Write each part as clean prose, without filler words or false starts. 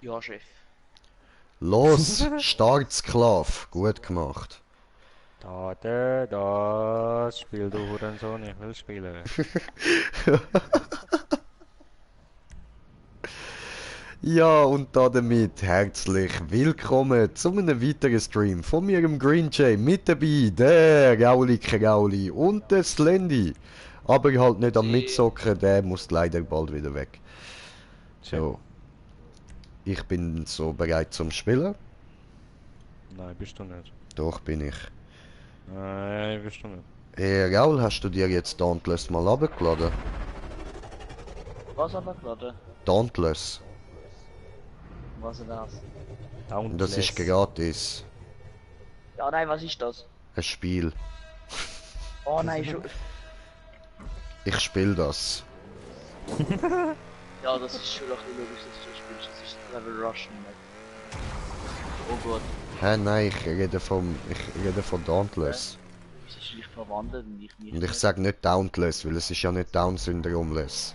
Ja, Chef. Los, Startsklav. Gut gemacht. Das Spiel, du Hurensohn, ich will spielen. Ja, und damit herzlich willkommen zu einem weiteren Stream von mir im Green Jay. Mit dabei der Rauli Krauli und der Slendy. Aber halt nicht am Sie. Mitzocken, der muss leider bald wieder weg. Tja, So, ich bin so bereit zum Spielen. nein, bist du nicht. Doch bin ich. Nein, bist du nicht. Hey Raul, hast du dir jetzt Dauntless mal abgeladen? Was aber gerade? Dauntless. Was ist das? Und das ist Dauntless. gratis. Ja, nein, was ist das? Ein Spiel. Oh nein, schon. Ich spiele das. Ja, das ist schon ein bisschen logisch, dass du spielst. Das ist Level Russian, Mate. Oh Gott, Hä, nein, ich rede von Dauntless. wieso ist dich verwandelt und ich nicht? Und ich sage nicht Dauntless, weil es ist ja nicht Down-Syndrom-less.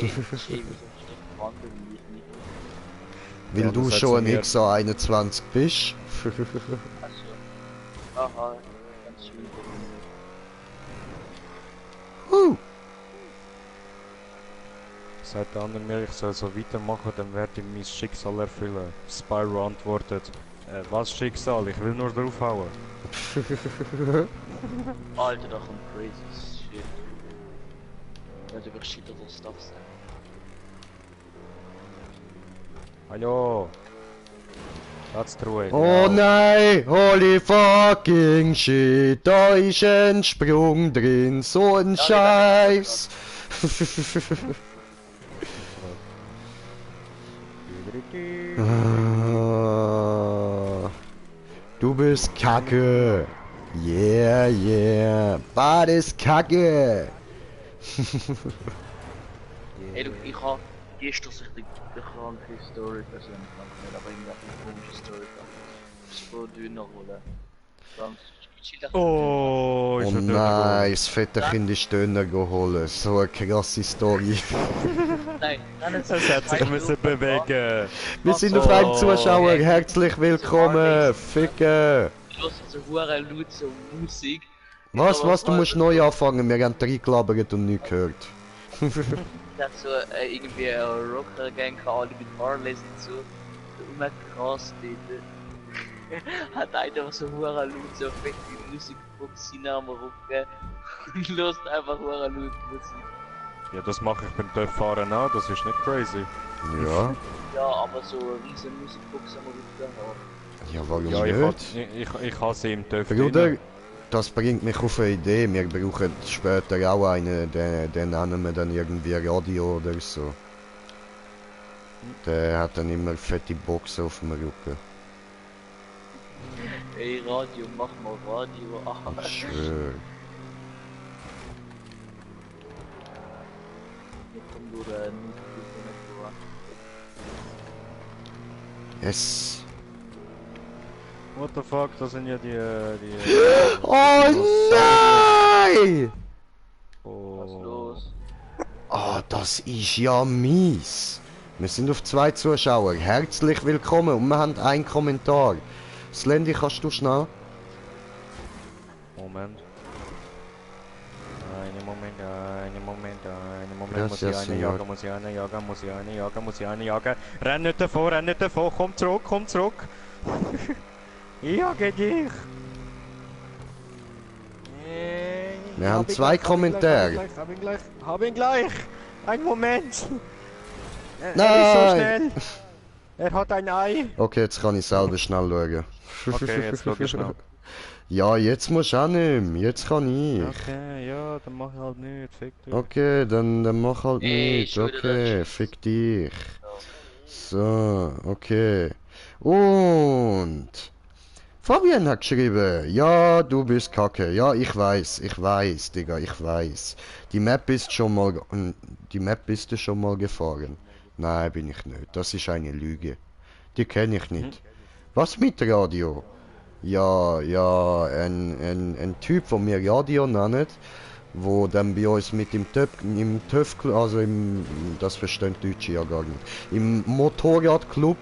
Ey, Jay, wieso ist dich verwandelt und ich nicht? Weil Ja, du das hat schon sie ein mir- XA21 bist. Also, aha, ganz schön. Sagt der andere mir, ich soll so weitermachen, dann werde ich mein Schicksal erfüllen. Spyro antwortet, was Schicksal? Ich will nur draufhauen. Alter, da kommt crazy shit. Ja, du wirst shit oder Stuff sein. Hallo. Lass die Ruhe. Oh Ja. nein, holy fucking shit, da ist ein Sprung drin, so ein Ja, Scheiß. Ah, du bist Kacke. Yeah, yeah. Bad ist Kacke. Ey, du, ich hab gestern sich die kranke Story persönlich angemeldet, aber irgendwie auch eine komische Story gehabt. Ich muss Döner holen. Dann chill doch. Oh, Oh ist er nein, das fette Kind ist Döner geholt. So eine krasse Story. Nein, nein, Es hat sich müssen bewegen. Wir sind auf einem Oh. Zuschauer. Herzlich willkommen. Ficken. Ich höre so hure laut so Musik. Was? Du musst neu anfangen. Wir haben reingelabert und nichts gehört. Ich hab so irgendwie eine Rocker-Gang gehabt, alle mit Marleys und so. Rumgerast dort. Hat einer so hure laut so fett die Musikbox hinein am Rücken. Und lost einfach hure laut Musik. Ja, das mache ich beim Töpffahren auch, das ist nicht crazy. Ja. Ja, aber so eine riesen Musikbox am Rücken haben. Ja, warum Ja, nicht? ich habe sie im Töpf Bruder, drin. das bringt mich auf eine Idee. Wir brauchen später auch einen, den nennen wir dann irgendwie Radio oder so. Der hat dann immer fette Boxen auf dem Rücken. Ey, Radio, mach mal Radio. Ah, Ich schwör. hier kommt nur Es. What the fuck, das sind ja die... Oh nein! Was Oh. los? Ah, das ist ja mies. Wir sind auf 2 Zuschauer. Herzlich willkommen und wir haben einen Kommentar. Slendy, kannst du schnell? Moment. Einen Moment. Gracias, Muss ich Senor. muss ich eine jagen. Renn nicht davon, komm zurück. Ich jage dich. Wir haben 2 Kommentare. Hab ihn gleich. Einen Moment. Er ist so Nein! schnell. Er hat ein Ei. Okay, jetzt kann ich selber schnell schauen. Okay, jetzt schau ich schnell. Ja, jetzt musst du auch nicht mehr. Jetzt kann ich. Okay, ja, dann mach ich halt nicht. Fick dich. Okay, dann mach halt Ey, nicht. schon wieder Okay, das. fick dich. So, okay. Und Fabian hat geschrieben, ja, du bist kacke. Ja, ich weiß, Digga, ich weiß. Die Map ist schon mal, die Map bist du schon mal gefahren. Nein, bin ich nicht. Das ist eine Lüge. Die kenne ich nicht. Was mit Radio? Ja, ein Typ, von mir Radio nennt, wo dann bei uns mit im TÜV, also das verstehen die Deutsche ja gar nicht, im Motorradclub,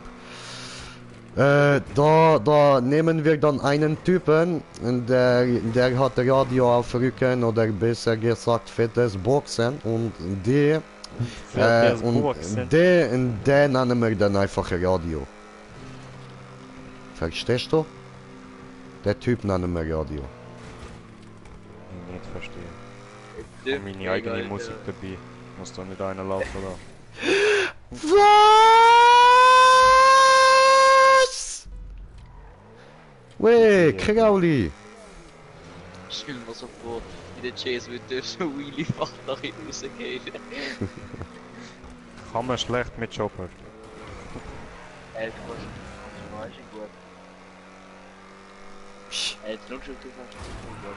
da nehmen wir dann einen Typen, der hat Radio auf Rücken oder besser gesagt fettes Boxen und den nennen wir dann einfach Radio. Verstehst du? Der Typ nennen wir Radio. Ich nicht verstehe. Ich habe meine eigene Musik dabei. Muss da nicht einer laufen da. Was? Weh, Krauli! Stell mir so vor, wie der Chase wird durch so Wheelie-Fach nach hinten rausgehen. Kann man schlecht mit Chopper. Du weißt gut. Jetzt noch schon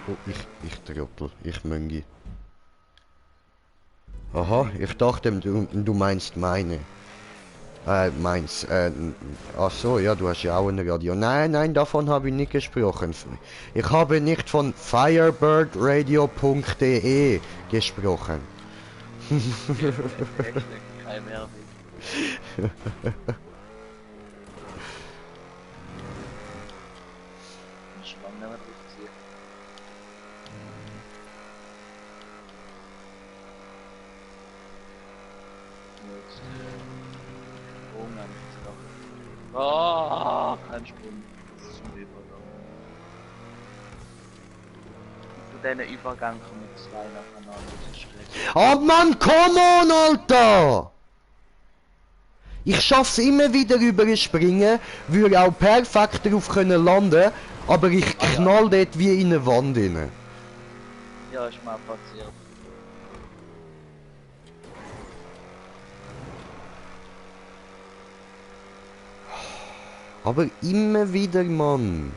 Oh, ich Trottel, ich Möngi. Aha, ich dachte, du meinst meine. Ach so, ja, du hast ja auch ein Radio. Nein, davon habe ich nicht gesprochen. Ich habe nicht von firebirdradio.de gesprochen. Kein mehr. Oh, kein Sprung. Das ist ein Übergang. Zu deinem Übergang kommen zwei nacheinander. Das ist schlecht. Oh Mann, come on, Alter! Ich schaff's immer wieder überspringen, würde auch perfekt darauf können landen, aber ich knall dort wie in eine Wand rein. Ja, ist mal passiert. Aber immer wieder, Mann.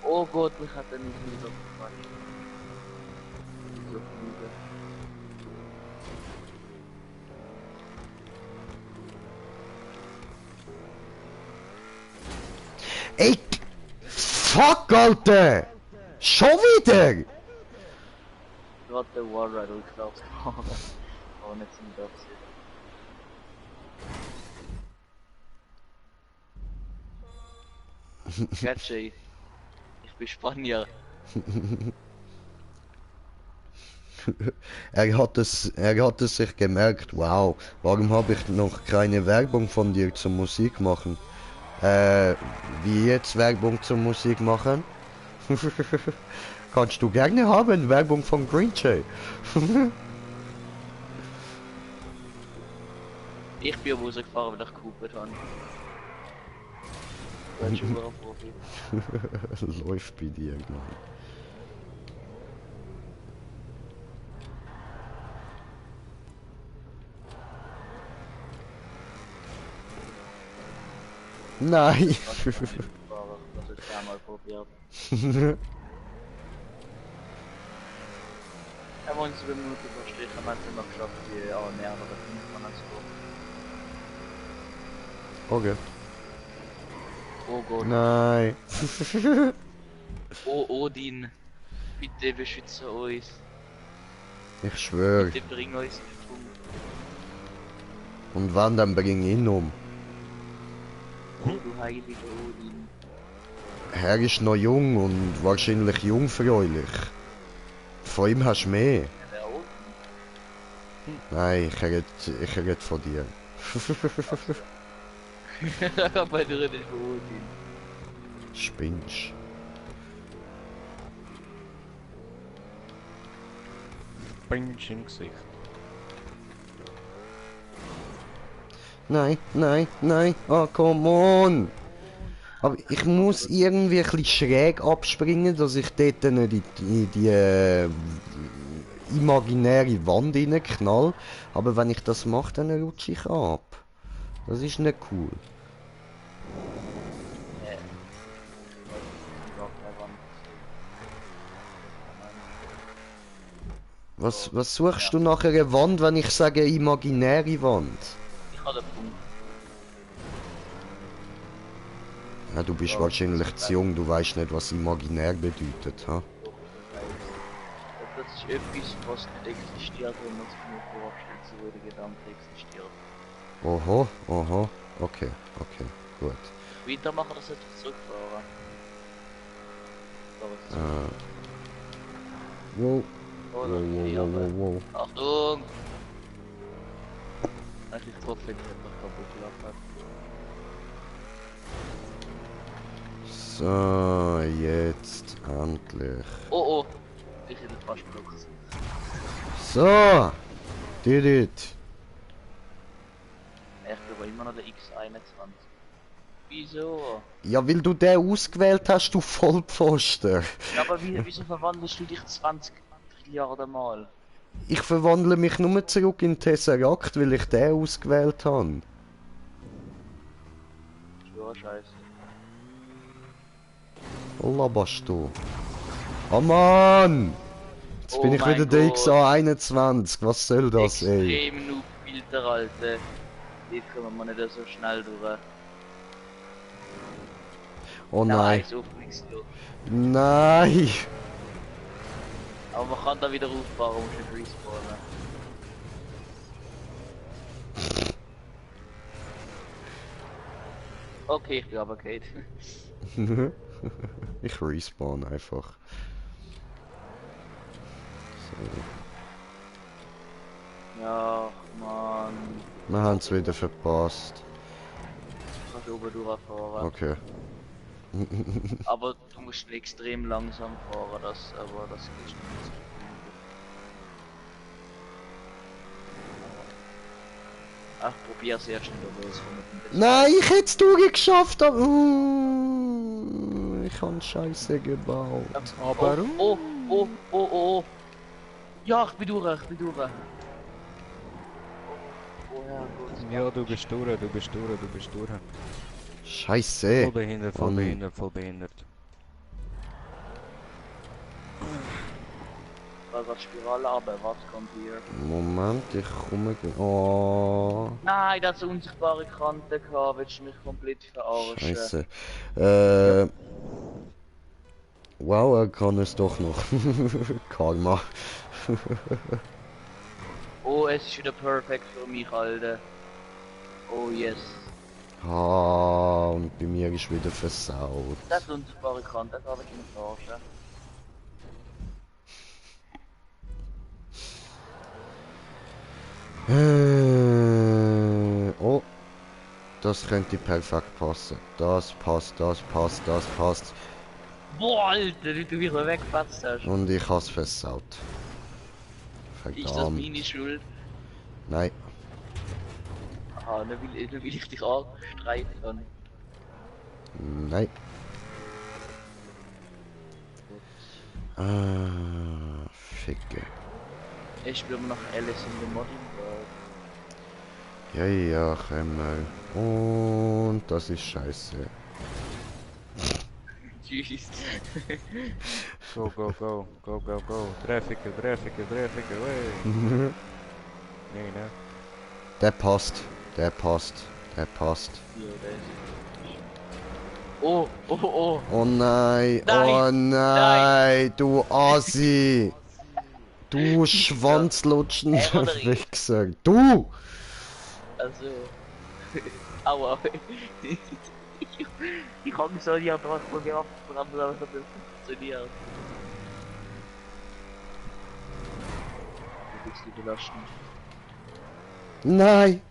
Oh Gott, mich hat er nicht wieder gefallen. So Ey! Fuck, Alter! Schon wieder! Du hast den Wallride geklaut. Aber nicht zum Dachs. Catchy. Ich bin Spanier. Er hat es sich gemerkt, wow, warum habe ich noch keine Werbung von dir zum Musik machen? Wie jetzt Werbung zum Musik machen? Kannst du gerne haben, Werbung von Green Jay. Ich bin Musik gefahren, weil ich Cooper habe. Das ist schon ein Profi. Läuft bei dir, Mann. Nein! Das ist einmal probiert. Er wollte 2 Minuten verstrichen, man hat es immer geschafft, die näher oder 5 Mann zu kommen. Okay. Oh Gott. Nein. Oh Odin, bitte beschütze uns. Ich schwöre. Bitte bring uns nicht um. Und wann, dann bring ihn um. Oh du heiliger Odin. Er ist noch jung und wahrscheinlich jungfräulich. Von ihm hast du mehr. Ja, wer Odin? Nein, ich rede von dir. Aber du redest von Odin. Spinnst. Pinch im Gesicht. Nein, oh come on! Aber ich muss irgendwie ein bisschen schräg abspringen, dass ich dort nicht in die imaginäre Wand reinknall. Aber wenn ich das mache, dann rutsche ich ab. Das ist nicht cool. Was suchst du nach einer Wand, wenn ich sage imaginäre Wand? Ich habe den Punkt. Ja, du bist wahrscheinlich zu jung, du weißt nicht, was imaginär bedeutet, ha? Doch, das ist etwas, was nicht existiert, wenn man sich nur vorstellt, so wie der Gedanke existiert. Oho, oho. Okay, okay, gut. Weitermachen, das sollte ich zurückfahren. So, Wow. Oder? Wow, Okay, wow, aber... wow, wow. Achtung! Eigentlich getroffen, wenn ich einfach kaputt gemacht habe. So, jetzt endlich. Oh oh! Ich hätte fast geblockt. So, did it. Ich bin aber immer noch der X21. Wieso? Ja, weil du den ausgewählt hast, du Vollpfosten. Ja, aber wieso verwandelst du dich 20 Trilliarden Mal? Ich verwandle mich nur zurück in Tesseract, weil ich den ausgewählt habe. Ja, scheiße. Laberst du. Oh Mann! Jetzt Oh bin ich mein wieder der Gott. XA21. Was soll das, ey? Extrem Noob-Filter, Alter. Die kommen wir nicht so schnell durch. Oh nein. Nice, Öffnungsloch. Nein! Aber man kann da wieder auffahren, muss nicht respawnen. Okay, ich bin aber Kate. Ich respawn einfach. So. Ja, Mann. Wir haben es wieder verpasst. Ich kann oben durchfahren. Okay. Aber du musst extrem langsam fahren, aber das ist nicht so. Ach, probier's erst nicht, aber es kommt ein bisschen. Nein, ich hätte es durchgeschafft, aber... ich habe Scheiße gebaut. Aber... Oh. Ja, ich bin durch. Oh ja, gut. Ja, du bist durch. Scheiße. Voll behindert. Da geht die Spirale runter, was kommt hier? Moment, ich komme... Oh... Nein, das hat unsichtbare Kante gehabt, willst du mich komplett verarschen? Scheiße. Wow, er kann es doch noch. Karma. Oh, es ist wieder perfekt für mich, Alter. Oh yes. Ah, und bei mir ist wieder versaut. Das ist unsichtbare Kante, das habe ich nicht verarschen. Oh, das könnte perfekt passen. Das passt. Boah, Alter, wie du mich weggepatzt hast. Und ich has versaut. Ist das Verdammt. meine Schuld? Nein. Aha, dann will ich dich angestreifen kann. Nein. Ah, Ficke. Ich spiele immer noch Alice in the Modding World. Ja, komm mal. Und das ist scheiße. Tschüss. Go. Trafficker, wey. Nee, ne? Der passt. Ja, der ist. Oh. Oh nein, Nein, oh nein, du Assi. Du schwanzlutschender oder ich? Wichser. Du! Also. Aua. Ich habe so die Antrag von mir abgebrannt, aber es hat nicht funktioniert. Du willst die belasten. Nein.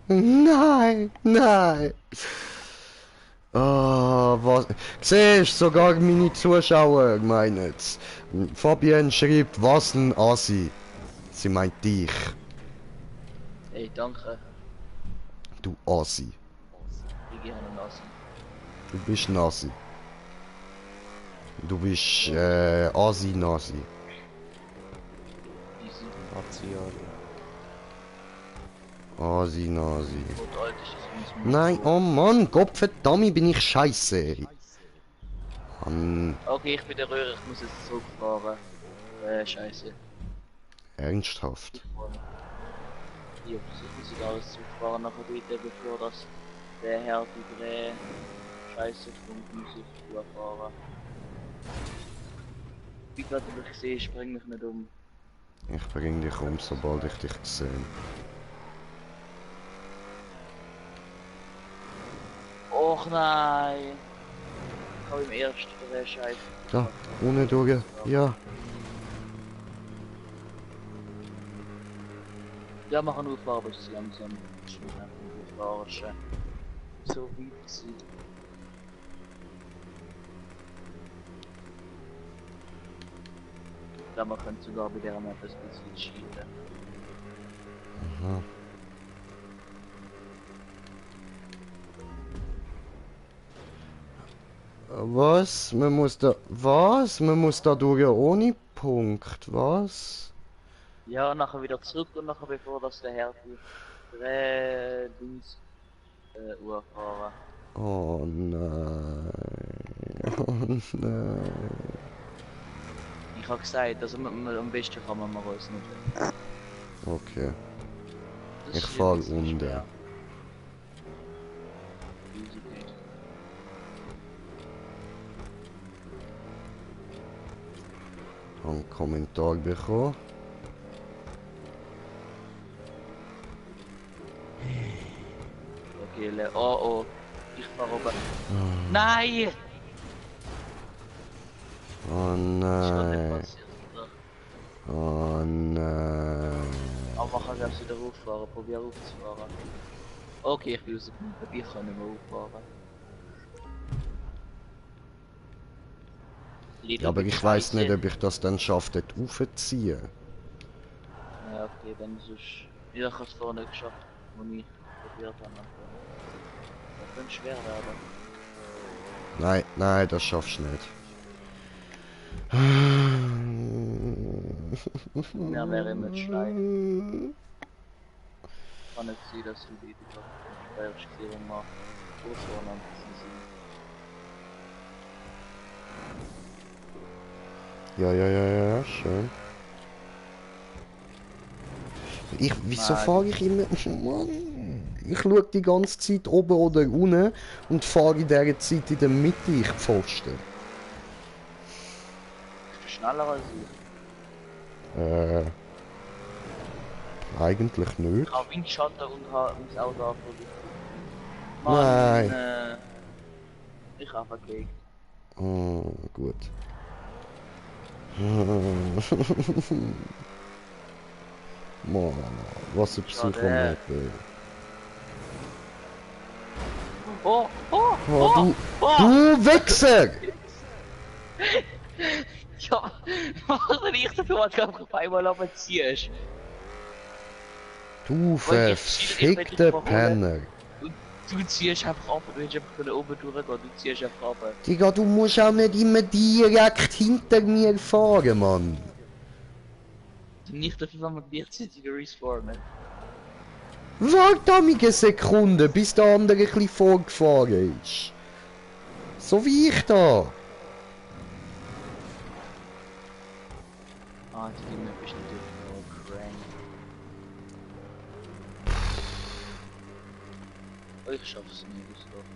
Ah, was? Siehst, sogar meine Zuschauer meinen's. Fabian schreibt, was ein Assi. Sie meint dich. Ey, danke. Du Assi. Ich gehe an den Nassen. Du bist Nasi. Du bist Asi-Nasi. Easy. Asi-Nasi. Und alt ist es uns. Nein, oh Mann, Gottverdammt, bin ich scheiße. Mann, Okay, ich bin der Röhre, ich muss jetzt zurückfahren. Scheiße. ernsthaft. Ich muss jetzt alles zurückfahren nachher bitte, bevor das der Herr die Dreh Scheiße kommt, muss ich durchfahren. Wie gerade ich sehe, ich bring mich nicht um. Ich bring dich um, sobald ich dich sehe. Och nein! Ich hab im ersten der Scheiße. Da, ohne durch. Ja. Ja, wir können auffahren, aber es ist langsam. Ich muss einfach auffahren. So weit sein. Ja, man könnte sogar bei der Map ein bisschen cheaten. Aha. Was? Man muss da... Was? Man muss da durch ohne Punkt, was? Ja, nachher wieder zurück und nachher bevor das der Herr die Dings fahren. Oh nein. Oh nein. Ich hab gesagt, also am besten kann man mal uns nicht. Okay. Das Ich ist fahr jetzt nicht unten. schwer. Easy geht. Hab einen Kommentar bekommen. Okay, oh. Ich fahr oben. Nein! Oh Das ist doch nicht nein. passiert, oder? Oh nein. Aber man kann selbst wieder auffahren, probier aufzufahren. Okay, ich will es nicht, ich kann nicht mehr auffahren. Ja, aber ich weiß nicht, ob ich das dann schaffe, dort raufzuziehen. Ja, okay, wenn sonst... Ja, ich hab's vorher nicht geschafft, wo ich probiert habe. Das könnte schwer werden. Nein, nein, das schaffst du nicht. Mehr wäre immer schneiden. Kann nicht sein, dass du die Steuerungsklärung machst. Ausfahren am besten Ja, schön. Wieso Nein. fahre ich immer... Mann, ich schaue die ganze Zeit oben oder unten und fahre in dieser Zeit in der Mitte, ich Pfosten. Bist du schneller als ich? Eigentlich nicht. Ich habe Windschatten und habe das Auto abgeholt. Nein. Ich habe verklickt. Oh, gut. Mann, was ein Psychomat, ey. Oh! Oh, du Wichser! Ja, was denn ich dafür, was du auf einmal abziehst? Du verfickter Penner. Du ziehst einfach ab, du willst einfach von oben durchgehen, du ziehst einfach ab. Digga, du musst auch nicht immer direkt hinter mir fahren, Mann. Nicht dafür, wenn wir gleichzeitig respawnen. Warte eine Sekunde, bis der andere ein bisschen vorgefahren ist. So wie ich da. Ah, die Map ist natürlich nur crank. Oh, ich schaff's nicht, das doch.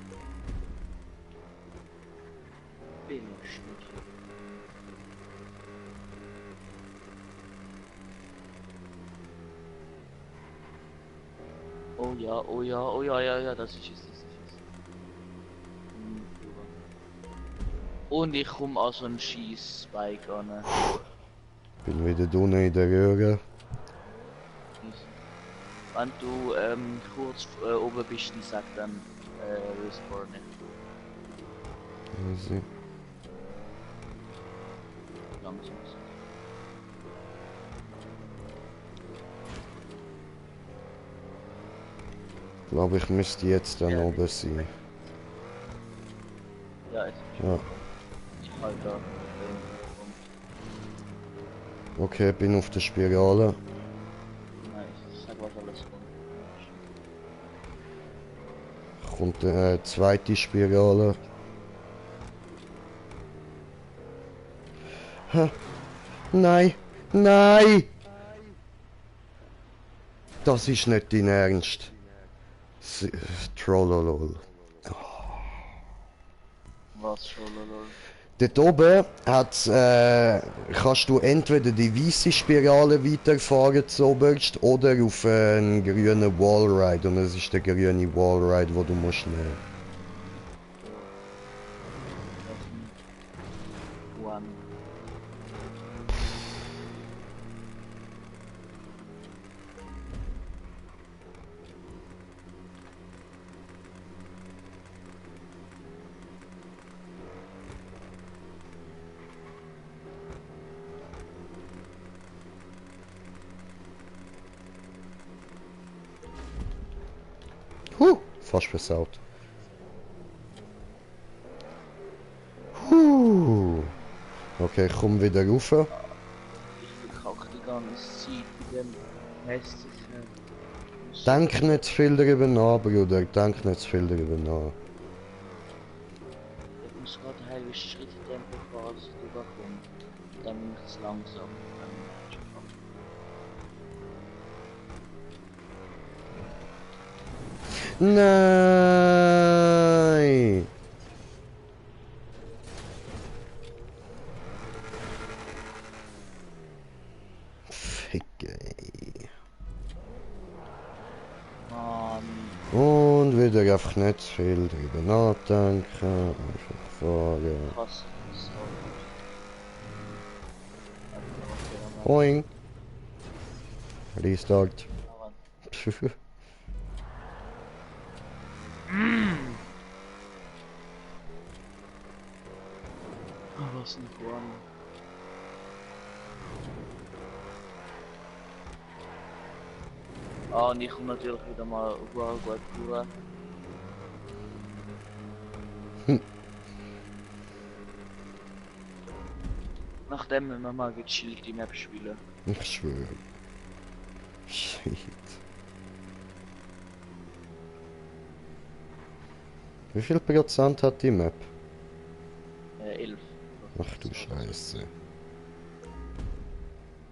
Bin ich nicht. Oh ja, das ist es. Und ich komme an so einen Schießspike an. Bin wieder drinnen in der Röhre. Wenn du kurz oben bist, dann sag dann respawnen. Also. Langsam. Ich glaube, ich müsste jetzt dann Ja. oben sein. Ja, es ist Ja. ich halt da. Okay, bin auf der Spirale. Nice, sag was alles kommt. Kommt eine zweite Spirale. Ha. Nein! Nein! Das ist nicht dein Ernst. Trollolol. Was schon, lol. Dort oben kannst du entweder die weiße Spirale weiterfahren zuoberst oder auf einen grünen Wallride. Und es ist der grüne Wallride, den du musst nehmen. One. Fast versaut. Okay, ich komm wieder rauf. Ich verkacke die ganze Zeit bei dem hässlichen... Denk nicht zu viel darüber nach, Bruder. Denk nicht zu viel darüber nach. Ich muss gerade ein halbes Schritttempo fahren, dass ich drüber komme. Dann bin ich zu langsam. Nein! Ficke. Mann. Und wieder einfach nicht zu viel drüber nachdenken. Einfach fahren. Krass. Boing. Restart. Was ein One. Ah, und ich komme natürlich wieder mal gut durch. Nachdem wir mal gechillt die Map spielen. Ich schwöre. Shit. Wie viel Prozent hat die Map? 11. Ach du Scheiße. Ich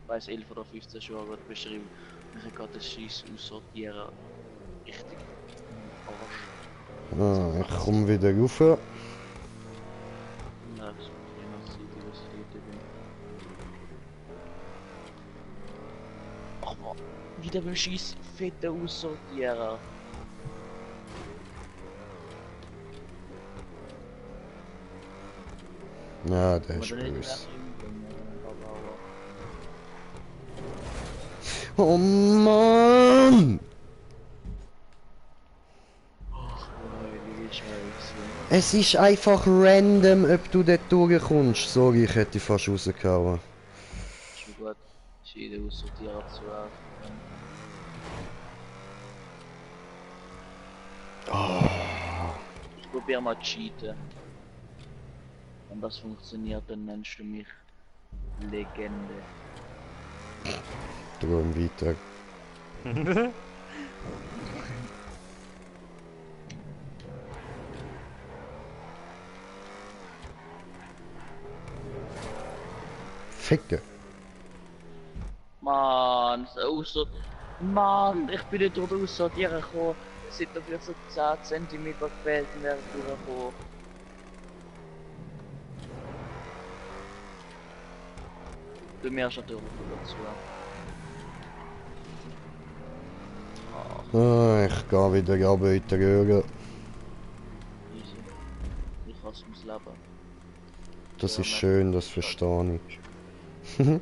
weiß 11 oder 15 schon wird beschrieben. Ich kann das Scheiß aussortieren. Richtig. Arsch. Ah, ich komm wieder rauf. Ja, das ist noch Zeit, was ich dort bin. Ach man, wieder beim Scheiß fetten aussortieren. Ja, der Aber ist dann nicht böse. mehr Oh Mann! Ach, heilige Scheiße. Es ist einfach random, ob du dort durchkommst. Sorry, ich hätte fast rausgehauen. Ist mir gut. Ist jeder aussortieren zu Ich probiere mal cheaten. Wenn das funktioniert, dann nennst du mich Legende. Drum weiter. Ficke. Mann, Mann, ich bin nicht durch das Aussortieren gekommen. Es sind doch vielleicht so 10 cm gefehlt und wäre durchgekommen. Bei mir ist natürlich dazu. Ah, ich gehe wieder runter in die Röhre. Easy. Ich hasse mein Leben. Das ist schön, das verstehe ich. Der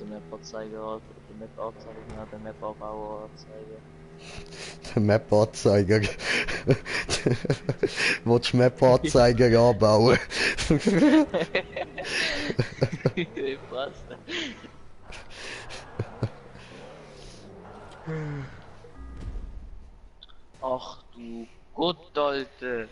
Map-Anzeiger, der Map-Anzeiger, der Map-Anbauer-Anzeiger. Der Map-Anzeiger. Willst du Map-Anzeiger anbauen? Passt. Ach du Gott, Alter.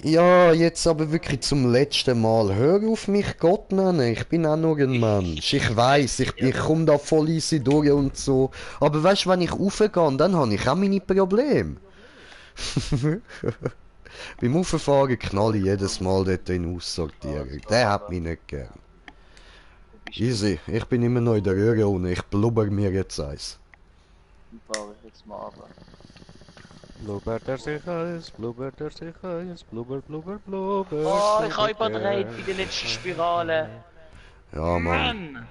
Ja, jetzt aber wirklich zum letzten Mal. Hör auf mich Gott nennen. Ich bin auch nur ein Mensch. Ich weiss, ich komme da voll easy durch und so. Aber weißt du, wenn ich raufgehe, dann habe ich auch meine Probleme. Beim Rauffahren knalle ich jedes Mal dort den Aussortierer. Der hat mich nicht gern. Easy, ich bin immer noch in der Röhre und ich blubber mir jetzt eins. Dann fahre ich jetzt mal runter. Bluebird der sich heiß, Bluebird der sich heiß, Bluebird, Bluebird, Bluebird. Oh, ich habe Bluebird, überdreht bei der letzten Spirale. Ja, Mann. Mann!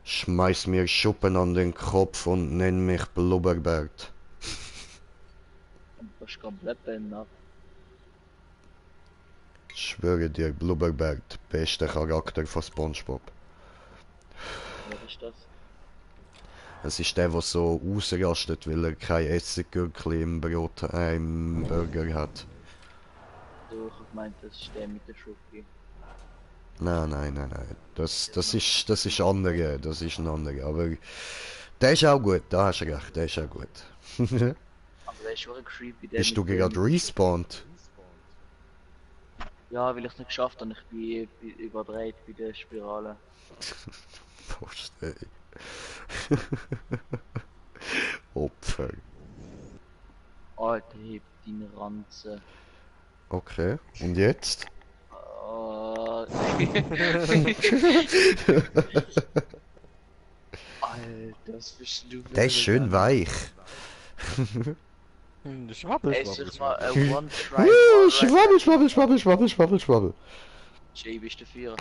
Schmeiß mir Schuppen an den Kopf und nenn mich Blubberbert. Das ist komplett behindert. Ich schwöre dir, Blubberbert, bester Charakter von SpongeBob. Was ist das? Es ist der, der so ausrastet, weil er kein Essiggürkli im Brot, im Burger hat. So, ich meinte, das ist der mit der Schoki. Nein. Das ist andere, das ist ein anderer. Aber der ist auch gut, da hast du recht, der ist auch gut. Aber der ist schon creepy. Der Bist du mit gerade dem- respawned? Ja, weil ich es nicht geschafft habe und ich bin überdreht bei der Spirale. Verstehe. Opfer. Alter, heb deine Ranze. Okay, und jetzt? Oh. Alter, was bist du für Der ist schön weich. Schwabbel, Es schwabbel, ist mal schwabbel. ein One-Try. Schwabbel. Jay, bist du dafür?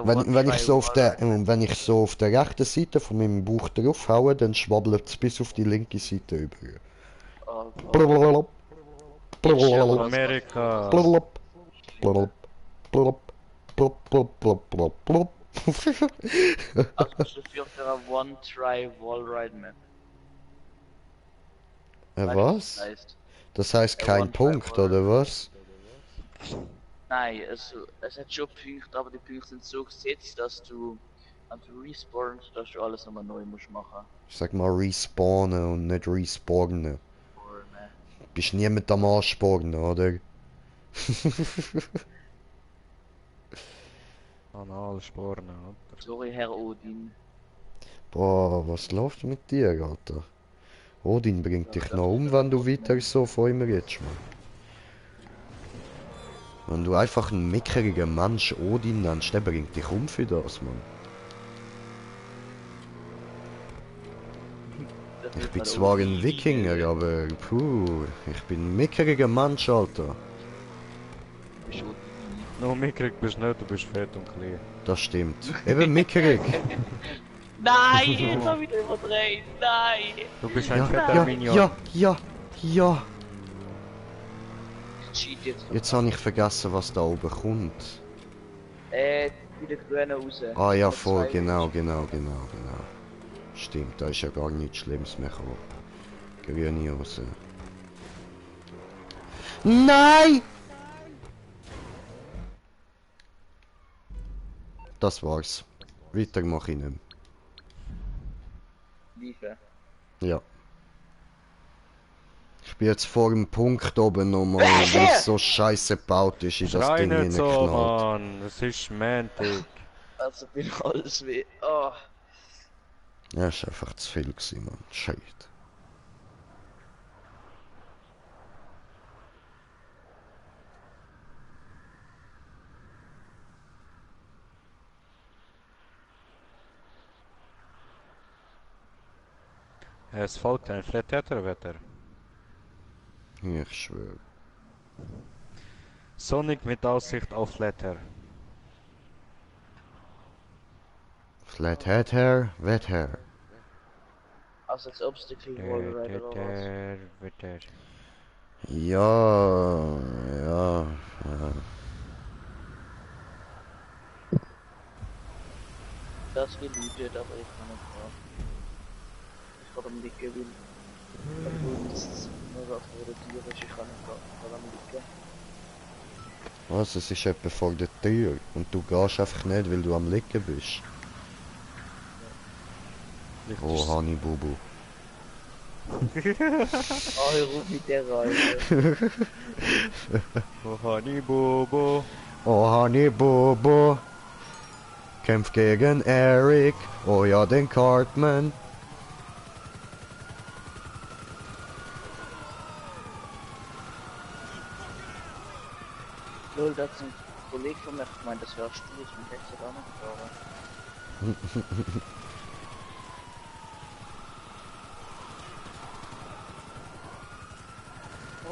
Wenn ich so auf der rechten Seite von meinem Bauch drauf haue, dann schwabbelt es bis auf die linke Seite über. Blablabla. Blablabla. Amerika. Blablabla. Blablabla. Blablabla. Also bist du dafür für eine One-Try Wallride Map? Weißt du, Was? das heißt? Das heißt kein One-Try Punkt, oder was? Nein, es hat schon Punkte, aber die Punkte sind so gesetzt, dass du, wenn du respawnst, dass du alles nochmal neu musst machen. Ich sag mal respawnen und nicht respawnen. Oder, Bist nie mit am Anspawnen, oder? Analsporen, oder? Sorry, Herr Odin. Boah, was läuft mit dir, Alter? Odin bringt dich noch um, wenn du weiter so vor ihm redest, Mann. Wenn du einfach einen mickrigen Mensch Odin nennst, der bringt dich um für das, Mann. Ich bin zwar ein Wikinger, aber puh, ich bin ein mickriger Mensch, Alter. Bist Odin. No, mickrig bist du nicht, du bist fett und klein. Das stimmt. Eben mickrig. Nein, jetzt hab ich wieder überdreht. Nein! Du bist ein Ja, fetter ja, Minion. ja. Ich cheat jetzt. Jetzt habe ich vergessen, was da oben kommt. Bei der Grünen raus. Ah ja, Vor voll, 2 genau. Stimmt, da ist ja gar nichts Schlimmes mehr gekommen. Grüne Hose. Nein! Das war's. Weiter mach ich nicht Liefen. mehr. Ja. Ich bin jetzt vor dem Punkt oben nochmal, wo es so scheiße gebaut ist, in das Schrei Ding nicht so, hineingeknallt. Mann. Es ist Mantic. Also bin alles weh. Oh. Ja, ist einfach zu viel gewesen, Mann. Shit. Es folgt ein Flatterwetter. Ich schwöre. Sonic mit Aussicht auf Flatter. Flat Head Hair, Wet Hair. Also als Obstacle Wallride oder was? Wetter. Ja. Das gelootet, aber ich kann nicht mehr. Ich kann am Liegen, weil obwohl das nur auf der Tür ist, ich kann nicht mehr am Liegen. Was? Es ist etwa vor der Tür und du gehst einfach nicht, weil du am Liegen bist. Oh, Honey Bubu. Oh, ich ruf mit der rein. Oh, Honey Bobo. Oh, Honey Bubu. Kämpf gegen Eric. Oh ja, den Cartman. Lol, das ist ein Kollege von mir, ich meine, das wärst du, ich bin jetzt auch noch gefahren.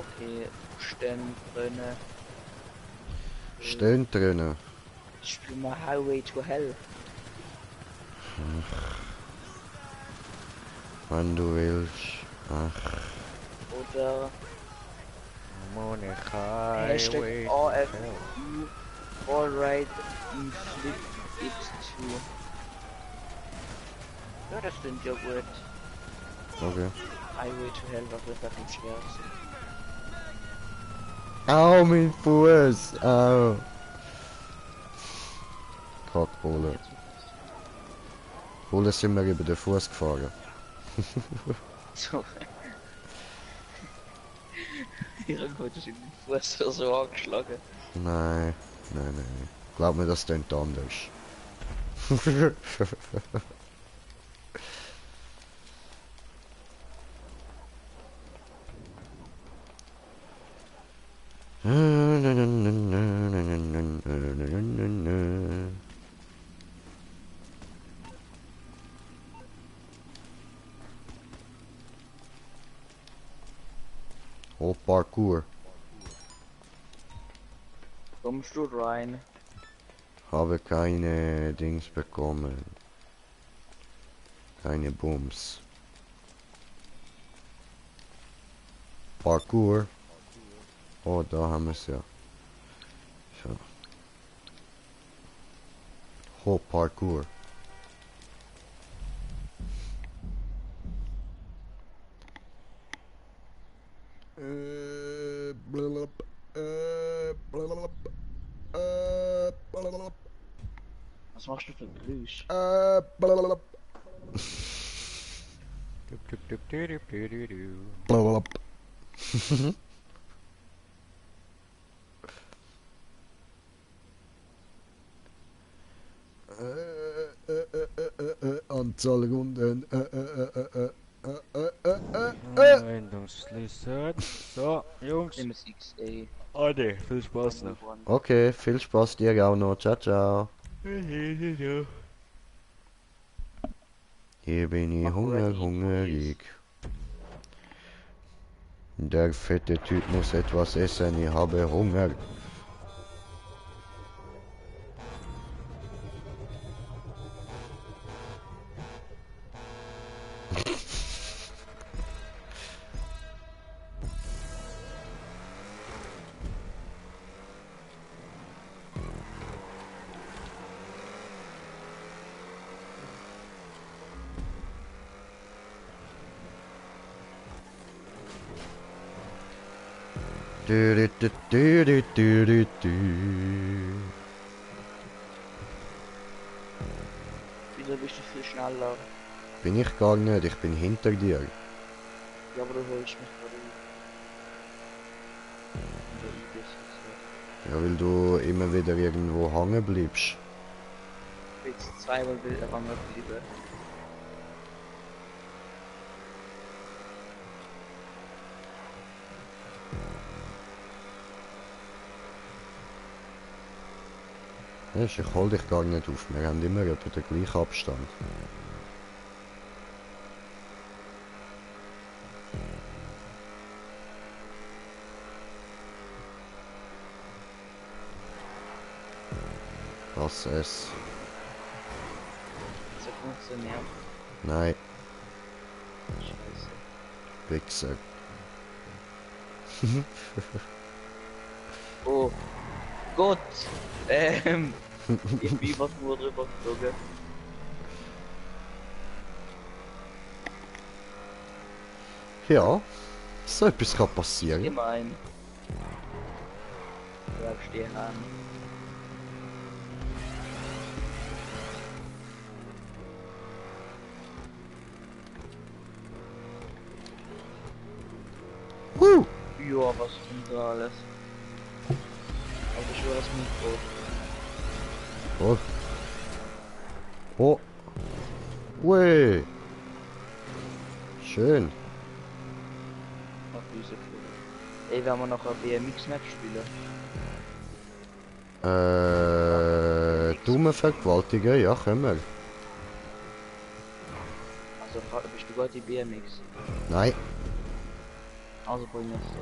Okay, stehen drinnen. Stehen drinnen. Ich spiel mal Highway to Hell. Wenn du willst. Ach. Oder Hashtag Hashtag RFU Alright Inflict It to. Ja, das klingt ja gut. Okay. Highway to Hell war das am schwersten. Au, mein Fuß! Au! Kackbohle. Bohle sind wir über den Fuß gefahren. So. Irgendwo ist in den Fuß so angeschlagen. Nein, nein, nein. Glaub mir, das klingt anders. Oh, Parkour. Kommst du rein? Habe keine Dings bekommen. Keine Bums. Parkour. Oh, da haben wir es ja. So. Oh, Parkour. Was machst du für ein Geräusch? Anzahl Runden. Anwendungsliste. So, Jungs. MSXA. Ade, viel Spaß noch. Okay, viel Spaß dir auch noch. Ciao, ciao. Hier bin ich hungrig. Der fette Typ muss etwas essen, ich habe Hunger. Du, du, du, du, du, du, du. Wieso bist du viel schneller? Bin ich gar nicht, ich bin hinter dir. Ja, aber du holst mich gerade ein. Ja, weil du immer wieder irgendwo hängen bleibst. Jetzt zweimal Bilder haben wir geblieben. Weißt, ich hol dich gar nicht auf, wir haben immer etwa den gleichen Abstand. Was es? So funktioniert. Nein, Scheiße. Wichser. Oh Gott! Ich bin was nur drüber geflogen. Ja, so etwas kann passieren. Gemein. Bleib stehen an. Ja, was kommt da alles? Also ich will das Mikro. Oh. Oh. Ui. Schön. Auf diese Flug. Ey, wenn wir noch ein BMX-Match spielen. Dumme Vergewaltiger, ja, können wir. Also bist du gut in BMX? Nein. Also bring das so.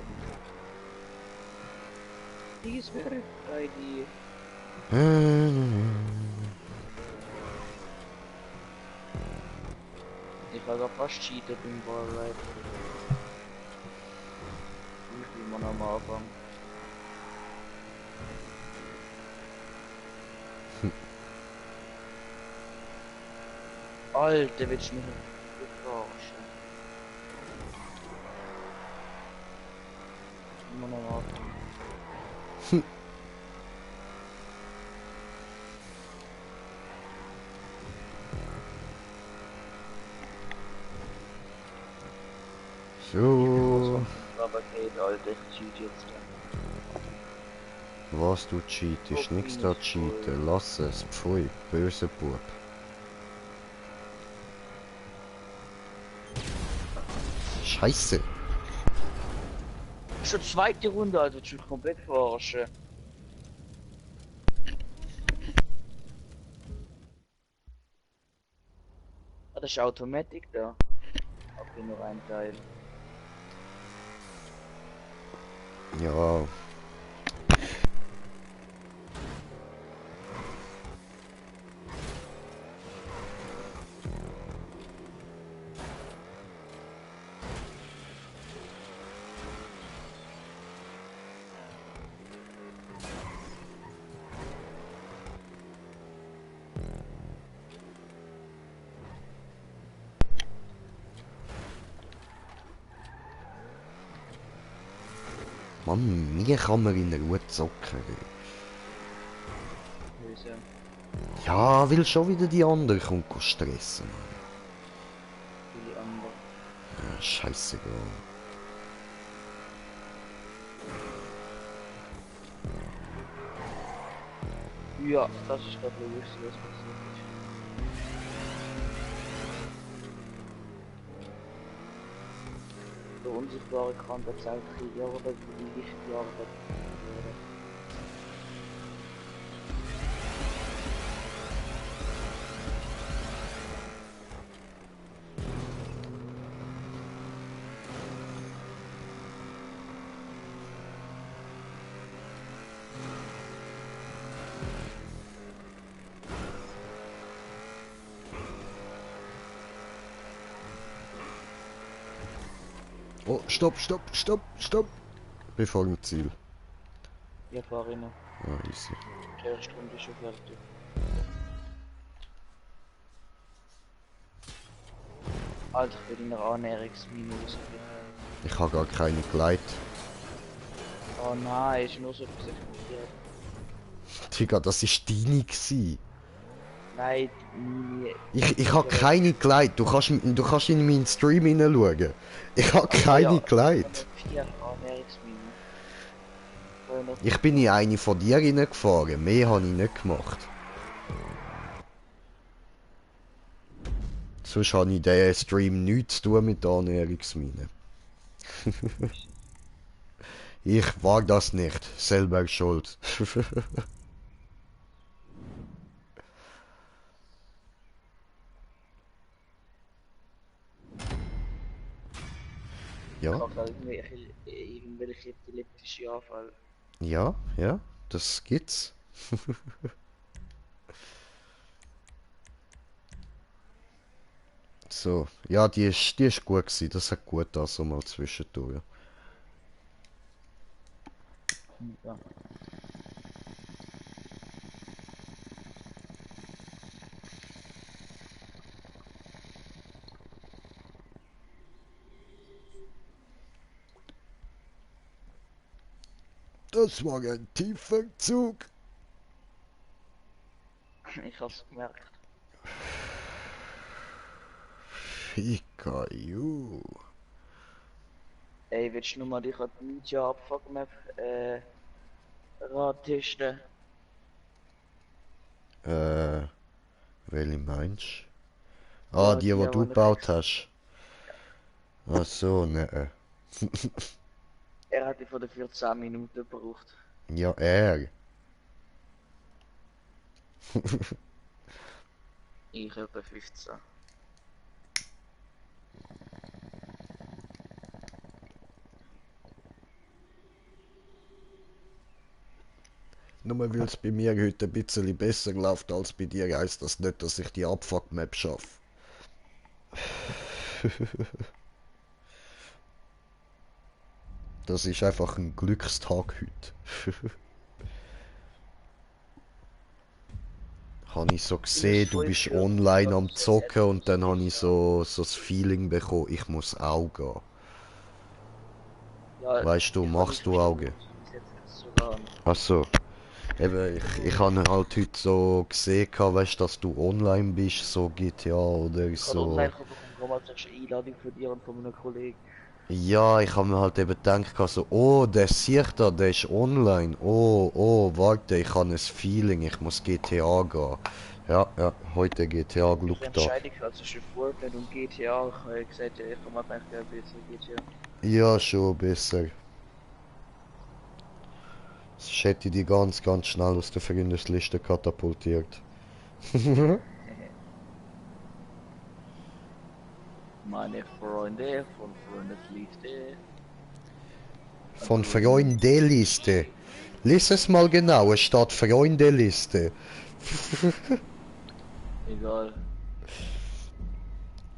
Dies wäre die. Ich habe fast cheatet im Ballride. Wie man am Anfang. Alter, willst du mich verarschen? Wie man am Anfang. So. Aber geht, Alter, ich cheat jetzt. Was du cheatest? Nix da cheaten. Lass es. Pfui. Böse Bub. Scheiße. Schon zweite Runde, Alter, willst du mich komplett verarschen? Ah, das ist Automatik da. Okay, nur ein Teil. Ja. Mann, mir kann man in Ruhe zocken. Böse. Ja, will schon wieder die andere kommt stressen. Viele andere. Ja, scheißegal. Ja, das ist gerade logisch, was passiert ist. Der unsichtbare Kante zeigt die Arbeit für die wichtige Arbeit. Oh, stopp, stopp, stopp, stopp. Bevor dem Ziel. Ja, fahr rein. Ah, easy. Die erste Runde ist schon fertig. Alter, ich bin in einer Annäherungsminus. Ich habe gar keine Gleit. Oh nein, ist nur so etwas explodiert. Digga, das ist deine gsi. Nein, nie. Ich habe keine Gleit. Du kannst in meinen Stream hineinschauen. Ich habe keine Gleit. 4 Annäherungsminus. Ich bin in eine von dir reingefahren. Mehr habe ich nicht gemacht. Sonst habe ich in diesem Stream nichts zu tun mit Annäherungsminen. Ich wage das nicht. Selber schuld. Ja, Ich habe irgendwelche epileptische Anfall. ja, ja, das gibt's. So, ja, die ist gut gewesen. Das hat gut da so mal zwischendurch. Ja. Das war ein tiefer Zug. Ich hab's gemerkt. Fikayu. Ey, willst du nur mal dich an die Ninja Abfuck-Map testen? Welche meinst du? Ah, Ja, die, die du ich gebaut hast. Ach so, ne. Er hat die von der 14 Minuten gebraucht. Ja, er. Ich etwa 15. Nur weil es bei mir heute ein bisschen besser läuft als bei dir, heisst das nicht, dass ich die Abfuck-Map schaffe. Das ist einfach ein Glückstag heute. Habe ich so gesehen, du bist online am Zocken und dann habe ich so das Feeling bekommen, ich muss auch gehen. Ja, Weißt du, machst du Auge? Ach so. Eben, ich habe halt heute so gesehen, weißt, dass du online bist, so GTA oder Ich kann so. online bekommen, als eine Einladung von dir und von einem Kollegen. Ja, ich habe mir halt eben gedacht, so, oh, der sieht da, der ist online. Oh, warte, ich habe ein Feeling, ich muss GTA gehen. Ja, heute GTA, Ich Glück da. entscheide mich zwischen Fortnite und GTA. Ich habe gesagt, ja, ich mache eigentlich ein bisschen GTA. Ja, schon besser. Ich hätte die ganz schnell aus der Freundesliste katapultiert. Meine Freunde von Freundesliste. Von Freundeliste. Lies es mal genau, es steht Freundeliste. Egal.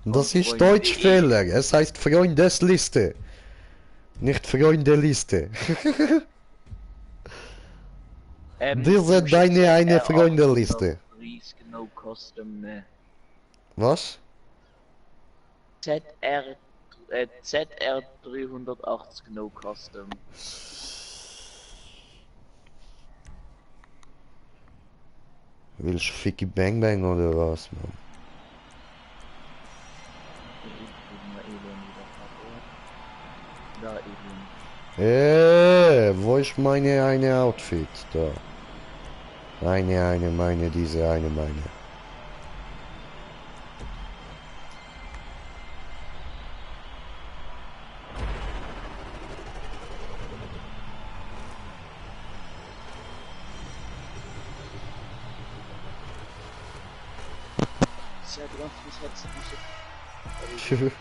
Das Von ist Freunde. Deutschfehler. Es heißt Freundesliste. Nicht Freundeliste. Wir sind deine eine Freundeliste. No Custom, ne. Was? ZR 380 No Custom. Willst du Ficky Bang Bang oder was, Mann? Da eben. Wo ist meine eine Outfit? Da. Meine, diese eine, meine. Ja, du hast mich jetzt nicht.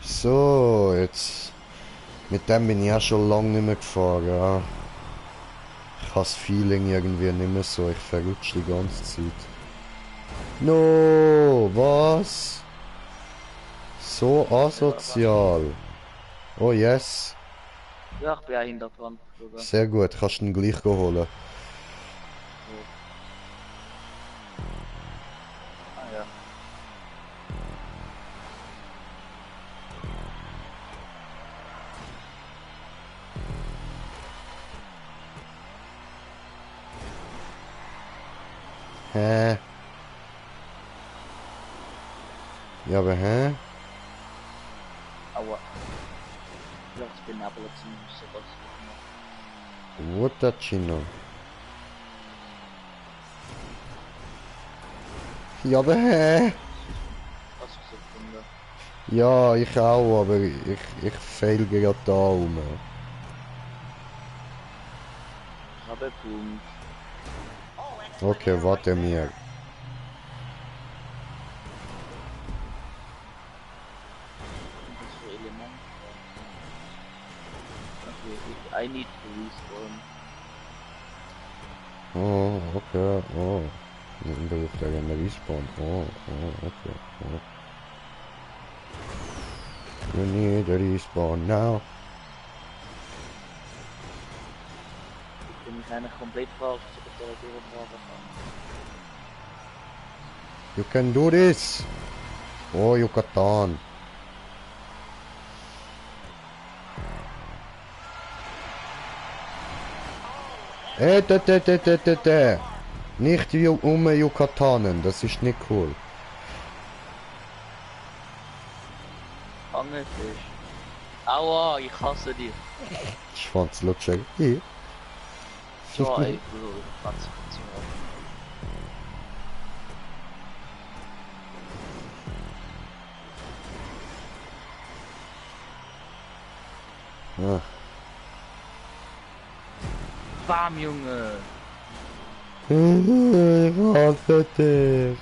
So, jetzt. Mit dem bin ich ja schon lange nicht mehr gefahren, ja. Ich habe das Feeling irgendwie nicht mehr so, ich verrutsche die ganze Zeit. No, was? So asozial. Oh yes. Ja, ich bin auch hinter dran. Sehr gut, kannst du ihn gleich holen. Ah ja. Hä? Ja, aber hä? Aua. Ja, ich bin aber ziemlich sowas. What that Chino? Ja, aber hä? Was für Sekunde. Ja, ich auch, aber ich fail gerade da rum. Ich habe Punkt. Okay, warte mir. Was für Element? Okay, I need to respawn. Oh, okay, oh. Da ruft er gerne Respawn. Oh, okay. Oh. You need a respawn now. Ich bin mich eigentlich komplett falsch zu der Frage. You can do this. Oh, Yucatan. Nicht Yucatanen, das ist nicht cool. Angelfisch. Aua, ich hasse dich. Schwanzlutscher. Hier. So, ey, Bro, was Ah. Bam, Junge! Ich hasse dich.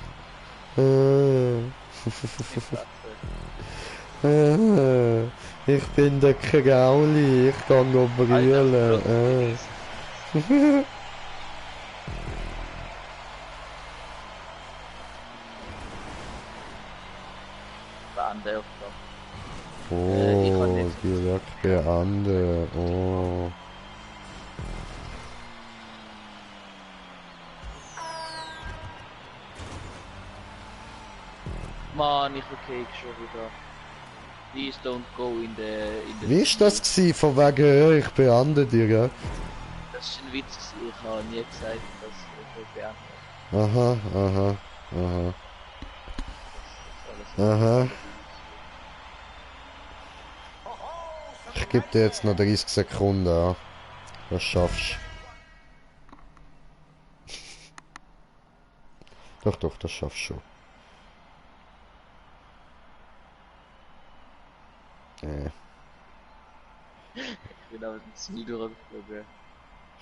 Ich bin der Krauli, ich kann noch brüllen. Beende. Oh, direkt beende. Oh. Mann, ich okay schon wieder. Please don't go in the Wie ist das gsi von wegen, ich beende dir, gell? Das ist ein Witz, ich habe nie gesagt, dass ich beende. Aha, aha, aha. Das ist Aha. Ich gebe dir jetzt noch 30 Sekunden, ja. Das schaffst du. Doch, das schaffst du schon. Ich bin aber ein Ziel durchgeflogen.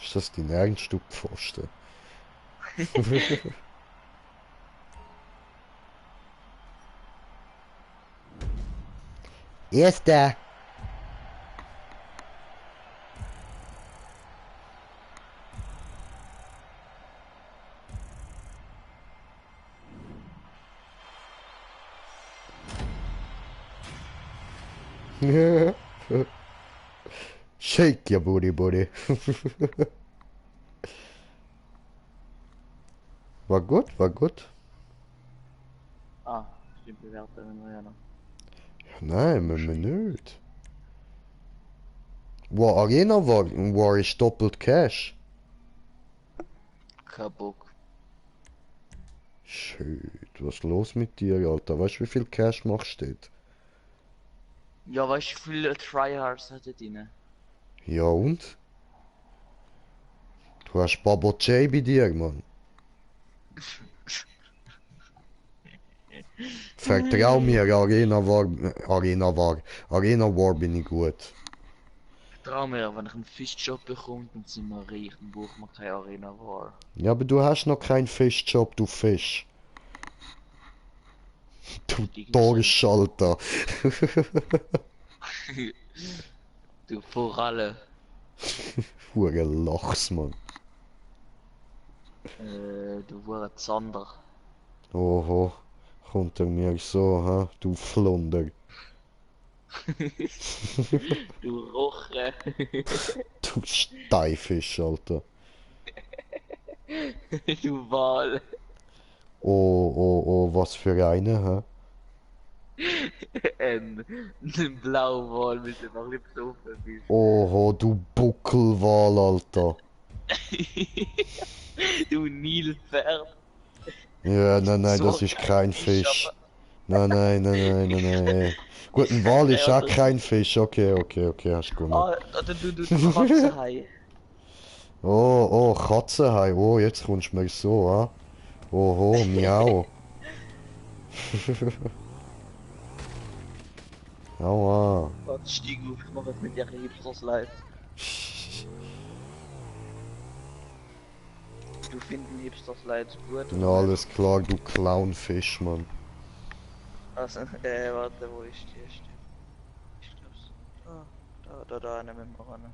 Ist das dein Ernst, du Pfosten? Erster! Shake your booty, booty. War gut, war gut. Ah, stimmt, bewerten wir ja noch. Nein, müssen wir nicht. Wo Arena war ich doppelt Cash. Kein Bock. Schön, was ist los mit dir, Alter? Weißt du, wie viel Cash machst du dort? Ja, weißt du, wie viele Tryhards hat drin? Ja und? Du hast Babo J bei dir, Mann. Vertrau mir, Arena war bin ich gut. Trau mir, wenn ich einen Fischjob bekomme, dann sind wir reich, dann brauchen wir keine Arena War. Ja, aber du hast noch keinen Fischjob, du Fisch. Du Dorsch, Alter. Du Forelle. Hure Lachs, Mann. Du Hure Zander. Oho, kommt er mir so, ha? Du Flunder. Du Roche. Du Steifisch, Alter. Du Wal. Oh, was für eine, ha? Ein Blauwal mit dem ein bisschen besoffen bist. Oho, du Buckelwal, Alter. Du Nilpferd. Ja, nein, So das ist kein Fisch, Fisch. Nein. Gut, ein Wal ist auch das kein Fisch. Okay, hast du gewonnen. Ah, du Katzenhai. Oh, Katzenhai. Oh, jetzt kommst du mir so, ha? Oho, miau. Aua. Warte, steig auf, ich mach jetzt mit dir Hipsters leid. Du finden Hipsters leid gut? Na, alles klar, du Clownfisch, Mann. Also, warte, wo ist die erste? Ich glaub's. Da, nehmen wir ran.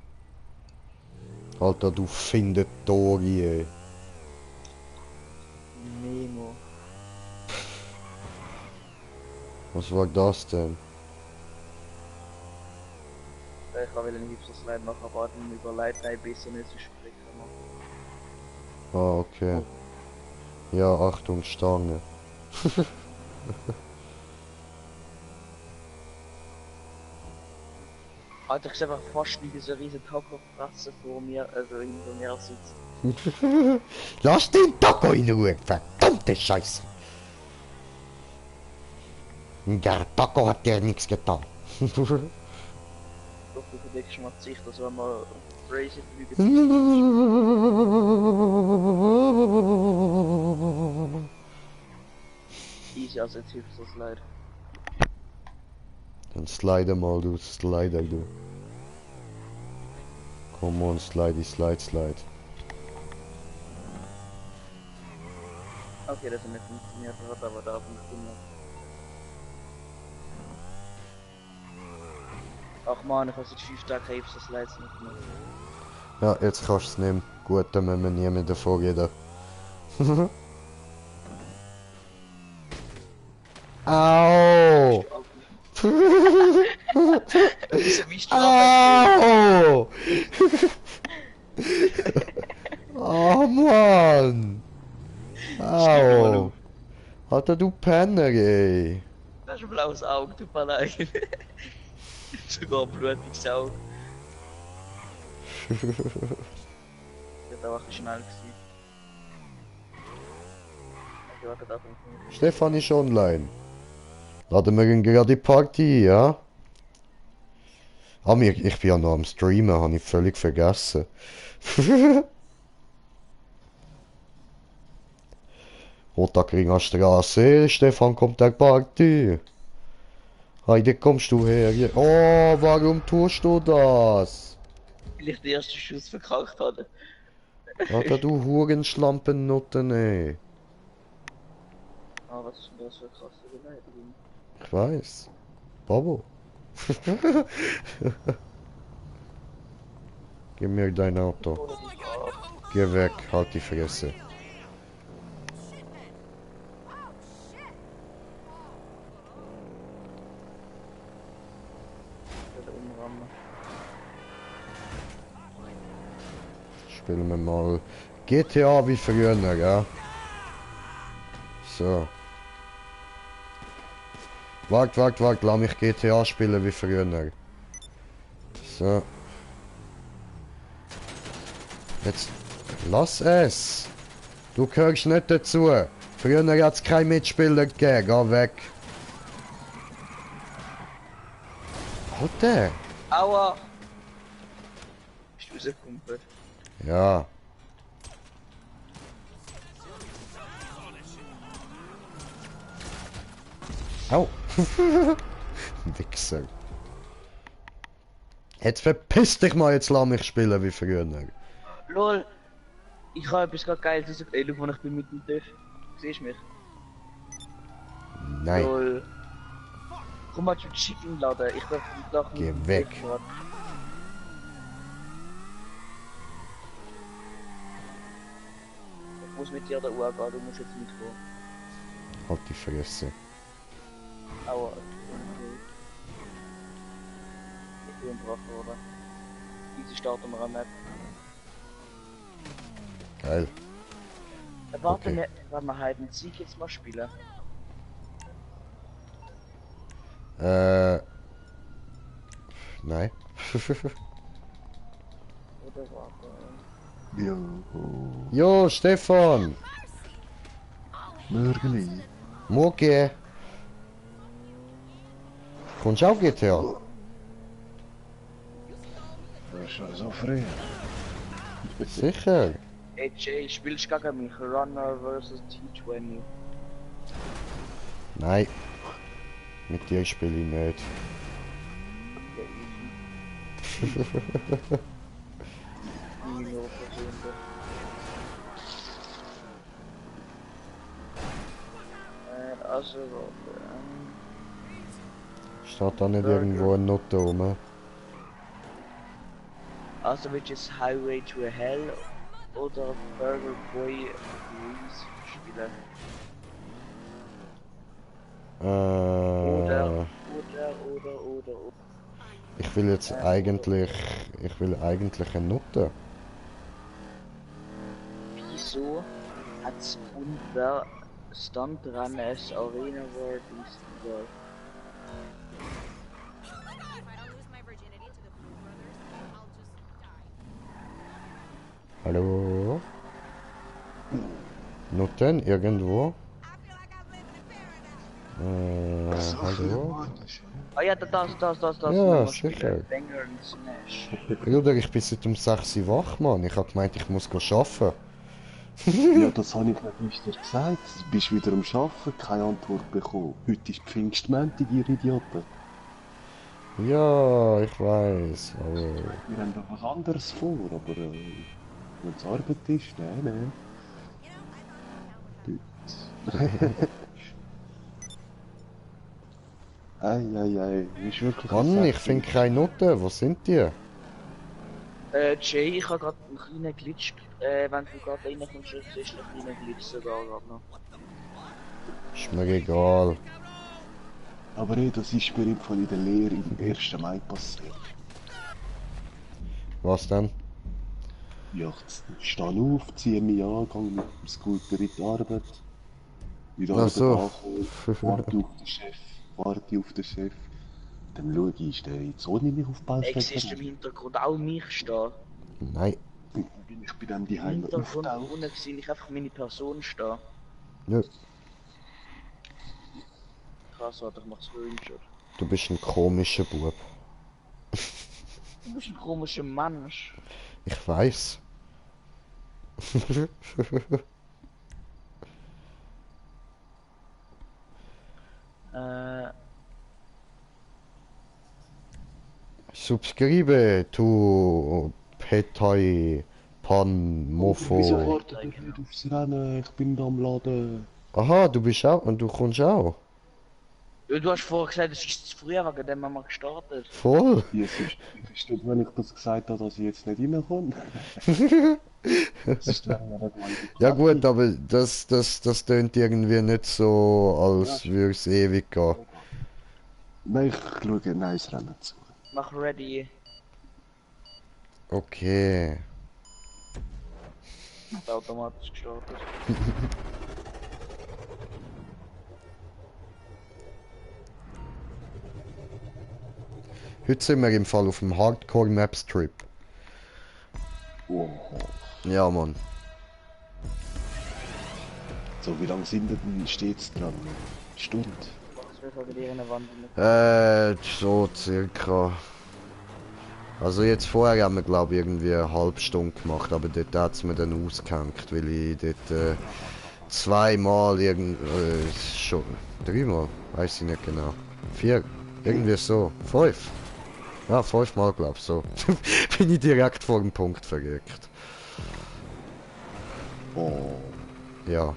Alter, du findet Dori, ey. Nemo. Was war das denn? Ich will einen Hipsters leid machen, aber dann überlegt ein bisschen nicht zu sprechen. Ah, okay. Ja, Achtung, Stange. Alter, ich sehe einfach fast wie diese riesen Tacofratze vor mir, also hinter mir sitzt. Lass den Taco in Ruhe, verdammte Scheiße. Der Taco hat dir nichts getan. Doch, du verdeckst mal die Sicht, also wenn wir crazy fliegen. Easy, also jetzt hilft das leid. Dann slide mal, du Slider, du. Come on, slide. Okay, das hat nicht funktioniert, hat aber da funktioniert. Ach man, ich habe seit 5 Tagen Krebs, das leid's nicht mehr. Ja, jetzt kannst du es nehmen. Gut, dann müssen wir niemanden davor reden. Au! Wieso bist du abgekriegt? Au! Oh Mann! Au! Alter, du Penner, ey! Das ist ein blaues Auge, du Palein. Sogar ein blutiges Auge. Ich hätte auch ein bisschen schnell gewesen. Okay, warte, da funktioniert. Stefan ist online. Laden wir ihn gerade die Party, ja? Ah, ich bin ja noch am Streamen, habe ich völlig vergessen. Rotakringer Straße, Stefan kommt der Party. Heide, kommst du her? Oh, warum tust du das? Weil ich den ersten Schuss verkackt hatte. Alter, du Hurenschlampennutten, ey. Ah, was ist denn das für eine krasse Beleidigung? Ich weiß. Babo. Gib mir dein Auto. Ohne dich ab. Geh weg, halt die Fresse. Ich werde umrammen. Spielen wir mal GTA wie früher, ja? So. Wart, lass mich GTA spielen wie früher. So. Jetzt lass es. Du gehörst nicht dazu. Früher hat es kein Mitspieler gegeben. Geh weg. Alter. Aua! Bist du rausgekumpelt? Ja. Au. Wichser. Jetzt verpiss dich mal, jetzt lass mich spielen wie früher. LOL! Ich habe etwas gerade Geiles rausgekommen. Ey, schau mal, ich bin mit dem TÜV. Siehst du mich? Nein. LOL. Komm mal zu Chicken laden. Ich darf nicht lachen. Geh weg. Ich muss mit dir da Uhr gehen, du musst jetzt mitkommen. Halt die Fresse. Aua. Okay. Ich bin ein Drache, oder? Easy starten wir am Map. Geil. Warte, Okay. warte mal, halt einen Sieg jetzt mal spielen. Nein. Oder warte. Jo, Jo, Stefan. Mörgeli. Mucke. Kommst du auch GTA? Das ist schon so früh. Sicher. Hey Jay, spielst du gegen mich? Runner vs T20. Nein. Mit dir spiele ich nicht. Ja, easy. Minimum persönlich. Also, Steht da nicht irgendwo eine Note rum? also willst du jetzt Highway to Hell oder Burger Boy Breeze spielen? Oder. Ich will jetzt eigentlich... Ich will eigentlich eine Note. Wieso hat's unter Stuntrunners Arena World Festival? Hallo? Noten irgendwo? Hallo? Ah ja, das. Ja, sicher. Banger und Smash. Bruder, ich bin seit um 6 Uhr wach, Mann. Ich hab gemeint, ich muss arbeiten. Ja, das habe ich nicht dir gesagt. Du bist wieder am Arbeiten, keine Antwort bekommen. Heute ist Pfingstmontag, ihr Idioten. Ja, ich weiß, aber... Wir haben doch was anderes vor, aber wenn es Arbeit ist, nein. Gut. Eieiei, ist wirklich Mann, ein ich finde keine Noten. Wo sind die? Jay, ich habe gerade einen kleinen Glitch. Wenn du gerade reinkommst, siehst du einen kleinen Glitch sogar gerade noch. Ist mir egal. Aber ey, das ist mir im Fall in der Lehre im 1. Mai passiert. Was denn? Ja, ich stehe auf, ziehe mich an, gehe mit dem Scooter in die Arbeit. In der Ach Arbeit so. ankommen, warte auf den Chef, warte auf den Chef. Dann schaue ich, ist der jetzt ohne mich auf die Ey, Baustelle siehst du im gerannt? Hintergrund auch mich stehen? Nein. Und dann bin ich bei dem die Im Heime Hintergrund auftaucht. unten sehe ich einfach meine Person stehen. Nö. Krass, warte, ich mach Screenshot. Du bist ein komischer Bub. Du bist ein komischer Mensch. Ich weiß. Subscribe to Petai Pan Wieso Mofo. wartet ihr nicht aufs Rennen? Ich bin da am Laden. Aha, du bist auch und du kommst auch. Ja, du hast vorher gesagt, es ist zu früh, wegen dem haben wir gestartet. Voll. Ja, es ist nicht, wenn ich das gesagt habe, dass ich jetzt nicht reinkomme. Sonst wäre mir nicht mal Ja gut, aber das tönt irgendwie nicht so, als Ja. würde es ewig gehen. Nein, ich schaue ein neues Rennen zu. Mach ready. Okay. Hat automatisch gestartet. Heute sind wir im Fall auf dem Hardcore Maps Trip. Oh. Ja, Mann. So, wie lange sind denn stets dran? Stunde? Was will ich dir in der Wand nicht? So circa. Also jetzt vorher haben wir glaube ich irgendwie eine halbe Stunde gemacht, aber dort hat es mir dann ausgehängt, weil ich dort zweimal schon dreimal, weiß ich nicht genau. 4, irgendwie so. 5. Ja, 5-mal glaube ich so. Bin ich direkt vor dem Punkt verrückt. Oh. Ja.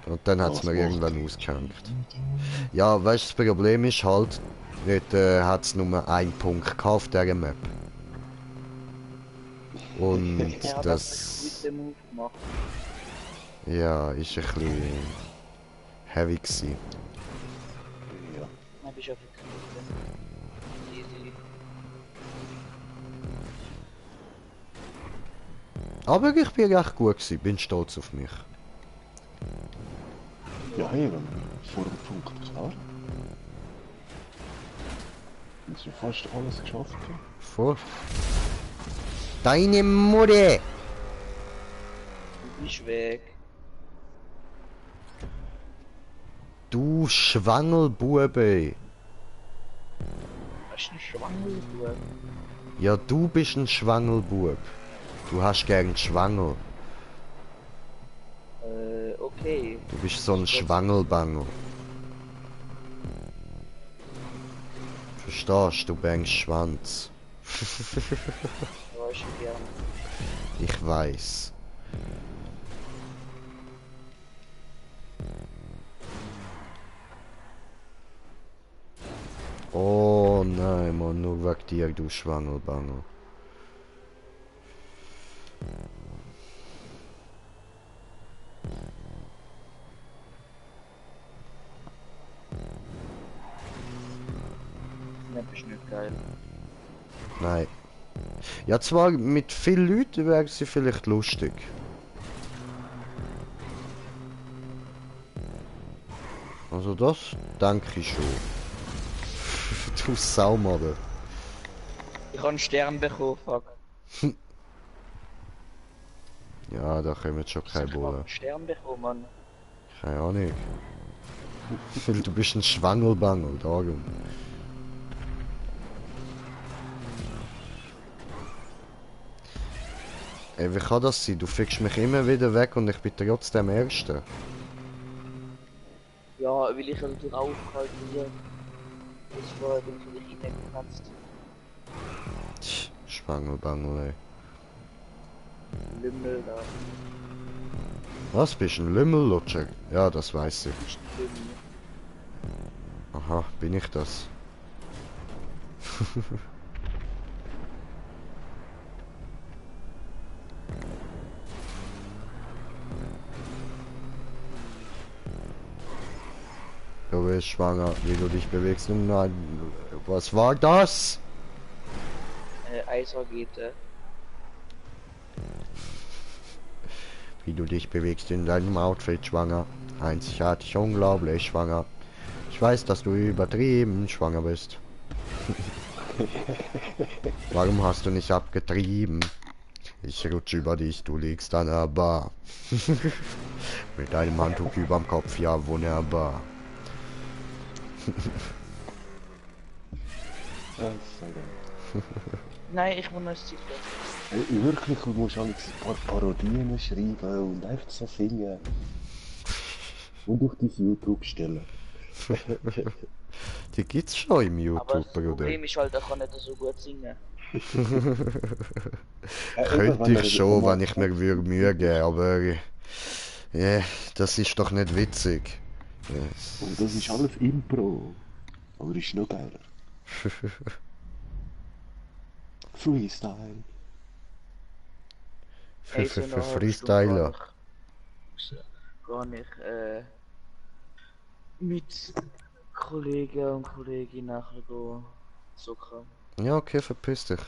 Und dann hat es Was mir macht irgendwann ausgehängt. Ja, weißt du, das Problem ist halt, dort hat es nur einen Punkt gehabt auf dieser Map. Und Er hat das... einen Move gemacht. Ja, ist ein bisschen heavy gewesen. Ja. Dann bist du auf der Knie. Easy. Aber ich bin recht gut gewesen, bin stolz auf mich. Ja, hey, wenn vor dem Punkt klar. Hast du fast alles geschafft? Voll. Deine Mutter! Du bist weg. Du Schwangelbube! Hast du einen Schwangel? Ja, du bist ein Schwangelbub. Du hast gern Schwangel. Okay. Du bist so ein Schwangelbangel. Verstehst du, bangst Schwanz. Ja, ist gern. Ich weiß. Oh nein, Mann, nur wegen dir, du Schwangelbangel. Das ist nicht geil. Nein. Ja, zwar mit vielen Leuten wäre sie vielleicht lustig. Also das denke ich schon. Du Saumader. Ich habe einen Stern bekommen, fuck. Ja, da kommen schon keine Ich habe Bullen. einen Stern bekommen, Mann. Keine Ahnung. Weil du bist ein Schwangelbangel, darum. Ey, wie kann das sein? Du fickst mich immer wieder weg und ich bin trotzdem Erster. Ja, weil ich natürlich auch kalkuliert. Das vorher bin ich nicht reingeplatzt. Schwangelbangel, ey. Lümmel da. Was, bist du ein Lümmellutscher? Ja, das weiß ich. Aha, bin ich das? Du bist schwanger, wie du dich bewegst. Nein, was war das? Eisrakete. Wie du dich bewegst in deinem Outfit, schwanger. Einzigartig, unglaublich schwanger. Ich weiß, dass du übertrieben schwanger bist. Warum hast du nicht abgetrieben? Ich rutsche über dich, du liegst an der Bar. Mit einem Handtuch überm Kopf, ja wunderbar. Nein, ich muss noch Zeit. Wirklich, du musst auch ein paar Parodien schreiben und einfach so singen. Und auf dein YouTube stellen. Die gibt's schon im Aber YouTube, das Bruder. Problem ist halt, er kann nicht so gut singen. Könnte ich schon, wenn ich mir Mühe geben, aber ja, das ist doch nicht witzig. Yes. Und das ist alles Impro. Aber ist noch geiler. Freestyle. Hey, so Für eine halbe Freestyler. Stunde gar nicht mit Kollegen und Kolleginnen nachher gehen zocken. Ja, okay, verpiss dich.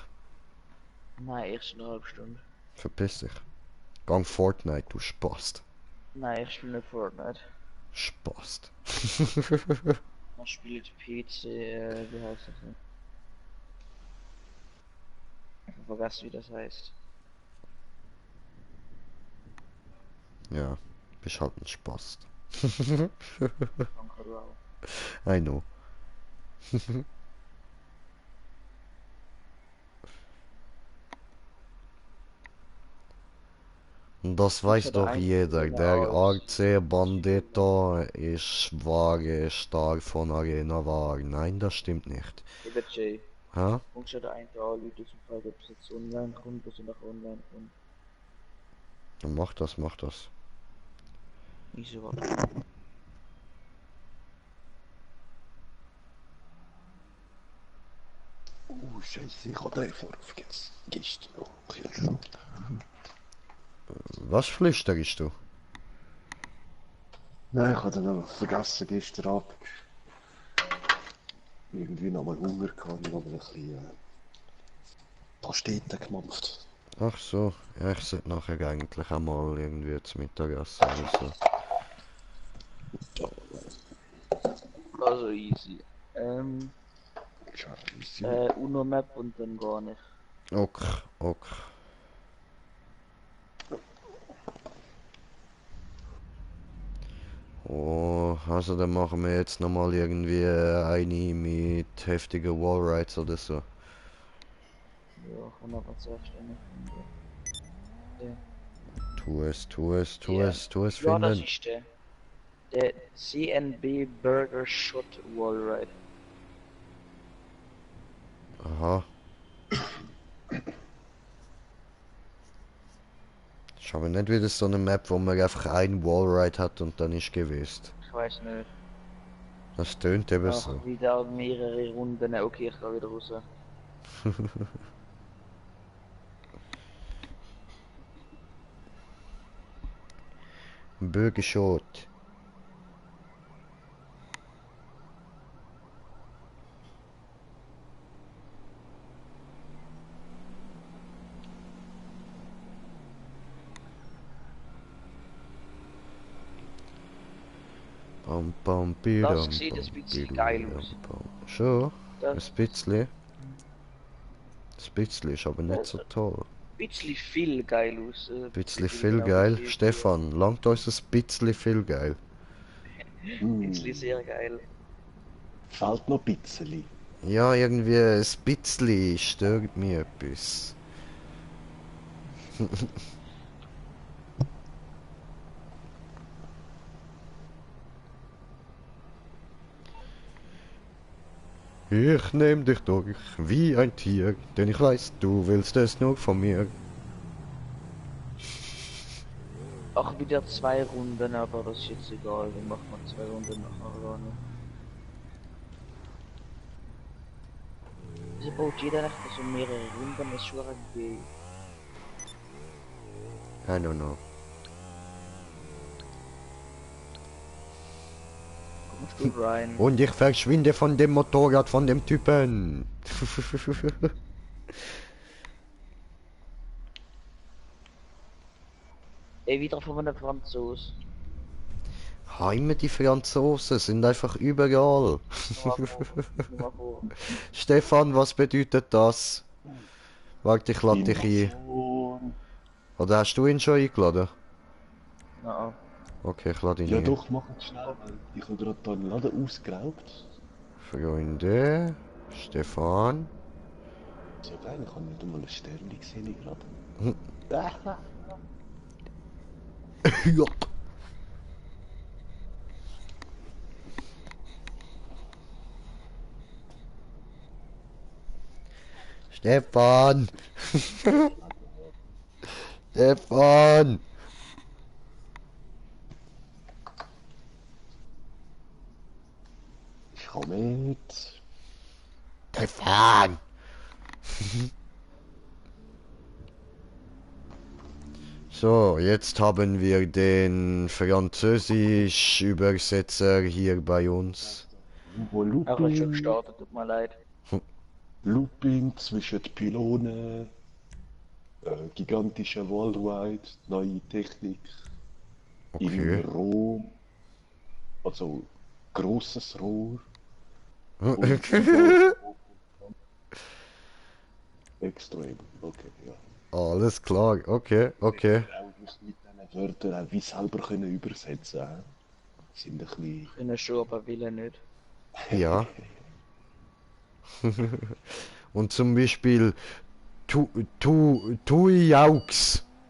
Nein, erst eine halbe Stunde. Verpiss dich. Gang Fortnite, du Spast. Nein, ich spiele nicht Fortnite. Spast. Man spielt PC, wie heißt das denn? Ich hab vergessen, wie das heißt. Ja, bist halt ein Spast. Danke, du auch. I know. Das weiß doch jeder. Der AC Bandito ist wahre Star von Arena war. Nein, das stimmt nicht. Lieber Jay, Hä? kommst du da ein paar Leute zum Fragen, ob es jetzt online kommt, dass du nach online kommt? Dann mach das, mach das. Wieso was? Oh Scheiße, ich habe den vergessen. Gestern noch. Kühlschrank. Was flüsterst du? Nein, ich habe den noch vergessen gestern Abend. Irgendwie noch mal Hunger gehabt, noch mal ein bisschen Pasteten gemampft. Ach so, ja, ich sollte nachher eigentlich einmal irgendwie zum Mittagessen oder so. Also easy. Scheiße. Uno Map und dann gar nicht. Ok, ok. Oh, also dann machen wir jetzt nochmal irgendwie eine mit heftigen Wallrides oder so. Ja, 120 Stunden. Tu es, tu es, tu Ja. es, tu es Ja, das finden. ist der. Der CNB Burger Shot Wallride. Aha. Ich habe nicht wieder so eine Map, wo man einfach einen Wallride hat und dann ist gewesen. Ich weiß nicht. Das tönt eben Ach, so. wieder mehrere Runden. Okay, ich gehe wieder raus. Bürgerschot. Bam, bam, bidam, Das sieht ein bam, bisschen bidam, geil aus. bam. Schon? Das Ein bisschen. Das bisschen ist aber nicht so toll. bisschen viel geil aus. Bisschen viel geil. Stefan, langt uns ein bisschen viel geil. Bisschen sehr geil. Fällt noch ein bisschen. Ja, irgendwie ein bisschen stört mich etwas. Ich nehm dich durch wie ein Tier, denn ich weiß, du willst es nur von mir. Ach, wieder 2 Runden, aber das ist jetzt egal. Wir machen mal 2 Runden nachher gar nicht. Wieso baut jeder nicht so mehrere Runden? Das ist schon irgendwie. I don't know. Kommst du rein? Und ich verschwinde von dem Motorrad von dem Typen. Ey, wieder von einem Franzos. Heime die Franzosen sind einfach überall. Nur vor. Stefan, was bedeutet das? Warte, ich lade dich ein. Invasion. Oder hast du ihn schon eingeladen? Na, Okay, ich lade ihn Ja ein. doch, mach es schnell, weil ich habe gerade da einen Laden ausgeraubt. Freunde, Stefan. So geil, ich habe nicht einmal eine Sterne gesehen gerade. Hm. Ja. Stefan! Stefan! Ich komme mit. Stefan! So, jetzt haben wir den Französisch-Übersetzer hier bei uns. Wo er hat schon Looping, gestartet, tut mir leid. Looping zwischen die Pylonen, gigantischer Worldwide, neue Technik, in Okay. Rom, also grosses Rohr und gigantisch extrem. Okay, ja. Alles klar, okay, okay. Auch muss mit diesen Wörtern auch wie selber können übersetzen. Sind ein bisschen. Können schon, aber will er nicht. Ja. Und zum Beispiel Tuiaux.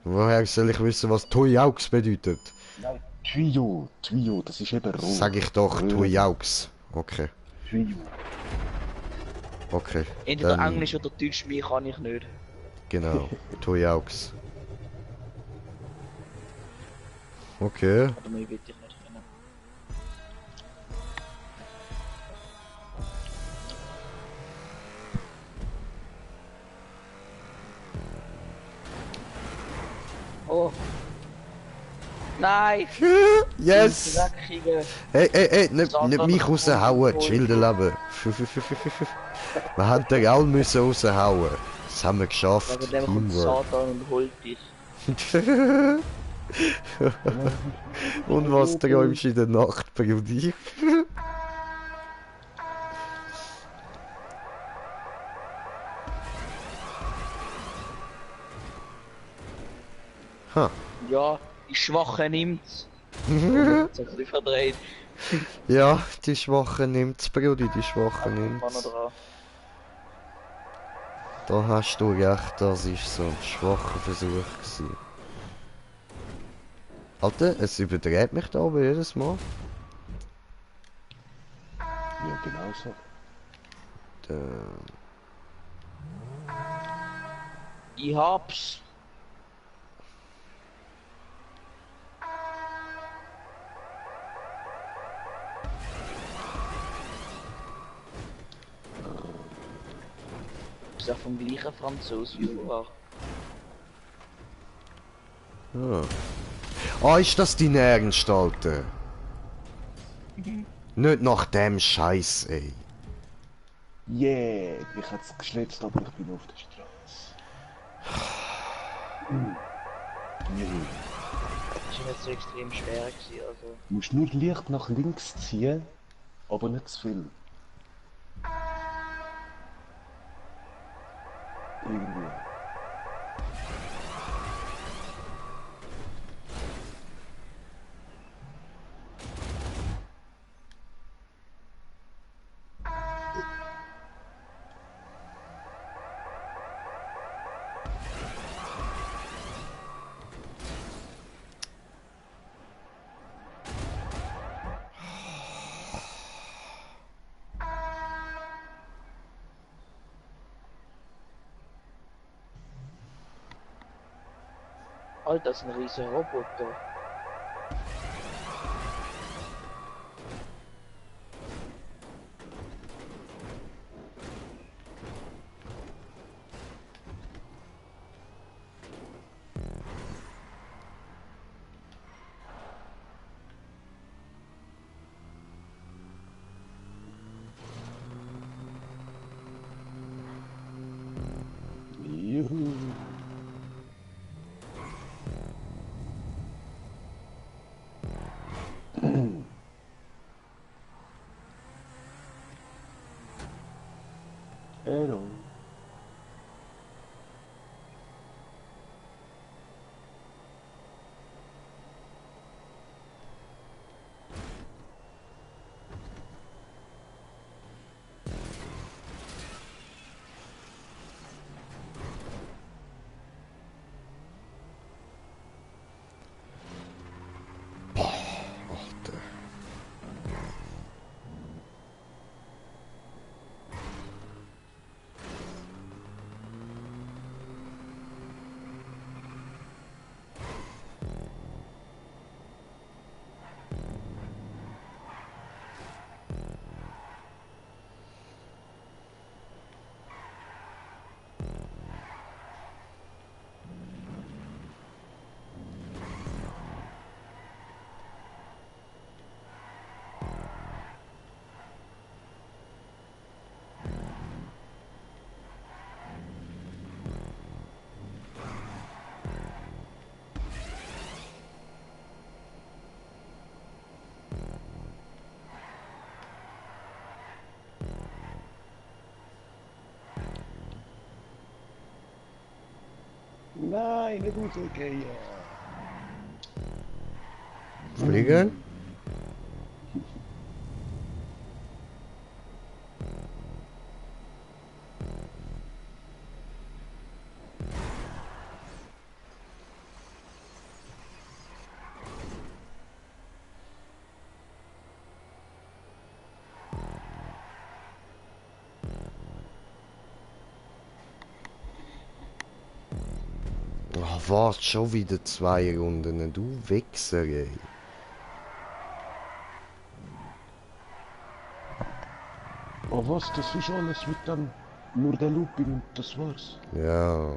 Woher soll ich wissen, was Tuiaux bedeutet? Nein, Tuyau, das ist eben Rohr. Sag ich doch, Röhren. Tuiaux. Okay, Tuyau. okay. Entweder Dann, Englisch oder Deutsch, mehr kann ich nicht. genau, Tuiaux. Okay. Oder mehr will ich nicht können. Oh. Nein! Yes! Dreckige. Hey, nicht Satan, mich raushauen, voll. Schilderleben. Wir haben den Gaul müssen raushauen. Das haben wir geschafft. Wegen dem kommt Teamwork. Satan und holt dich. Und was träumst du in der Nacht, Brudi? Ha. Ja, die Schwache nimmt's. Jetzt ein bisschen verdreht. Ja, die Schwache nimmt's, Brudi, die Schwache Mann nimmt's. dran. Da hast du recht, das ist so ein schwacher Versuch gewesen. Alter, es überdreht mich da aber jedes Mal. Ja, genau so. Ich hab's. Ist ja vom gleichen Franzos wie vorher. Ah, ist das dein Ernst, Alter? Nicht nach dem Scheiß, ey. Yeah, mich hat's geschnitzt, aber ich bin auf der Straße. Nee. Das ist nicht so extrem schwer gewesen, also. Du musst nur leicht nach links ziehen, aber nicht zu viel. Irgendwie. Alter, das ist ein riesiger Roboter. Nein, nicht rausgehen. Fliegen? Oh, warte, schon wieder 2 Runden, du Wichser, ey. Oh was, das ist alles mit dem... Nur der Looping und das war's. Ja.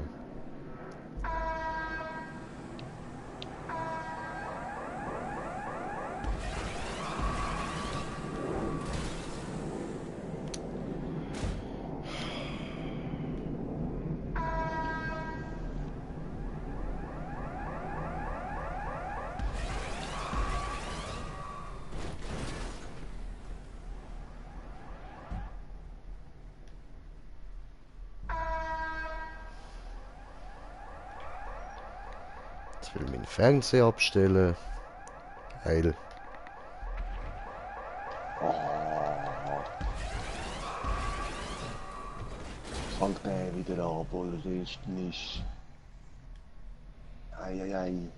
Ich will meinen Fernseher abstellen. Heil. Fängt der wieder an, oder ist nicht. Eieiei.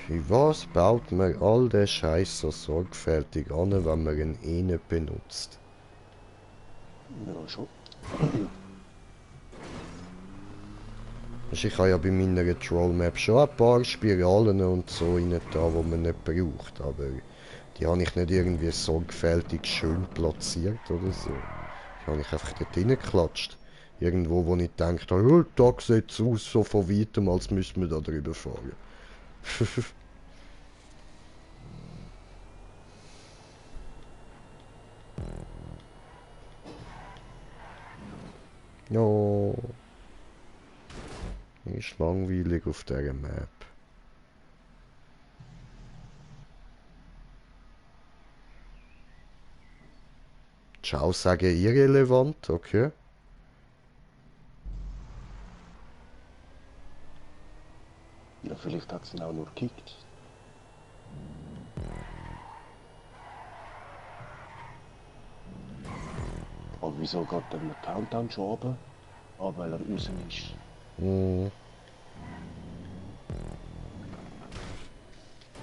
Für was baut man all den Scheiß so sorgfältig an, wenn man ihn eh nicht benutzt? Ja, schon. Also ich habe ja bei meiner Troll-Map schon ein paar Spiralen und so rein da, wo man nicht braucht, aber die habe ich nicht irgendwie sorgfältig schön platziert oder so. Die habe ich einfach dort reingeklatscht. Irgendwo, wo ich denke, oh, da sieht es aus so von weitem, als müssten wir da drüber fahren. Ja. Ist langweilig auf dieser Map. Die Aussage irrelevant, okay. Ja, vielleicht hat sie ihn auch nur gekickt. Aber wieso geht der mit Countdown schon runter? Ah, weil er raus ist. Hm.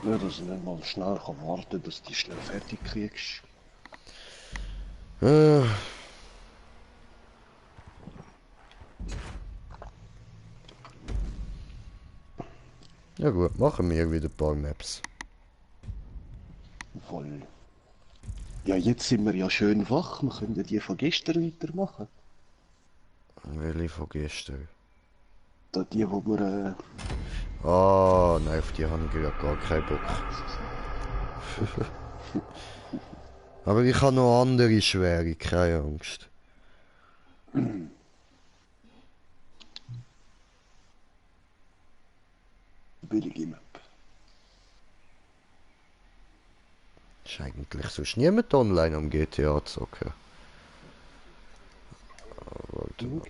Ja, dass du nicht mal schnell warten kann, dass du die schnell fertig kriegst. Äh. Ja gut, machen wir wieder ein paar Maps. Voll. Ja, jetzt sind wir ja schön wach. Wir können ja die von gestern weitermachen. Welche von gestern? Da die, wo wir... Ah, nein, auf die habe ich gerade gar keinen Bock. Aber ich habe noch andere schwere, keine Angst. billige Map. Ist eigentlich sonst niemand online am GTA zocken. Warte mal.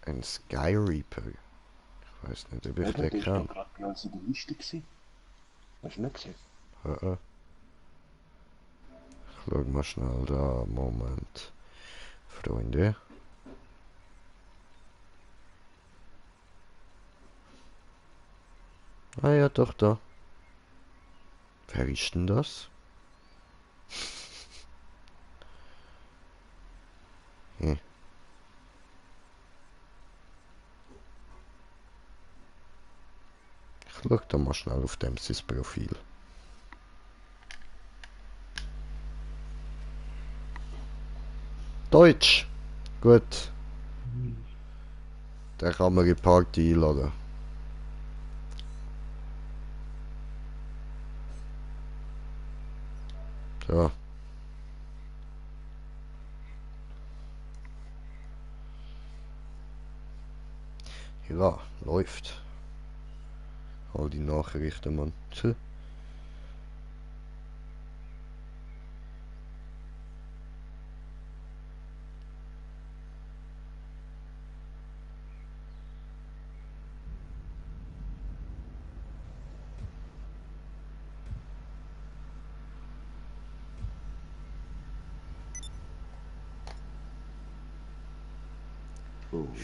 Ein Sky Reaper. Ich weiß nicht, ob ich den kann. gerade bei uns in der Liste gewesen. Hast du nicht gesehen? Ich Schau mal schnell da, Moment. Freunde. Ah ja, doch, da. Wer ist denn das? Hm. Ich schau da mal schnell auf dem sein Profil. Deutsch! Gut. Der kann man in die Party einladen. So. Ja, läuft. All die Nachrichten, Mann. Tja.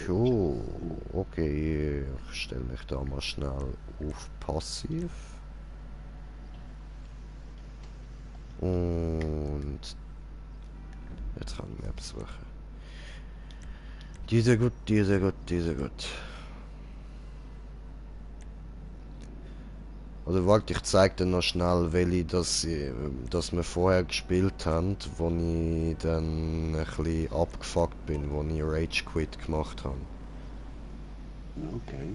So, okay, ich stelle mich da mal schnell auf Passiv. Und jetzt kann ich Maps suchen. Diese gut, diese gut, diese gut. Oder warte, ich zeig dir noch schnell, welche das wir vorher gespielt haben, wo ich dann ein bisschen abgefuckt bin, wo ich Rage Quit gemacht habe. Okay.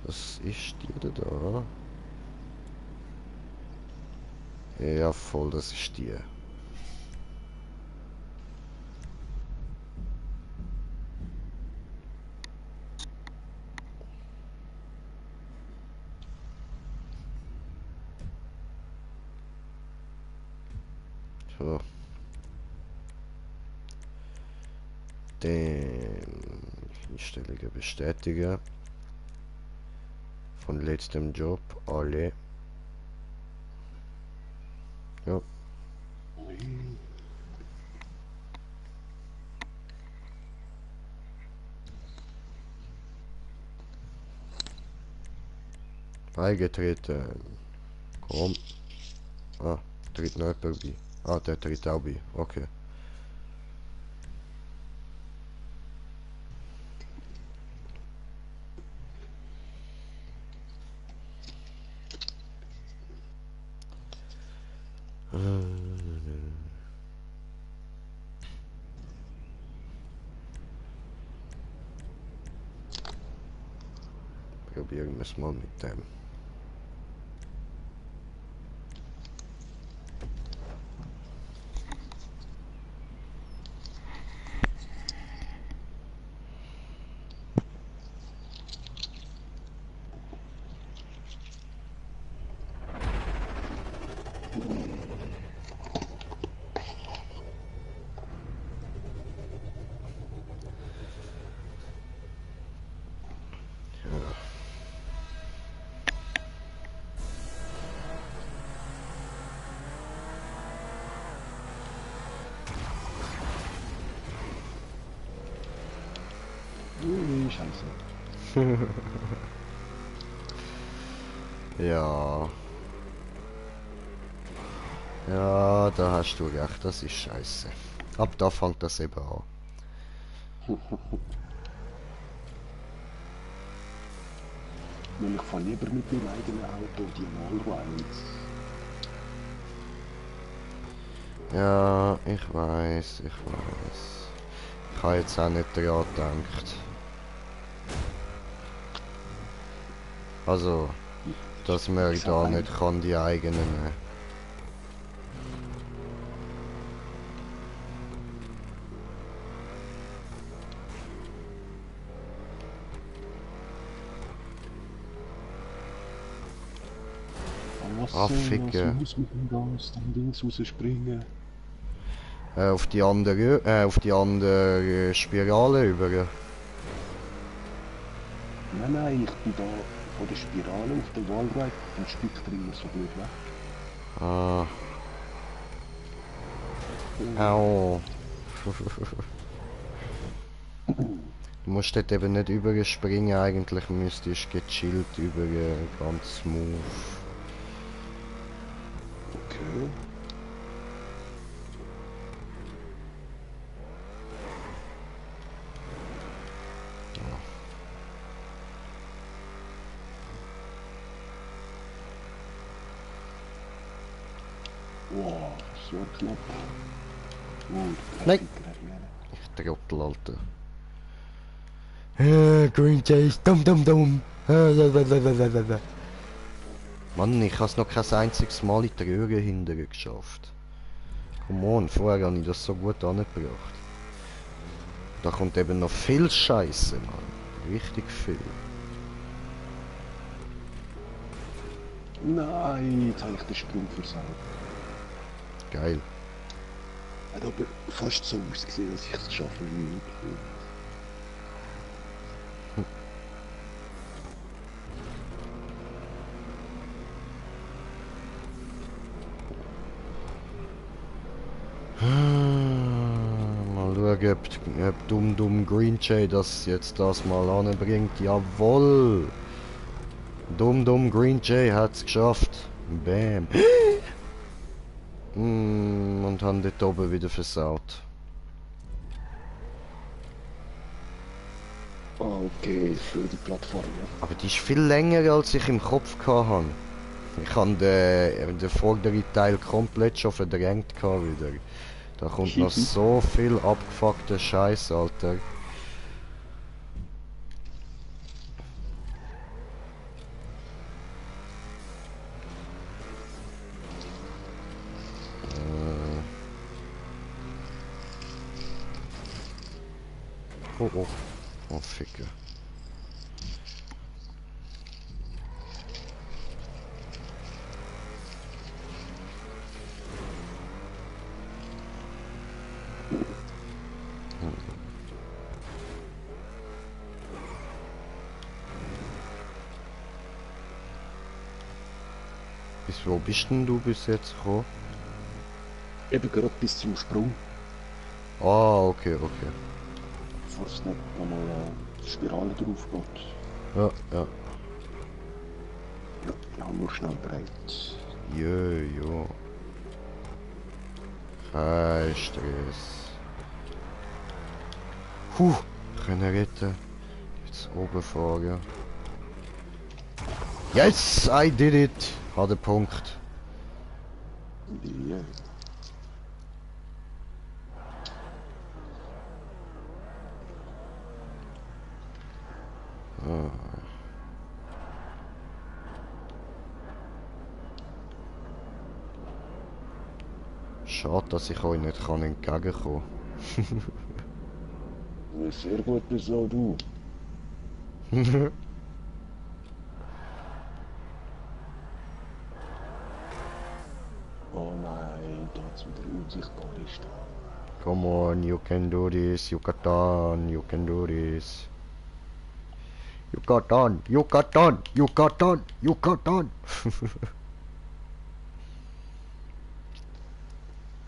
Das ist die da. Ja, voll, das ist die. So. Den Einstellungen bestätigen. Von letztem Job alle. Ja. Beigetreten. Komm. Ah, tritt noch jemand bei. Ah, der tritt auch bei. Okay. Probieren wir es mal mit dem. Scheiße. Ja. Ja, da hast du recht, das ist scheiße. Ab da fängt das eben an. Weil ich fahre lieber mit meinem eigenen Auto die Wallrides. Ja, ich weiß, ich weiß. Ich habe jetzt auch nicht daran gedacht. Also, dass man da nicht kann die eigenen. Was muss mit dem Gas dann links rausspringen? Auf die andere Spirale über. Nein, ich bin da von der Spirale auf der Wallride ein Stück drin so gut weg. Ah. Au. Du musst dort eben nicht überspringen, eigentlich müsstest du gechillt über ganz smooth. Okay. Wow, so knapp. Nein. Ich Trottel, Alter. Green Chase, dum dum dum. Mann, ich hab's noch kein einziges Mal in die Röhre hinterher geschafft. Come on, vorher habe ich das so gut angebracht. Da kommt eben noch viel Scheiße, Mann. Richtig viel. Nein, jetzt habe ich den Sprung versaut. Geil. Hat aber fast so ausgesehen, dass ich es schaffen würde. Mal schauen, ob Dum Green Jay das jetzt das mal anbringt. Jawohl! Dum Green Jay hat's geschafft. Bam. Und haben dort oben wieder versaut. Okay, für die Plattform, ja. Aber die ist viel länger als ich im Kopf hatte. Ich habe den vorderen Teil komplett schon verdrängt wieder. Da kommt noch so viel abgefuckter Scheiß, Alter. Oh oh. Oh Ficke. Bis wo bist denn du bis jetzt gekommen? Eben gerade bis zum Sprung, Ah, okay, okay. bevor es nicht nochmal Spirale drauf geht. Ja, ja. Ja, nur schnell bereit. Jo. Kein Stress. Können retten. Jetzt oben fahren. Yes, I did it! Hat den Punkt. Ja. Schade, dass ich euch nicht entgegenkommen Ja, sehr gut, bis auch du. kann. Oh nein, da hat's wieder unsichtbar ist. Come on, you can do this, you got on, you can do this. You got on, you got on, you got on, you got on.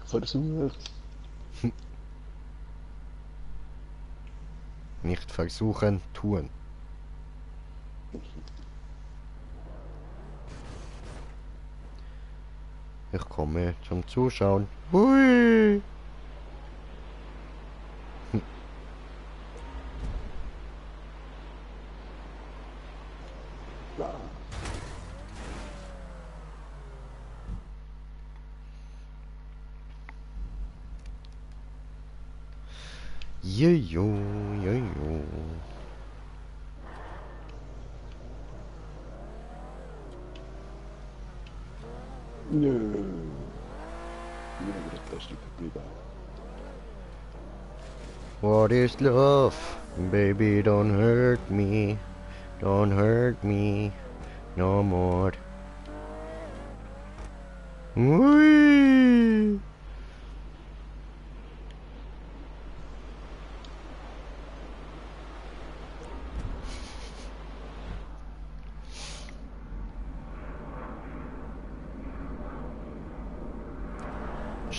Versuch. Nicht versuchen, tun. Ich komme zum Zuschauen. Hui! Jojo. Nö. Ja, das ist geblieben. What is love? Baby, don't hurt me. Don't hurt me no more. Hui!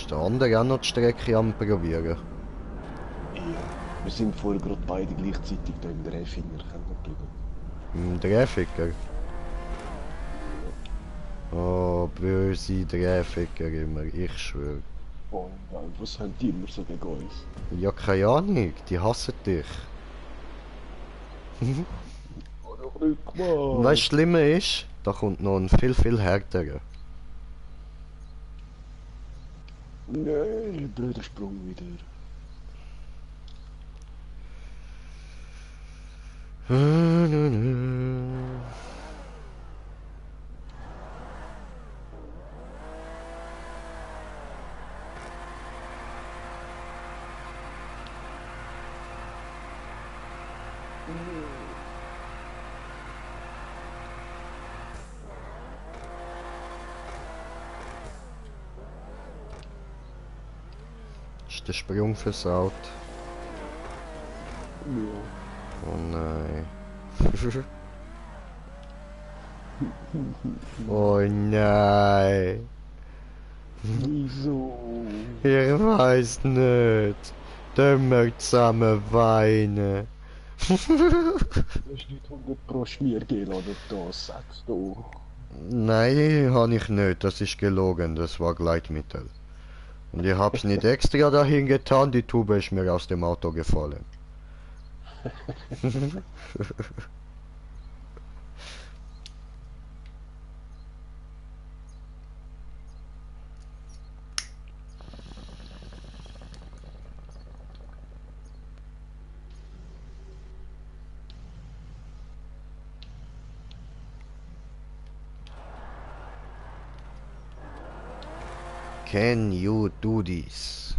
Ist der andere auch noch die Strecke am probieren? Ja. Wir sind vorher gerade beide gleichzeitig da im Drehfinger geblieben. Im Drehficker? Oh, böse Drehficker immer, ich schwöre. Oh nein, was haben die immer so gegen uns? Ja, keine Ahnung, die hassen dich. Oh, doch nicht mal. Weißt du, was schlimmer ist? Da kommt noch ein viel härterer. Nein, blöder Sprung wieder. Ist der Sprung versaut? Ja. Oh nein. Oh nein. Wieso? Ich weiß nicht. Dann wir zusammen weinen. Hast du nicht 100 pro Schmiergel oder das, sagst du? Nein, habe ich nicht. Das ist gelogen. Das war Gleitmittel. Und ich hab's nicht extra dahin getan. Die Tube ist mir aus dem Auto gefallen. Can you do this?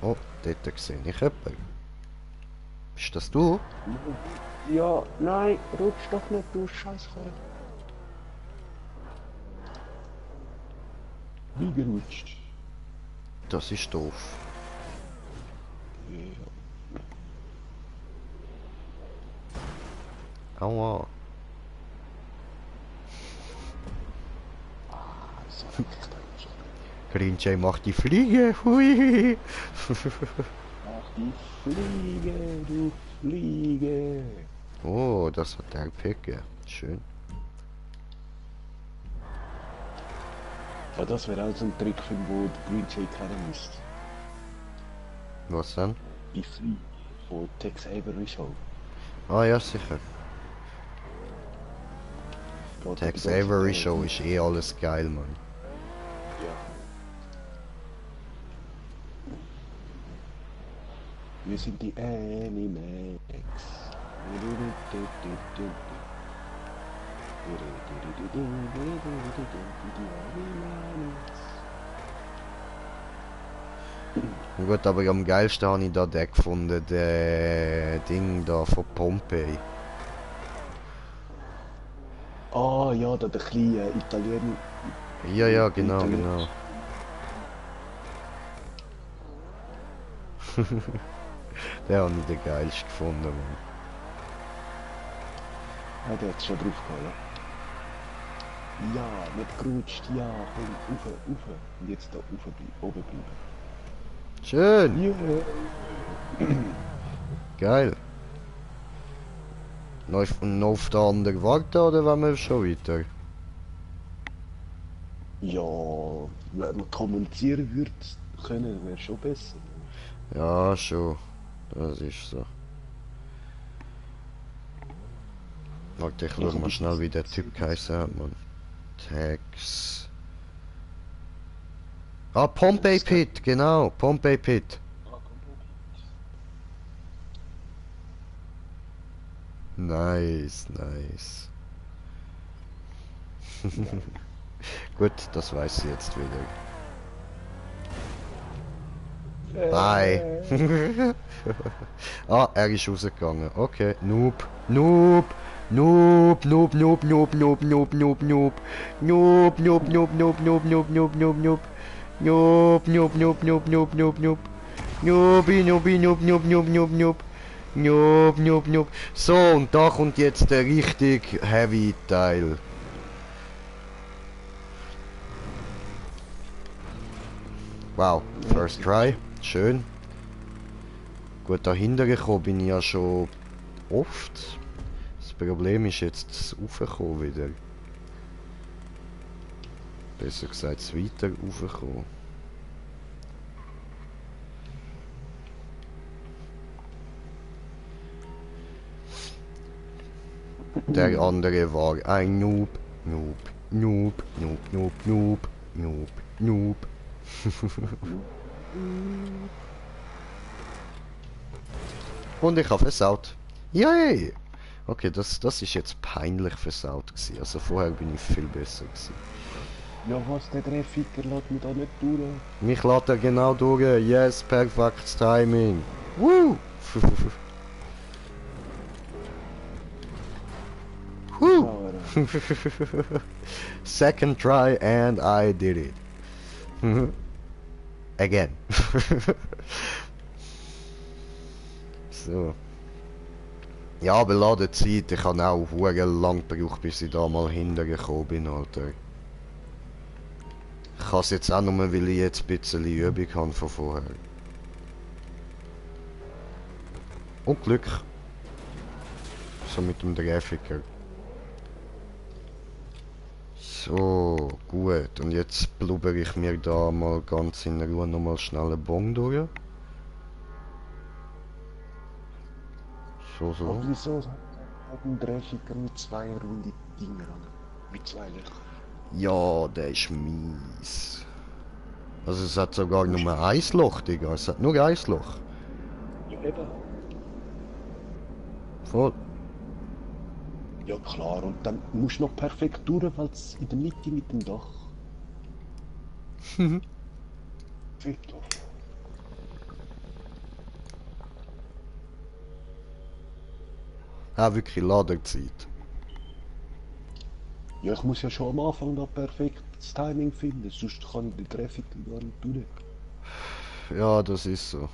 Oh, dort sehe ich jemanden. Bist das du? Ja, nein, rutsch doch nicht, du Scheißkerl. Wie gerutscht? Das ist doof. Ja. Aua. Green Jay macht die Fliege. Hui. Ach, die Fliege, du Fliege. Oh, das hat der Picke. Schön. Ja, das wäre auch so ein Trickfilm, wo der Green Jay kennen müsste. Was denn? Die Fliege von Tex Avery Show. Ah ja, sicher. Geht Tex aber ganz Avery schnell. Show ist eh alles geil, Mann. Ja. Wir sind die Animax. Gut, aber am geilsten habe ich da den gefunden, der Ding da von Pompeii. Ah ja, da der kleine Italiener. Ja, ja, genau, genau. Der habe ich den geilsten gefunden, Mann. Ja, der hat schon drauf geholt. Ja, nicht gerutscht, ja, komm, rauf. Und jetzt da oben bleiben. Schön, Yeah. geil. Noch auf der anderen warten oder wollen wir schon weiter? Ja, wenn man kommunizieren würde können, wäre schon besser. Ja, schon. Das ist so. Warte, ich schau mal schnell, wie der Typ geheißen hat, Mann. Tex. Ah, Pompeii Pit, genau, Pompeii Pit. Nice, nice. Gut, das weiß sie jetzt wieder. Bye. Ah, er ist rausgegangen. Okay, Noob. Noob. Noob, noob, noob, noob, noob, noob, noob, noob. Noob, noob, noob, noob, noob, noob, noob, noob, noob. Noob, noob, noob, noob, noob, noob, noob. Noobi, noobi, noob, noob, noob, noob, noob. Noob, noob, noob. So, und da kommt jetzt der richtig heavy Teil. Wow, first try. Schön. Gut, dahinter gekommen bin ich ja schon oft. Das Problem ist jetzt das Raufkommen wieder. Besser gesagt, das weiter raufkommen. Der andere war ein Noob. Noob, Noob, Noob, Noob, Noob, Noob, Noob. Und ich habe versaut. Yay! Okay, das ist jetzt peinlich versaut gewesen. Also vorher bin ich viel besser gewesen. Ja, was, der Drehficker lässt mich da nicht durch. Mich lässt er genau durch. Yes, perfektes Timing. Woo! Woo! Sauer. Second try and I did it. Again. So. Ja, aber Ladezeit, ich habe auch hure lang gebraucht, bis ich da mal hintergekommen bin, Alter. Ich kann es jetzt auch nur, weil ich jetzt ein bisschen Übung habe von vorher. Und Glück. So mit dem Grafiker. So, gut. Und jetzt blubber ich mir da mal ganz in Ruhe nochmal schnell einen Bon durch. So, so. Aber wieso hat ein Drehficker mit 2 runde Dinger, oder? Mit 2 Löchern? Ja, der ist mies. Also es hat sogar nur ein Loch, Digga. Es hat nur ein Loch. Ja, eben. Voll. Ja, klar. Und dann musst du noch perfekt durch, weil es in der Mitte mit dem Dach. Fett doch. Auch wirklich Ladezeit. Ja, ich muss ja schon am Anfang da perfekt das Timing finden, sonst kann ich den Traffic gar nicht durch. Ja, das ist so.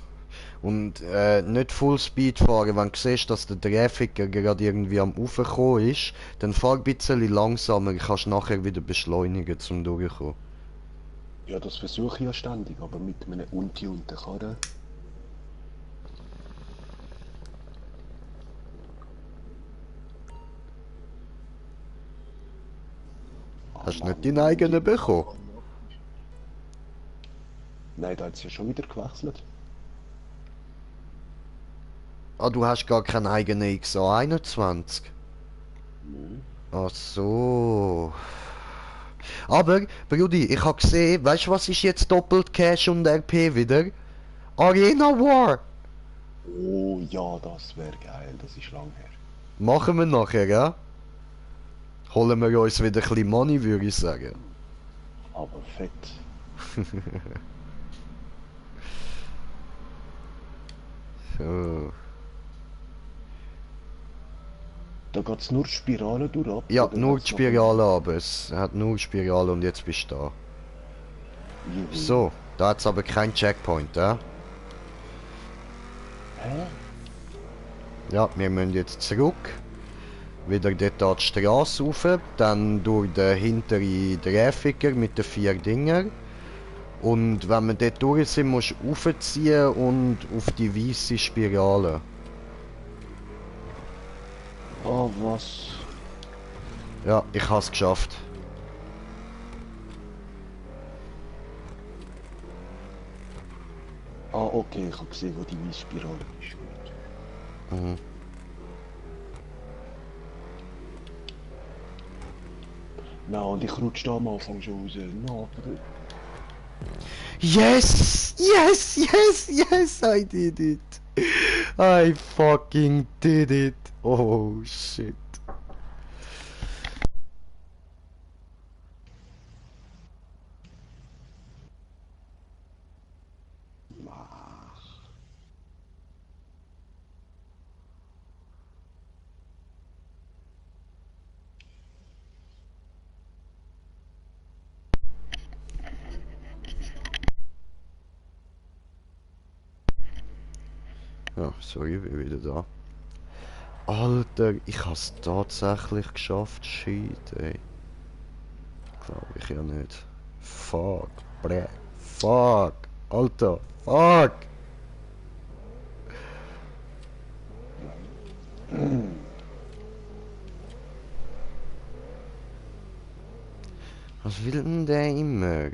Und nicht Fullspeed fahren, wenn du siehst, dass der Traffiker gerade irgendwie am Raufkommen ist, dann fahr ein bisschen langsamer, kannst nachher wieder beschleunigen zum Durchkommen. Ja, das versuche ich ja ständig, aber mit einem untunten Karren. Hast du nicht deinen eigenen bekommen? Nein, da hat es ja schon wieder gewechselt. Ah, du hast gar keinen eigenen XA21. Nö. Ach so. Aber, Brudi, ich habe gesehen, weißt du, was ist jetzt doppelt Cash und RP wieder? Arena War! Oh ja, das wäre geil, das ist lang her. Machen wir nachher, ja? Holen wir uns wieder ein bisschen Money, würde ich sagen. Aber fett. So. Da geht es nur Spirale durch ab. Ja, oder nur hat's die noch Spirale, aber es hat nur Spirale und jetzt bist du da. Juhu. So, da hat es aber kein Checkpoint, ja? Hä? Ja, wir müssen jetzt zurück. Wieder dort an die Straße rauf, dann durch den hinteren Traffiker mit den 4 Dingern. Und wenn wir dort durch sind, musst du raufziehen und auf die weiße Spirale. Oh, was? Ja, ich habe es geschafft. Ah, okay, ich habe gesehen, wo die weiße Spirale ist. Gut. Mhm. Na, und ich rutsche da am Anfang schon raus. Na, aber... Yes! Yes! Yes! Yes! I did it! I fucking did it! Oh shit. Ja, so, ich bin wieder da. Alter, ich hab's tatsächlich geschafft. Shit, ey. Glaube ich ja nicht. Fuck, bre. Fuck. Alter, fuck. Was will denn der immer?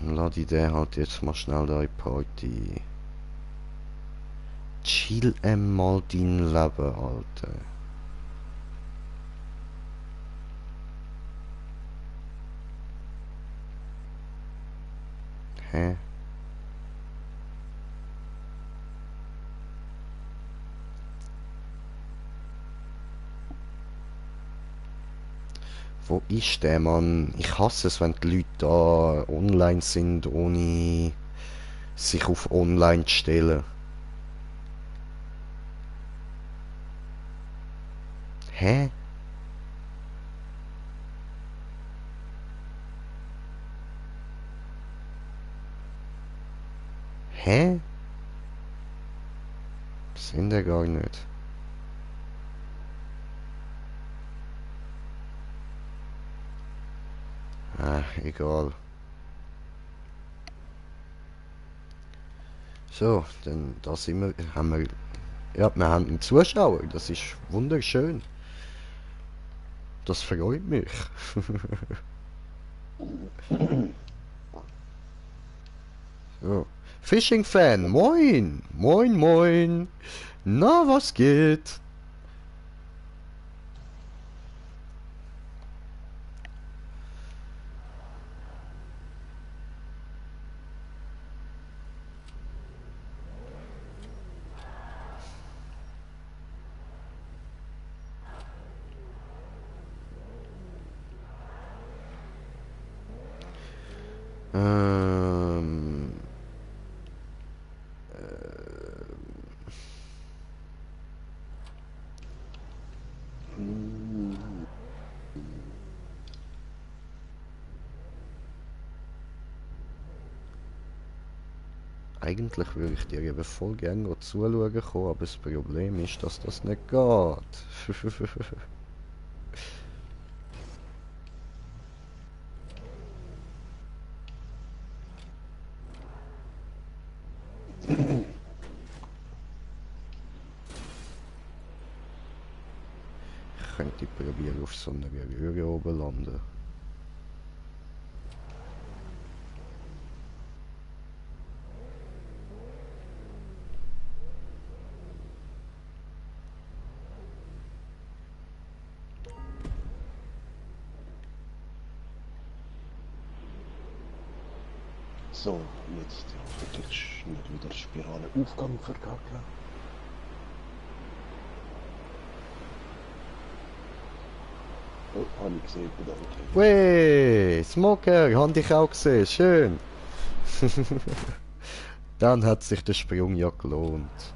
Lass die den halt jetzt mal schnell da in die Party. Chill einmal dein Leben, Alter. Hä? Wo ist der Mann? Ich hasse es, wenn die Leute da online sind, ohne sich auf online zu stellen. Hä? Hä? Das sind ja gar nicht. Ah, egal. So, dann da sind wir, haben wir, ja, wir haben einen Zuschauer. Das ist wunderschön. Das freut mich. So. Fishing-Fan, moin! Moin, moin! Na, was geht? Ähm, eigentlich würde ich dir eben voll gerne zuschauen kommen, aber das Problem ist, dass das nicht geht. Ich könnte probieren, auf so einer Röhre oben landen. So, jetzt hoffentlich nicht wieder Spirale Aufgang verkacken. Oh, habe ich gesehen, bedanke. Wey, Smoker, hab dich auch gesehen, schön. Dann hat sich der Sprung ja gelohnt.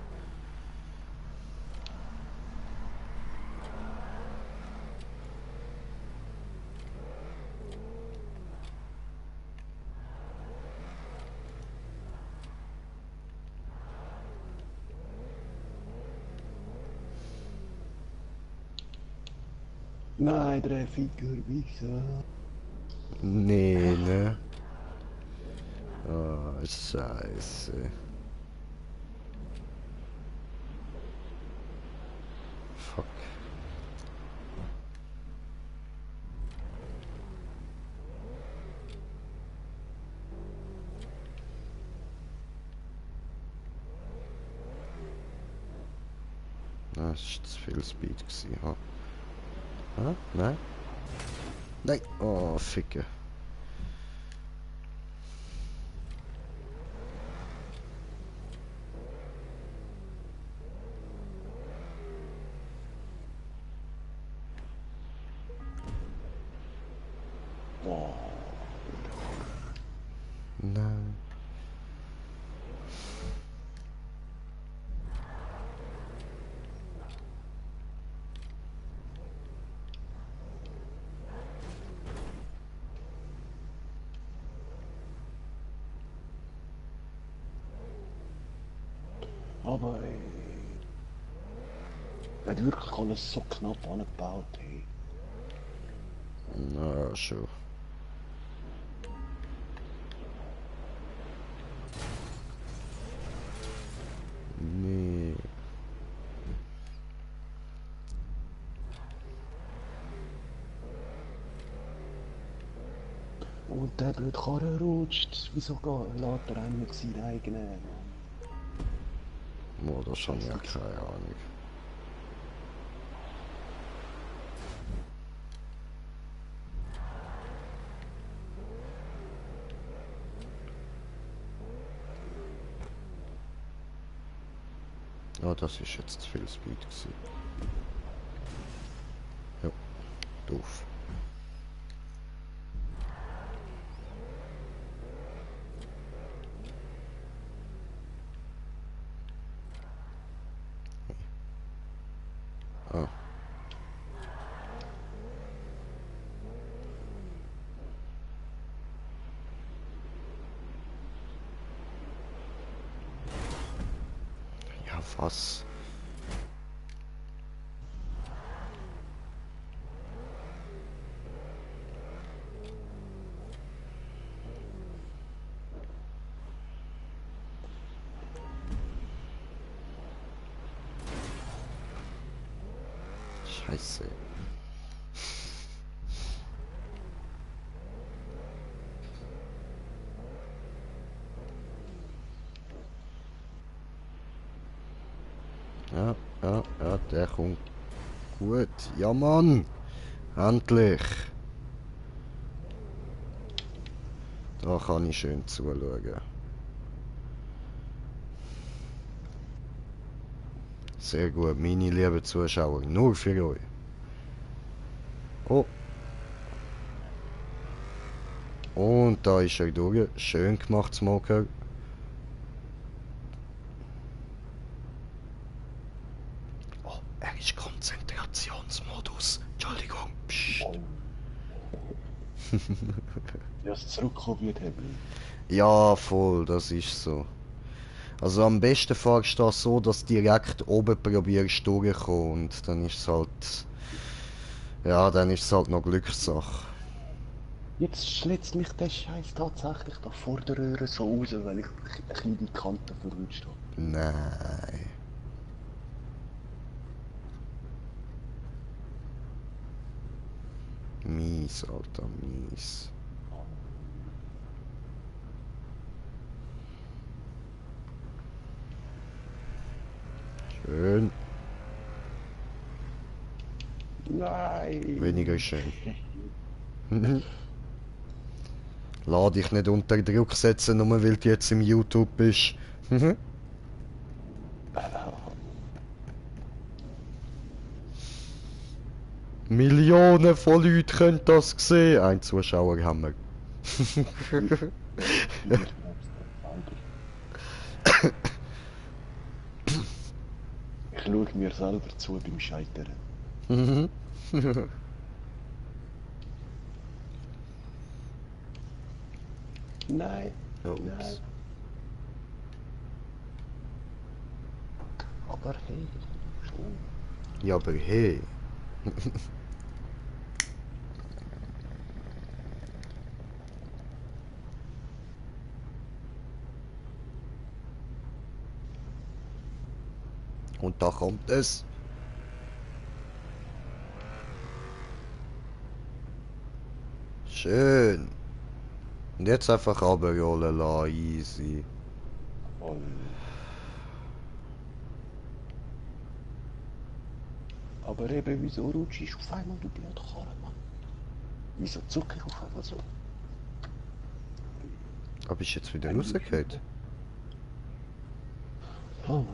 Nein, der Figur, Nee, ne? Oh, scheiße. Fuck. Das ist zu viel Speed gewesen, ha? Ha? Nein? Nein! Oh, Ficke. Oh, Nein. Aber er hat wirklich alles so knapp angebaut, hey. Na, schon. Nee. Und der blöde Karre rutscht. Wieso lässt er einem nicht seinen eigenen? Boah, das habe ich ja keine Ahnung. Ja, das ist jetzt zu viel Speed gewesen. Ja, doof. Ah. Ja, was? Scheiße. Ja, der kommt gut. Ja, Mann! Endlich! Da kann ich schön zuschauen. Sehr gut, meine lieben Zuschauer, nur für euch. Oh. Und da ist er durch. Schön gemacht, Smoker. Oh, er ist Konzentrationsmodus. Entschuldigung. Psst. Ja, es zurückkommen wird, haben. Ja, voll, das ist so. Also am besten fahrst du das so, dass du direkt oben probierst durchzukommen und dann ist es halt... Ja, dann ist es halt noch Glückssache. Jetzt schlitzt mich der Scheiß tatsächlich da vor der Röhre so raus, weil ich ein bisschen die Kante verrutscht habe. Nein. Mies, Alter, mies. Schön. Nein! Weniger schön. Lass dich nicht unter Druck setzen, nur weil du jetzt im YouTube bist. Millionen von Leuten können das sehen. Ein Zuschauer haben wir. Ich schaue mir selber zu beim Scheitern. Nein, Oh, nein. Aber hey, schon. ja, aber hey. Und da kommt es. Schön. Und jetzt einfach runterrollen lassen, easy. Voll. Aber eben, wieso rutsche ich auf einmal, du blöde Karre, Mann? Wieso zucke ich auf einmal so? Aber ist jetzt wieder rausgefallen? Oh, Mann.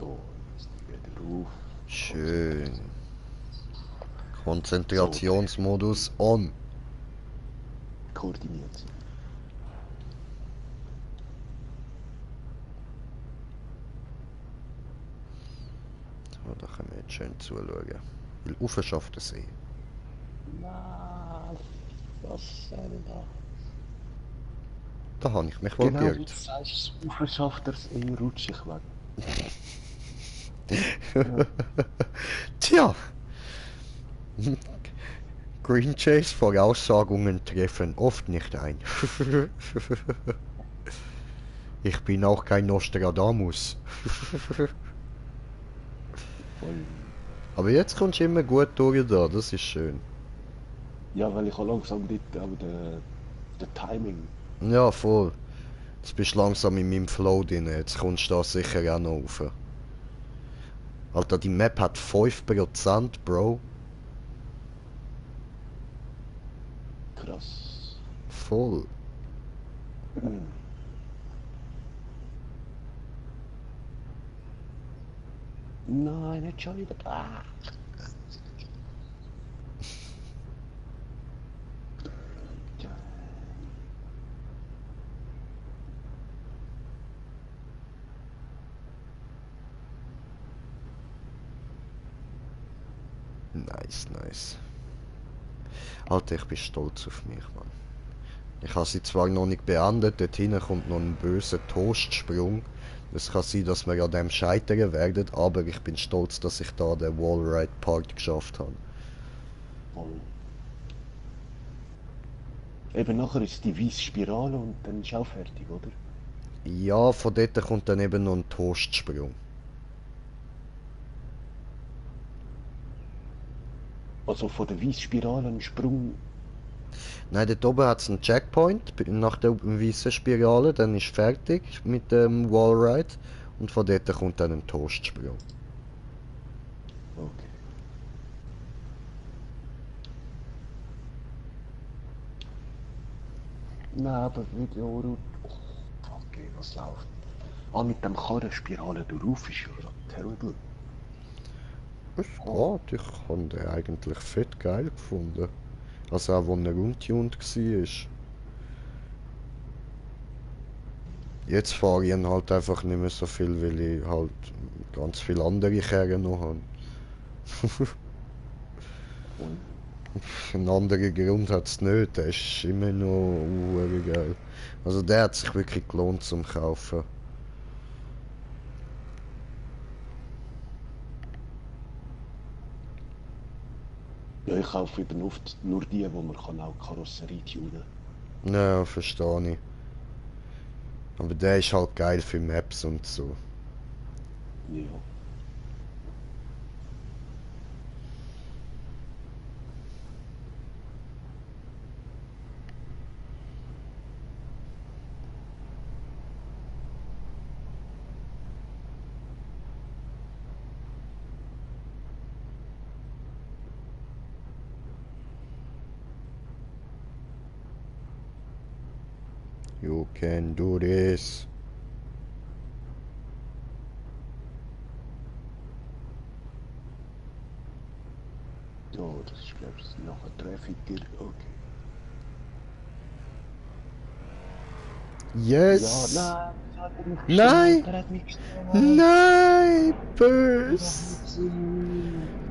So, jetzt wieder auf. Schön. Konzentrationsmodus on. Koordiniert sein. So, da können wir jetzt schön zuschauen. Weil rauf schafft es eh. Nein, was soll denn da? Da habe ich mich wohl Genau wie du geirrt. sagst, Ufer schafft er es eh rutschig weg. Tja. Green Jays Voraussagungen treffen oft nicht ein. Ich bin auch kein Nostradamus. Voll. Aber jetzt kommst du immer gut durch da, das ist schön. Ja, weil ich auch langsam dort auch der Timing. Ja, voll. Jetzt bist du langsam in meinem Flow drin, jetzt kommst du da sicher auch noch rauf. Alter, die Map hat 5%, Bro. Krass. Voll. Nein, nicht schon wieder. Ah. Ja. Nice, nice. Alter, ich bin stolz auf mich, Mann. Ich habe sie zwar noch nicht beendet, dort hinten kommt noch ein böser Toastsprung. Es kann sein, dass wir an dem scheitern werden, aber ich bin stolz, dass ich da den Wallride Part geschafft habe. Voll. Eben nachher ist die weiße Spirale und dann ist auch fertig, oder? Ja, von dort kommt dann eben noch ein Toastsprung. Also von der weißen Spirale ein Sprung. Nein, dort oben hat es einen Checkpoint nach der weißen Spirale, dann ist fertig mit dem Wallride und von dort kommt dann ein Toastsprung. Okay. Nein, aber Video. Oh, okay, was läuft? Ah, mit dem Karrenspirale drauf ist ja terrible. Es geht, ich habe den eigentlich fett geil gefunden. Also auch, wo er untuned war. Jetzt fahre ich ihn halt einfach nicht mehr so viel, weil ich halt ganz viele andere Kerren noch habe. Und Einen anderen Grund hat es nicht, der ist immer noch geil. Also der hat sich wirklich gelohnt zum Kaufen. ja, ich kaufe eben oft nur die, wo man kann auch Karosserie tunen. Ja, verstehe ich. Aber der ist halt geil für Maps und so. Ja. You can do this. Ja, das ist glaube ich nachher Treffiger. Okay. Yes! Ja, Nein! der hat mich gestohlen. Nein! Bös!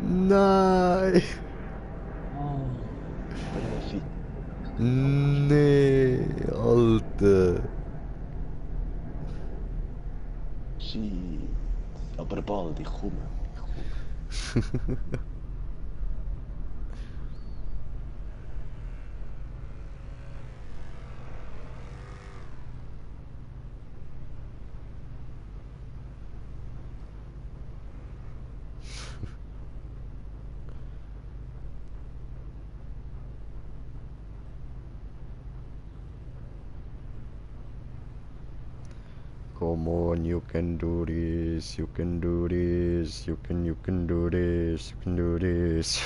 Nein! Treffi. Nee, Alter. Shit. Aber bald, ich komme. Come on, you can do this, you can do this, you can do this, you can do this.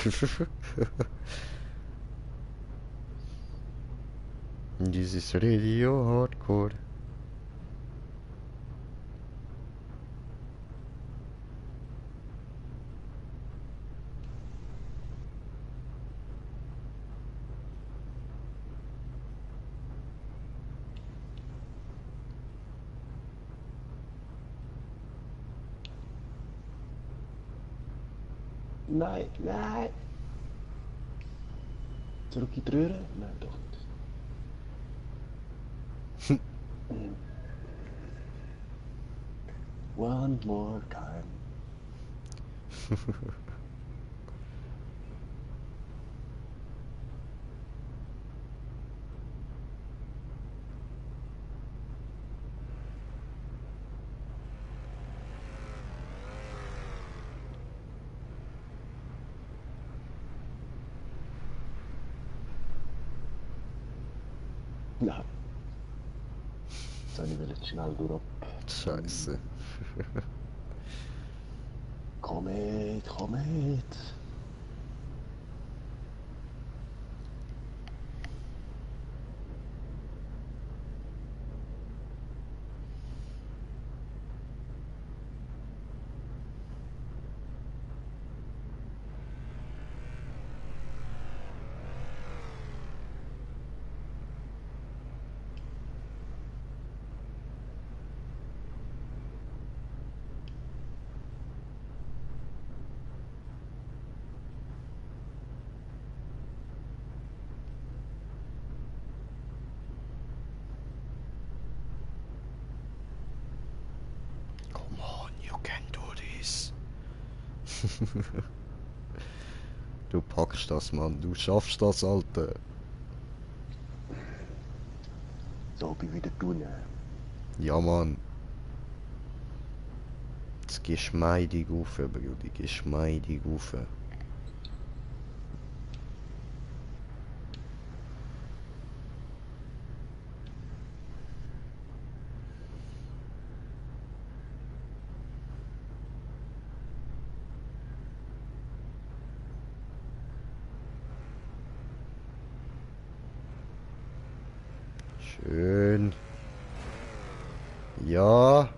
This is radio hardcore. Nein, nein. Zurück in die Röhre? Nein, doch nicht. One more time. Nein. Jetzt will ich schnell durch. Scheiße. Komm mit, komm mit. Come on, you can do this. Du packst das, Mann. Du schaffst das, Alter. So, bin wieder tun. Ja, Mann. Jetzt geschmeidig rauf, Brudi. Geschmeidig rauf. Schön. Ja.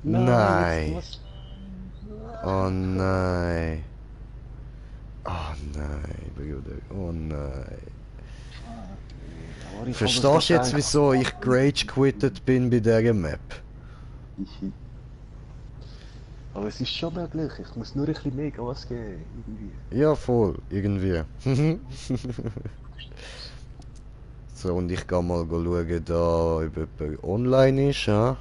Nein. Was? Oh nein. Oh nein, Bruder. Oh nein. Aber ich Verstehst habe du es jetzt, doch wieso ich rage quittet bin bei dieser Map? eigentlich. Aber es ist schon möglich. Ich muss nur ein bisschen mehr Gas geben. Irgendwie. Ja, voll. Irgendwie. So, und ich gehe mal schauen, da, ob jemand online ist, ja?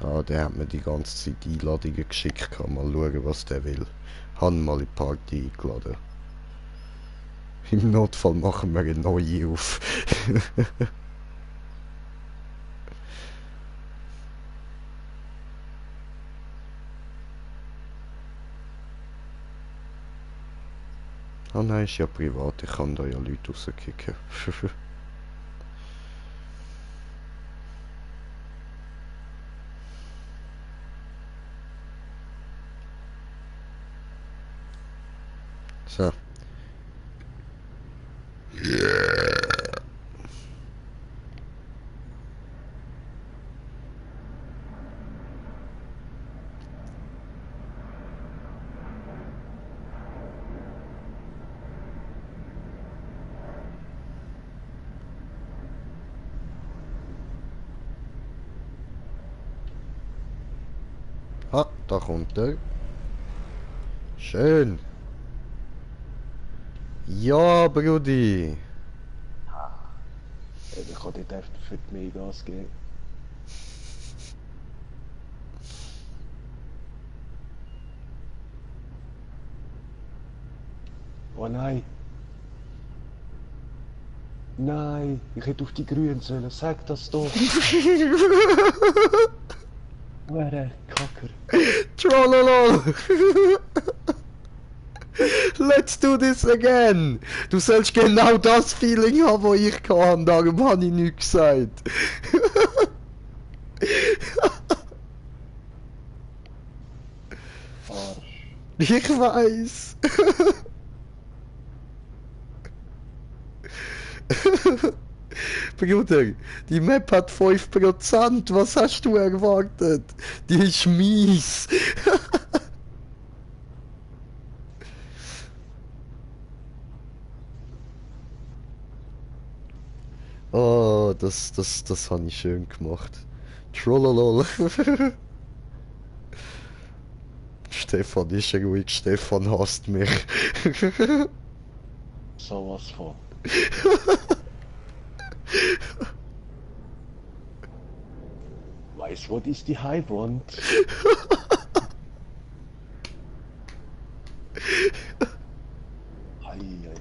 Ah, der hat mir die ganze Zeit Einladungen geschickt. Kann mal schauen, was der will. Han mal in die Party eingeladen. Im Notfall machen wir eine neue auf. Ah nein, ist ja privat. Ich kann da ja Leute rauskicken. So. Ah, da kommt er. Schön. Ja, Brudi. Ich kann dort einfach für mehr Gas geben. Oh nein. Nein, ich hätte auf die Grünen sollen. Sag das doch. Wer Kacker. Trollolol. Let's do this again. Du sollst genau das Feeling haben, das ich hatte. Darum habe ich nichts gesagt. Arsch. Ich weiß. Bruder, die Map hat 5%. Was hast du erwartet? Die ist mies. Oh, das habe ich schön gemacht. Trollolol. Stefan ist ruhig, Stefan hasst mich. Sowas von. Weiß, was ist die Highwand? Ei, ei, ei.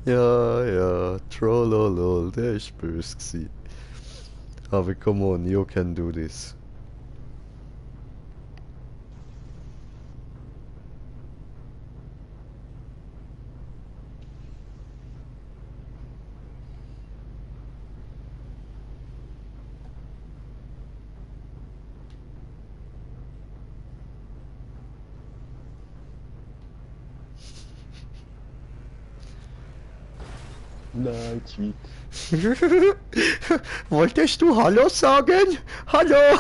Ja, ja, Trollolol, der ist böse gsi. Aber come on, you can do this. Nein, Tweet. Wolltest du Hallo sagen? Hallo!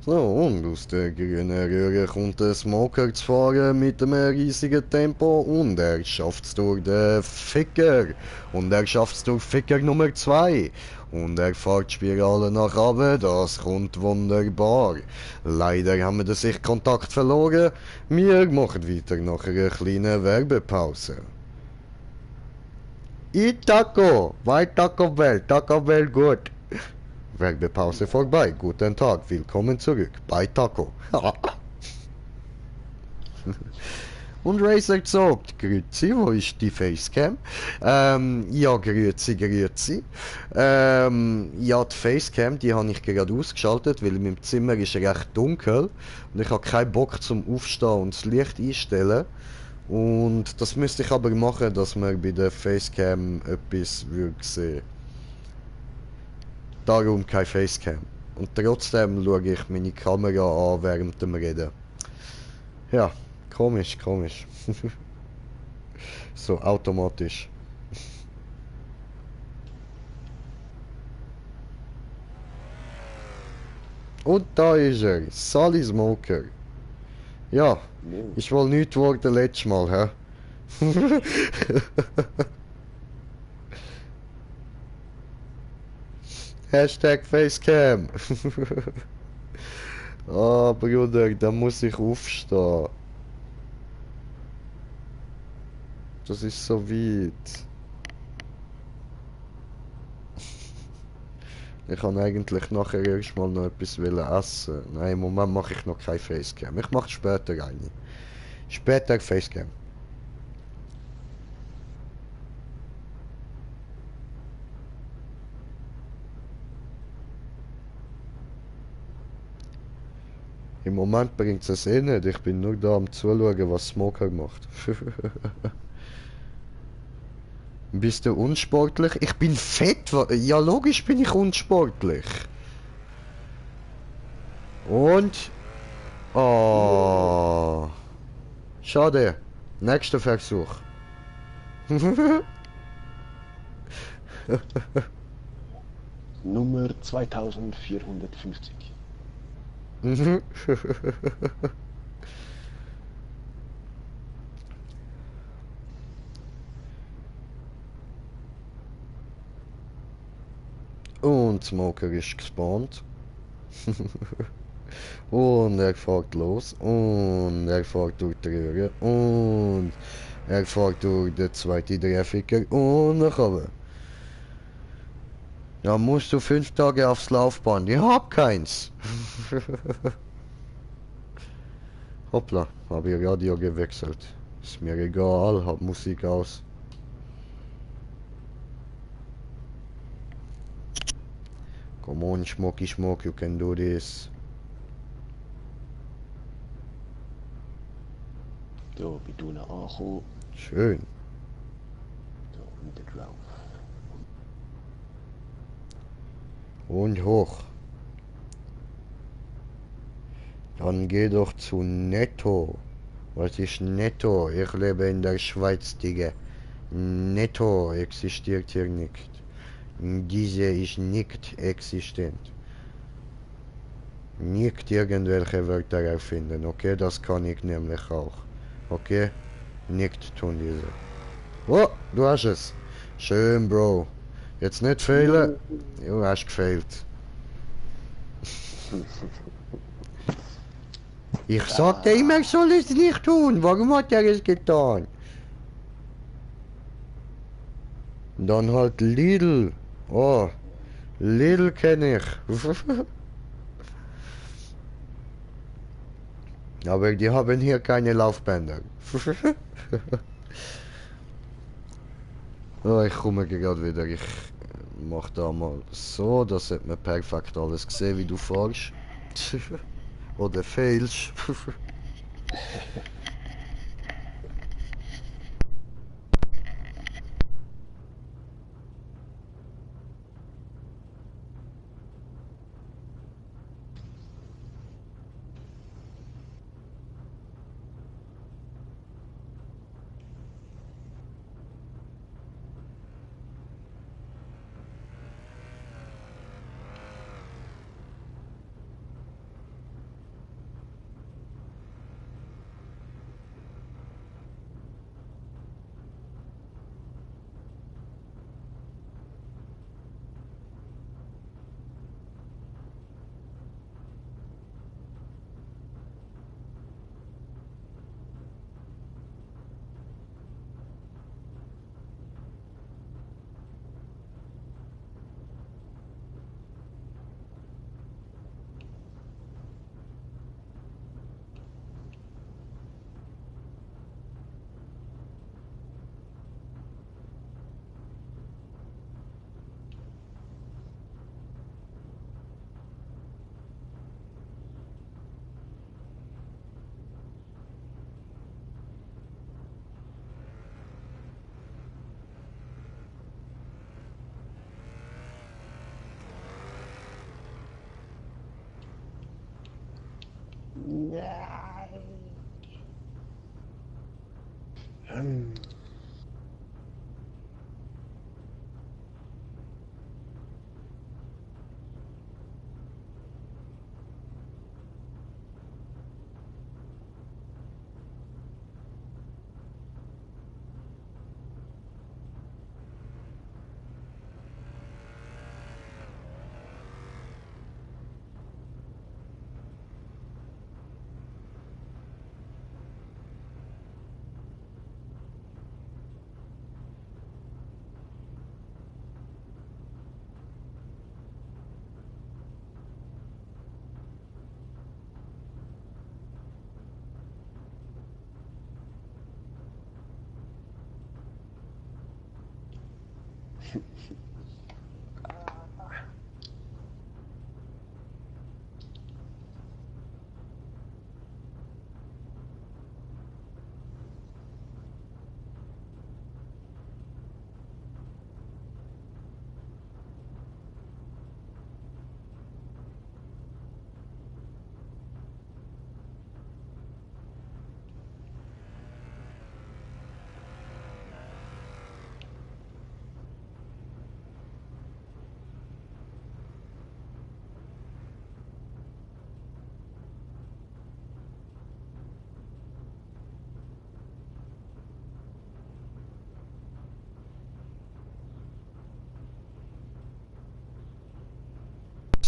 So, und aus der grünen Röhre kommt der Smoker zu fahren mit einem riesigen Tempo und er schafft's durch den Ficker. Und er schafft's durch Ficker Nummer 2. Und er fährt die Spirale nach oben, das kommt wunderbar. Leider haben wir den Sichtkontakt verloren. Wir machen weiter nach einer kleinen Werbepause. Taco, bei Taco Bell gut. Werbepause vorbei. Guten Tag, willkommen zurück bei Taco. Und Razer sagt, grüezi, wo ist die Facecam? Ja, grüezi. Ja, die Facecam, die habe ich gerade ausgeschaltet, weil in meinem Zimmer ist recht dunkel und ich habe keinen Bock zum Aufstehen und das Licht einstellen. Und das müsste ich aber machen, dass man bei der Facecam etwas sehen. Darum kein Facecam. Und trotzdem schaue ich meine Kamera an während dem Reden. Ja, komisch. So, automatisch. Und da ist er, Sally Smoker. Ja, ich will nicht worden letztes Mal, hä? Hashtag Facecam. Ah, Bruder, da muss ich aufstehen. Das ist so weit. Ich kann eigentlich nachher erstmal noch etwas essen. Nein, im Moment mache ich noch kein Facecam. Ich mache später eine. Später Facecam. Im Moment bringt es eh nicht. Ich bin nur da am Zuschauen, was Smoker macht. Bist du unsportlich? Ich bin fett. Ja, logisch bin ich unsportlich. Und? Oh. Schade. Nächster Versuch. Nummer 2450. Und Smoker ist gespawnt. Und er fährt los. Und er fährt durch die Röhre. Und er fährt durch den zweiten Dreificker. Und nach oben. Ja, musst du 5 Tage aufs Laufband. Ich hab keins. Hoppla, habe ich Radio gewechselt. Ist mir egal, hab Musik aus. Come on, Schmucki Schmuck, you can do this. So, bin du noch angekommen. Schön. So, wieder drauf. Und hoch. Dann geh doch zu Netto. Was ist Netto? Ich lebe in der Schweiz, Digga. Netto existiert hier nicht. Diese ist nicht existent. Nicht irgendwelche Wörter erfinden, okay? Das kann ich nämlich auch. Okay? Nicht tun diese. Oh, du hast es. Schön, Bro. Jetzt nicht fehlen. Du hast gefehlt. Ich sagte immer, ich soll es nicht tun. Warum hat er es getan? Dann halt Lidl. Oh, Lidl kenne ich. Aber die haben hier keine Laufbänder. Oh, ich komme gerade wieder. Ich mach da mal so, das hat man perfekt alles gesehen, wie du fährst. Oder fehlst.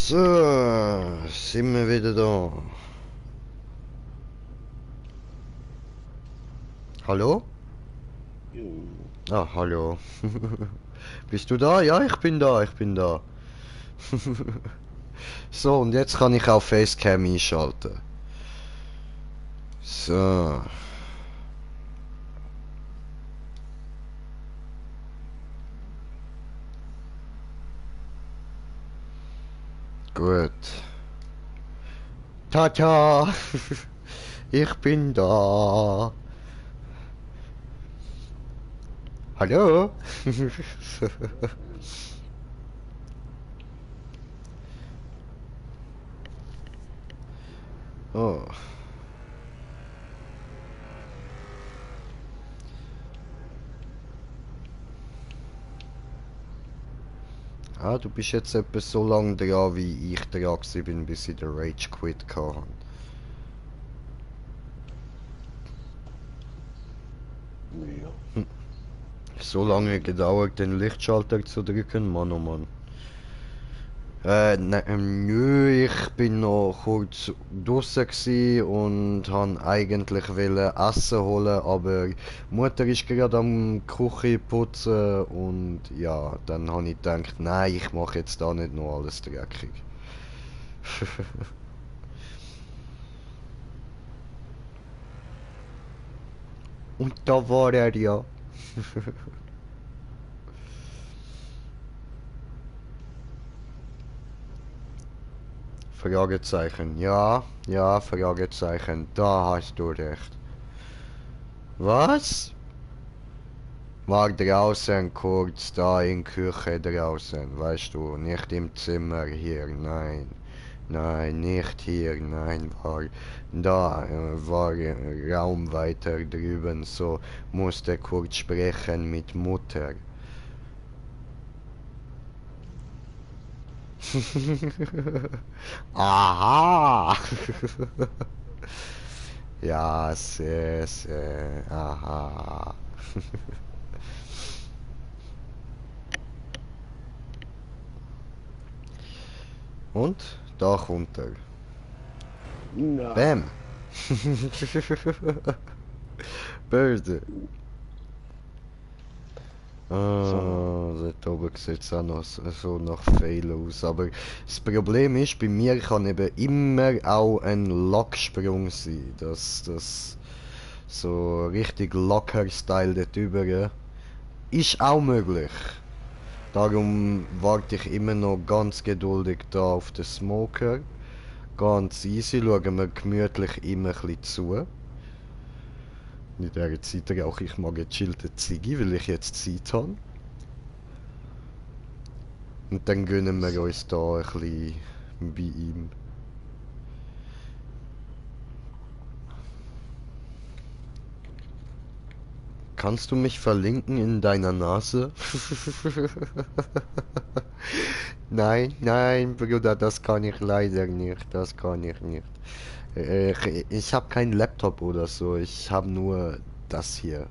So, sind wir wieder da. Hallo? Jo. Ah, hallo. Bist du da? Ja, ich bin da, ich bin da. So, und jetzt kann ich auch Facecam einschalten. So. Gut. Tata! Ich bin da. Hallo? Oh. Ah, du bist jetzt etwa so lange dran, wie ich dran bin, bis ich den Rage Quit kann. Ja. So lange gedauert, den Lichtschalter zu drücken, Mann oh Mann. Nö, ich bin noch kurz draussen gsi und han eigentlich wollte Essen holen, aber Mutter ist gerade am Küche putzen und ja, dann habe ich gedacht, nein, ich mache jetzt da nicht noch alles dreckig. Und da war er ja. Fragezeichen. Ja, ja, Fragezeichen. Da hast du recht. Was? War draußen kurz, da in Küche draußen, weißt du, nicht im Zimmer hier, nein. Nein, nicht hier, nein, war Raum weiter drüben, so musste kurz sprechen mit Mutter. Aha! Ja, sehr, sehr, aha. Und da kommt er. Nein. Bam! Böse. Ah, dort oben sieht es auch noch so nach Fail aus. Aber das Problem ist, bei mir kann eben immer auch ein Locksprung sein. Das so richtig locker Style dort drüber ist auch möglich. Darum warte ich immer noch ganz geduldig da auf den Smoker. Ganz easy, schauen wir gemütlich immer ein bisschen zu. In dieser Zeit rauche ich mal gechillte Ziggy, weil ich jetzt Zeit habe. Und dann gönnen wir uns da ein bisschen bei ihm. Kannst du mich verlinken in deiner Nase? Nein, nein, Bruder, das kann ich leider nicht. Das kann ich nicht. Ich habe keinen Laptop oder so. Ich habe nur das hier.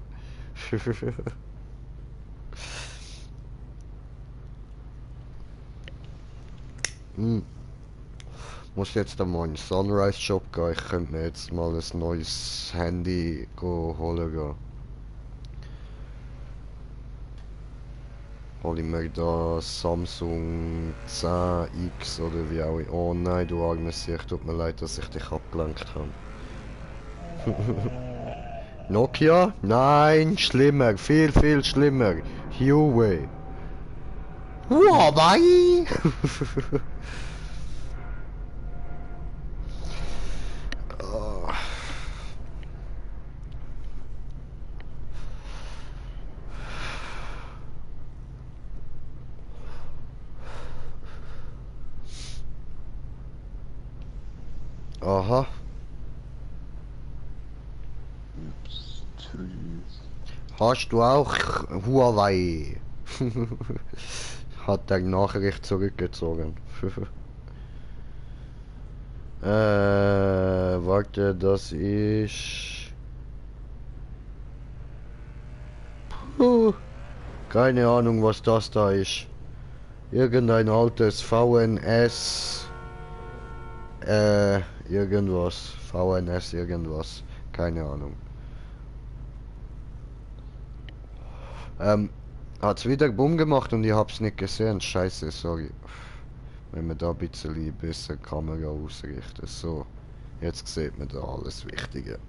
Hm. Muss jetzt einmal in den Sunrise Shop gehen. Ich könnte mir jetzt mal ein neues Handy holen gehen. Hol ich mir da Samsung 10X oder wie auch immer. Oh nein, du armes Sicht, tut mir leid, dass ich dich abgelenkt habe. Nokia? Nein, schlimmer, viel, viel schlimmer. Huawei. Huawei! Oh. Aha. Hast du auch Huawei? Hat der Nachricht zurückgezogen. Warte, das ist... Puh, keine Ahnung, was das da ist. Irgendein altes VNS... irgendwas. VNS irgendwas. Keine Ahnung. Hat's wieder Bumm gemacht und ich hab's nicht gesehen. Scheiße, sorry. Wenn man da ein bisschen besser die Kamera ausrichten. So, jetzt sieht man da alles Wichtige.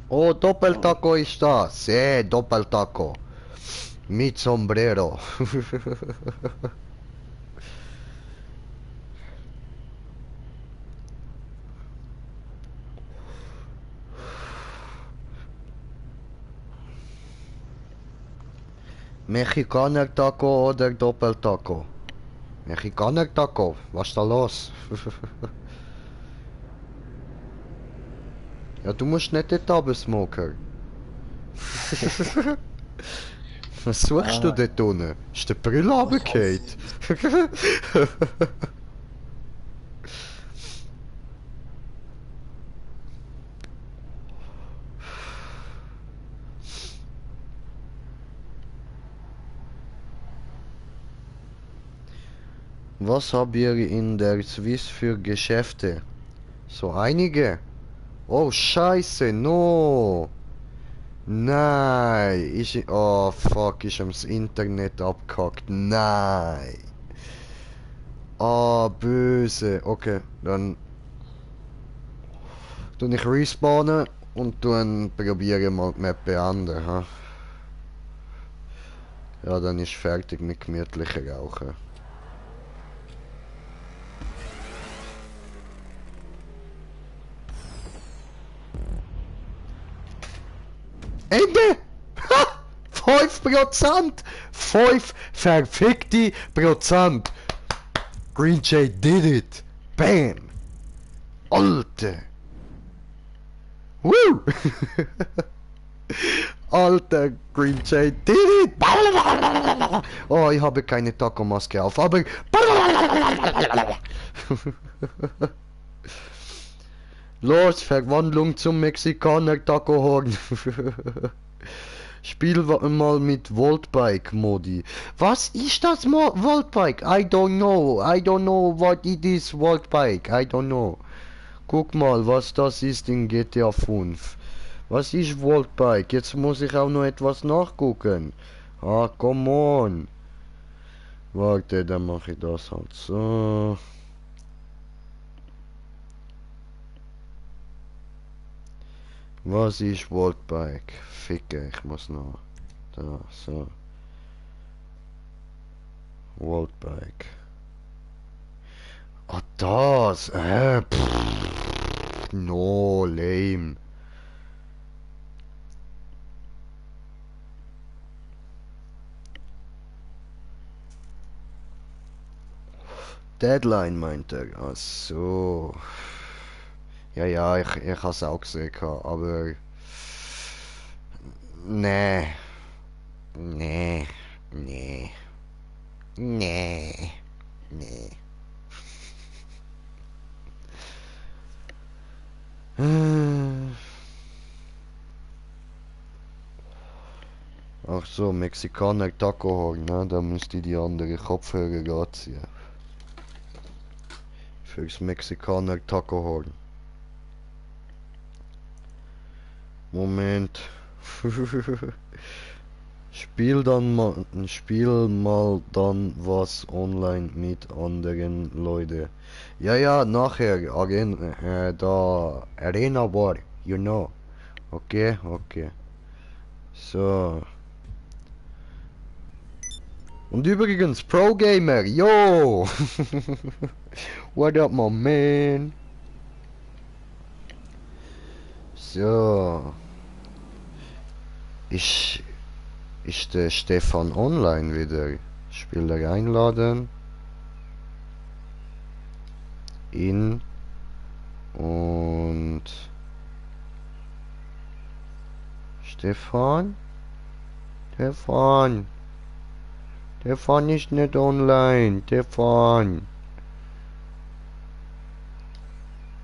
Oh, Doppeltaco ist da. Sí, Doppeltaco. Mit Sombrero. Mexikaner Taco oder Doppeltaco? Mexikaner Taco, was ist da los? Ja, du musst nicht dort runter, Smoker. Was suchst du dort unten? Ist der Brill runtergefallen? Was habt ihr in der Swiss für Geschäfte? So einige? Oh Scheiße, no! Nein, oh fuck, ist am das Internet abgehackt. Nein! Ah, böse. Okay, dann tu ich respawnen und probieren mal die Map beenden, ha? Ja, dann ist fertig mit gemütlichen Rauchen. Ende! Ha! 5%! 5 verfickte Prozent! Green Jay did it! Bam! Alter! Woo! Alter, Green Jay did it! Oh, ich habe keine Taco-Maske auf, aber... Los, Verwandlung zum Mexikaner Taco-Horn. Spiel mal mit Voltbike-Modi. Was ist das Voltbike? I don't know. I don't know what it is Voltbike. I don't know. Guck mal, was das ist in GTA 5. Was ist Voltbike? Jetzt muss ich auch noch etwas nachgucken. Ah, come on. Warte, dann mache ich das halt so. Was ist Voltbike? Ficke, ich muss noch. Da, so. Voltbike. Ah, das! No, lame. Deadline meint er. Ach so. Ja, ja, ich habe es auch gesehen, aber... Nee. Nee. Nee. Nee. Nee. Ach so, Mexikaner Taco Horn, ne? Da müsste ich die andere Kopfhörer anziehen. Fürs Mexikaner Taco Horn. Moment. Spiel mal dann was online mit anderen Leuten. Ja, ja, nachher, da Arena War, you know. Okay, okay. So. Und übrigens, Pro Gamer, yo! What up, my man? So. Ist der Stefan online wieder? Spieler einladen. In. Und. Stefan? Stefan! Stefan ist nicht online. Stefan!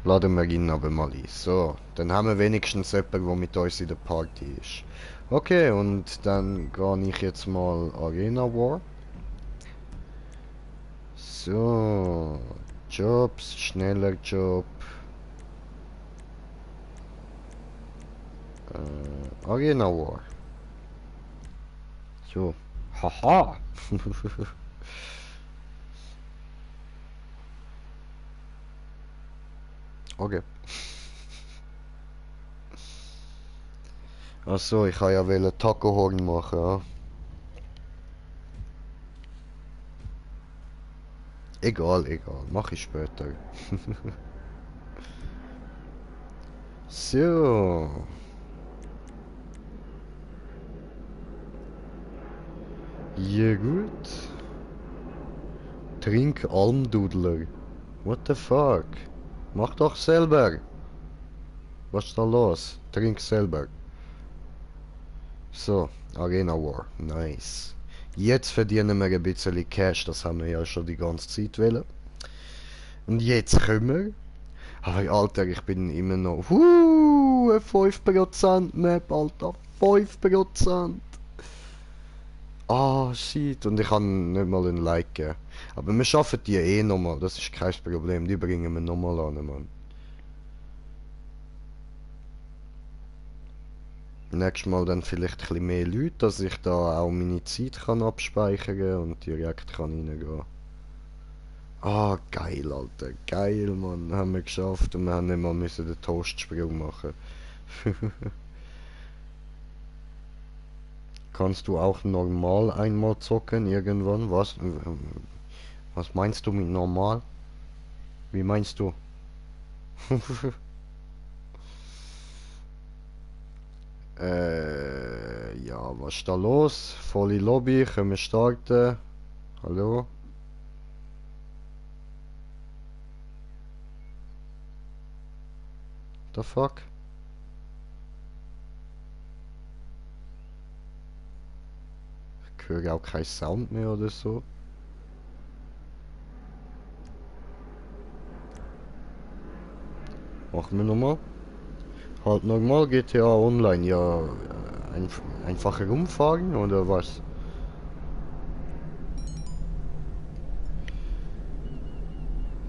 Laden wir ihn aber mal ein. So, dann haben wir wenigstens jemanden, der mit uns in der Party ist. Okay, und dann gehe ich jetzt mal Arena War. So, Jobs, schneller Job. Arena War. So. Haha. Okay. Achso, ich kann ja wollen Tacohorn machen, ja. Egal, egal. Mach ich später. So. Ja gut. Trink Almdudler. What the fuck? Mach doch selber. Was ist da los? Trink selber. So, Arena War. Nice. Jetzt verdienen wir ein bisschen Cash, das haben wir ja schon die ganze Zeit wollen. Und jetzt können wir. Aber Alter, ich bin immer noch. 5% Map, Alter. 5%. Ah, shit. Und ich kann nicht mal ein Like geben. Aber wir schaffen die eh nochmal, das ist kein Problem. Die bringen wir nochmal an, Mann. Nächstes Mal dann vielleicht ein bisschen mehr Leute, dass ich da auch meine Zeit kann abspeichern und direkt kann reingehen. Ah, geil, Alter. Geil, Mann. Haben wir geschafft und wir haben nicht mal müssen den Toastsprung machen. Kannst du auch normal einmal zocken irgendwann? Was? Was meinst du mit normal? Wie meinst du? Ja, was ist da los? Volle Lobby, können wir starten? Hallo? The fuck? Ich höre auch keinen Sound mehr oder so. Machen wir nochmal. Halt normal GTA Online, ja. Einfach herumfahren oder was?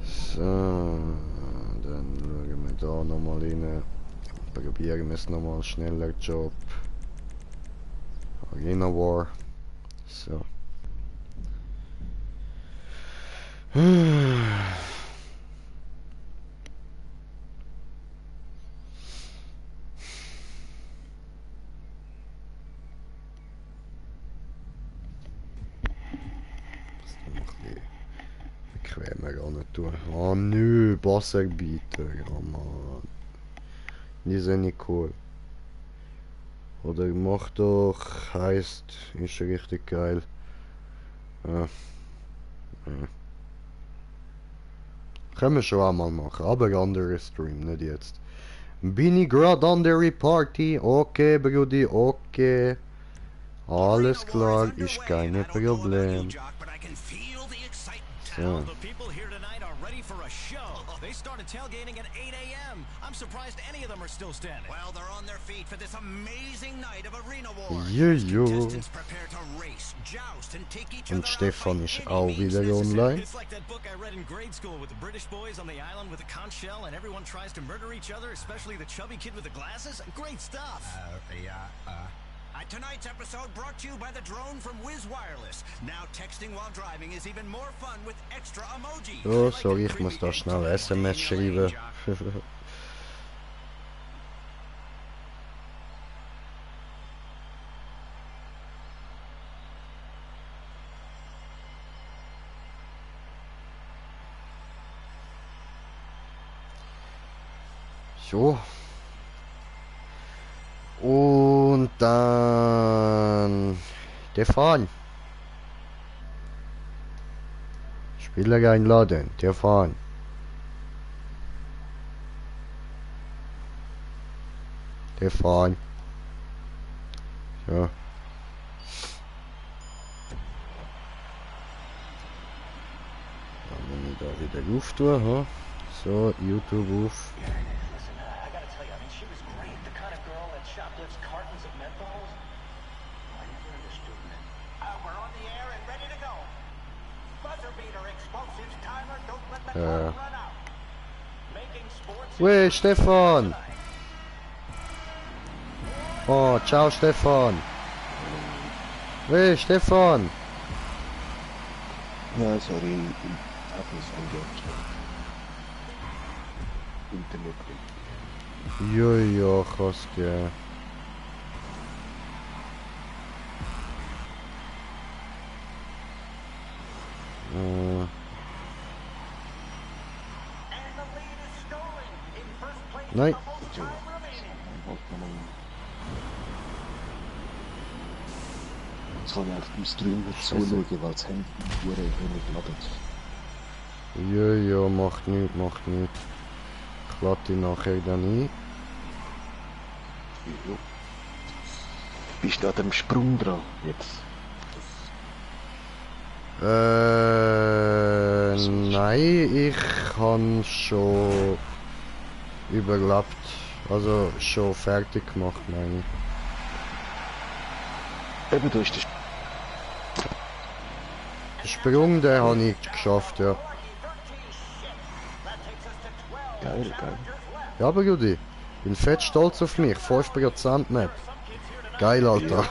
So, dann schauen wir da nochmal rein. Probieren wir es nochmal schneller Job. Arena War. So. Bequemer an tun. Oh nö, Wasserbieter, ja Mann. Die sind nicht cool. Oder mach doch, heißt, ist richtig geil. Ja. Ja. Können wir schon einmal machen, aber andere Stream, nicht jetzt. Bin ich gerade an der Party? Okay, Brudi, okay. Alles klar, ist kein Problem. So. They started tailgating at 8 a.m. I'm surprised any of them are still standing. Well, they're on their feet for this amazing night of Arena War. Jojo. Contestants prepare to race, joust, and take each Und other out Stefan by ist any auch means wieder necessary. online. It's like that book I read in grade school with the British boys on the island with a conch shell and everyone tries to murder each other, especially the chubby kid with the glasses. Great stuff. Tonight's episode brought to you by the drone from Wiz Wireless. Now texting while driving is even more fun with extra emojis. Oh, sorry, ich muss da schnell SMS schreiben. So. Und dann Stefan. Spieler einladen, Stefan. Stefan. So. Dann muss ich da wieder Luft tun, ha? So, YouTube auf. Weh, Stefan! Oh, ciao Stefan! Hey, Stefan! Ja, sorry, ich hab das angestellt. Internet. Ja, kannst ja. Nein. So. Jetzt kann ich auf dem Stream nicht zuschauen, weil das Handy wenig ladet. Ja, macht nichts, Ich lade die nachher dann ein. Ja. Bist du an dem Sprung dran jetzt? Nein, ich habe schon überlebt. Also schon fertig gemacht, meine ich. Eben, du hast den Den Sprung, den habe ich geschafft, ja. Geil. Ja, aber Rudi, bin fett stolz auf mich. 5% Map. Geil, Alter.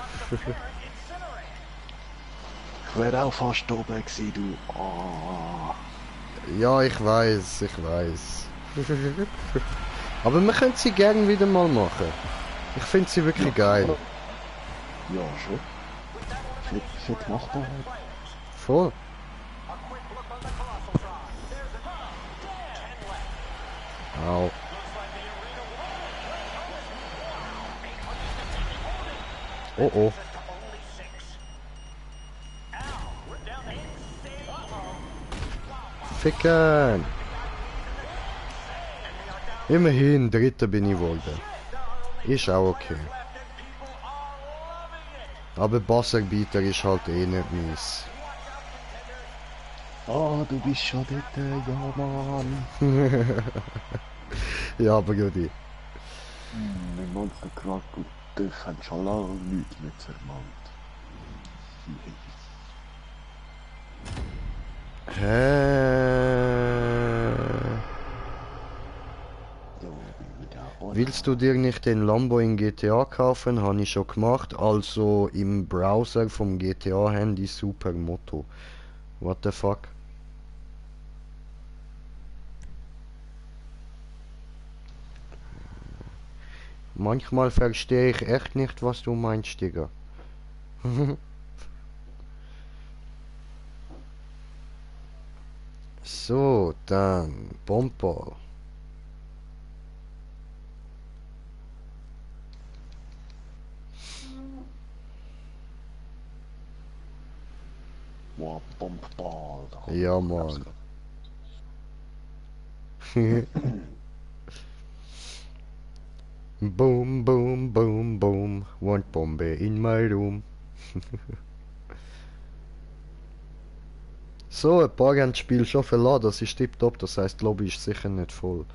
Ich wäre auch fast oben gewesen, du. Oh. Ja, ich weiß. Aber wir können sie gern wieder mal machen. Ich finde sie wirklich geil. Ja, schon. Fett machbar halt. Voll. Au. Oh. Ficken! Immerhin, Dritter bin ich geworden. Ist auch okay. Aber Basserbieter ist halt eh nicht meins. Ah, du bist schon dort, ja Mann. Ja, aber Rudi. Mein Monster Truck und Dörf haben schon lange nichts mehr zermalmt. Willst du dir nicht den Lambo in GTA kaufen? Habe ich schon gemacht. Also im Browser vom GTA-Handy super Motto. What the fuck? Manchmal verstehe ich echt nicht, was du meinst, Digga. So, dann Bomber. Wow, Bombball. Ja, Mann. Boom, boom, boom, boom. Want Bombe in my room. So, ein paar haben das Spiel schon verlassen, das ist tipptopp, das heisst, die Lobby ist sicher nicht voll.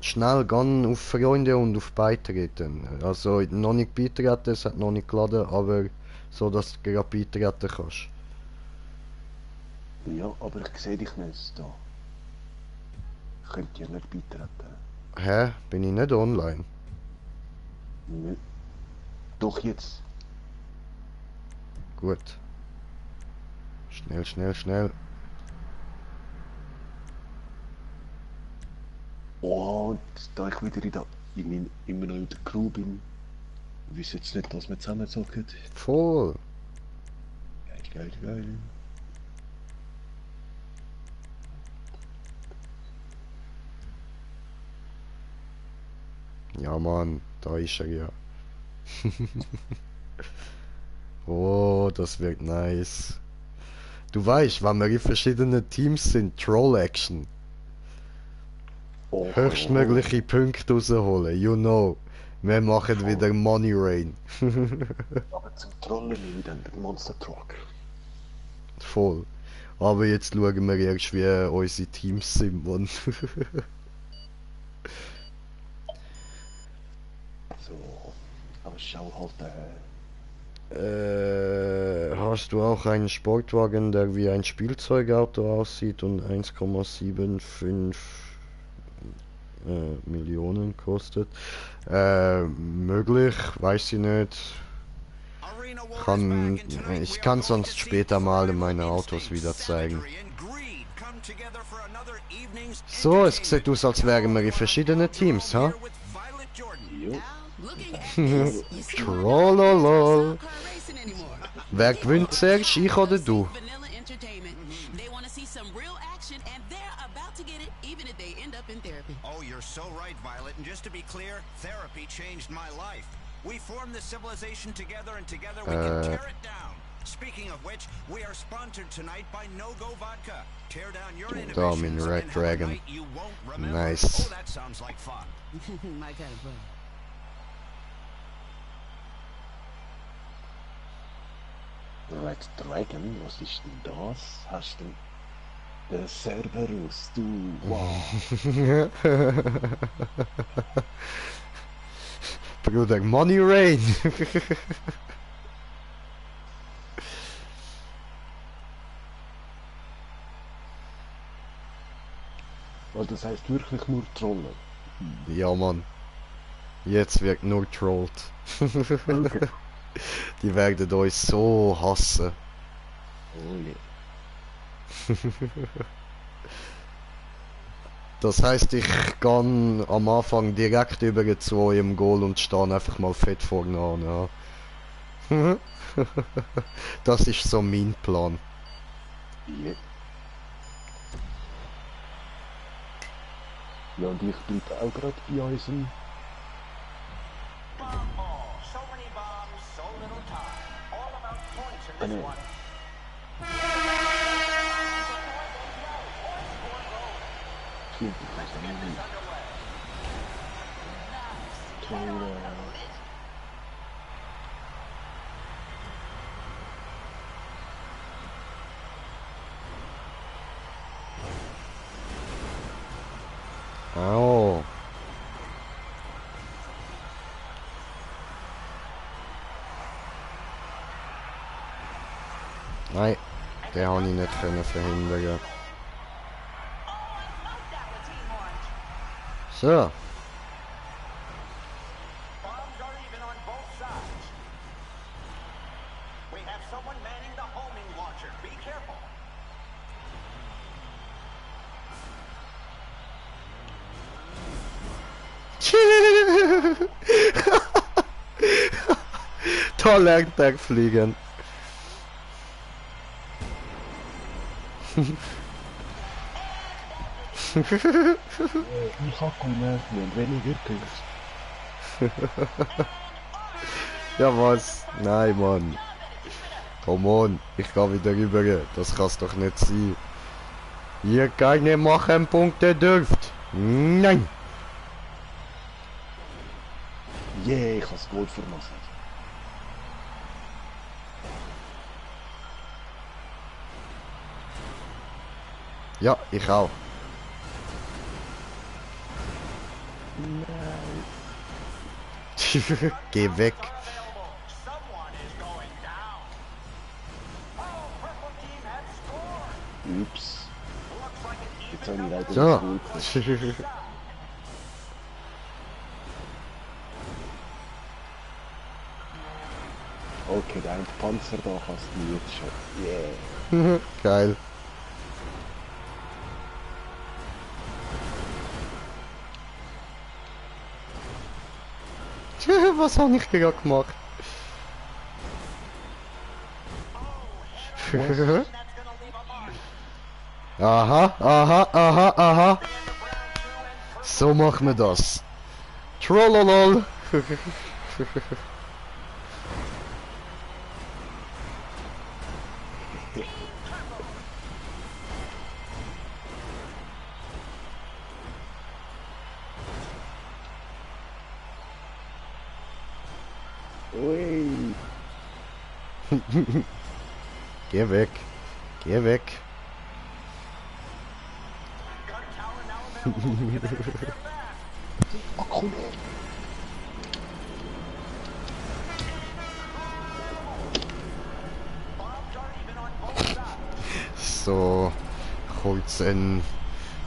Schnell gehen auf Freunde und auf Beitreten. Also noch nicht beitreten, es hat noch nicht geladen, aber so, dass du gerade beitreten kannst. Ja, aber ich sehe dich nicht da. Ich könnte dir nicht beitreten. Hä? Bin ich nicht online? Nicht. Doch jetzt. Gut. Schnell. Oh, und da ich wieder immer noch in der Crew bin, wüsste jetzt nicht, dass wir zusammen zocken. Voll. Geil. Ja, Mann, da ist er ja. Oh, das wird nice. Du weißt, wenn wir in verschiedenen Teams sind, Troll-Action. Oh, Höchstmögliche Punkte rausholen, you know. Wir machen wieder Money Rain. Aber zum Trollen nehme ich dann den Monster Truck. Voll. Aber jetzt schauen wir erst, wie unsere Teams sind, Mann. So, aber schau halt, hast du auch einen Sportwagen, der wie ein Spielzeugauto aussieht und 1,75 Millionen kostet. Möglich, weiß ich nicht. Ich kann sonst später mal meine Autos wieder zeigen. So, es sieht aus, als wären wir in verschiedenen Teams, ha? Trollolol. Wer gewinnt zuerst, ich oder du? Oh, you're so right, Violet. And just to be clear, therapy changed my life. We formed this civilization together, and together we can tear it down. Speaking of which, we are sponsored tonight by No Go Vodka. Tear down your innovations Red and have a Dragon. night you won't remember. Nice. Oh, that sounds like fun. My kind of fun. Red Dragon, was ist denn das? Hast du den Cerberus, du, wow. Bruder, Money Rain. Oh, das heißt wirklich nur Trollen. Ja, Mann. Jetzt wird nur trollt. Die werden euch so hassen. Oh je. Das heißt, ich gehe am Anfang direkt über zu eurem Goal und stehe einfach mal fett vorne an. Ja. Das ist so mein Plan. Je. Ja, und ich bleibe auch gerade bei unserem. Stimmt, ich weiß nicht. Au. Nein, den habe ich nicht verhindern. So. Da lernt er fliegen. Ich hab gemerkt, und weniger Kills. Ja was? Nein, Mann. Come on, ich geh wieder rüber. Das kann's doch nicht sein. Ihr keine machen Punkte dürft. Nein. Yeah, ich hab's Goal vermasselt. Ja, ich auch. Nein. Geh weg. Ups. Jetzt habe ich leider So. das Goal gekriegt. Okay, der eine Panzer da kannst du jetzt schon. Yeah. Geil. Was habe ich gerade gemacht? Aha, aha, aha, aha. So machen wir das. Trollolol. Ui. Geh weg. Geh weg. Oh, komm her. So, kurz ein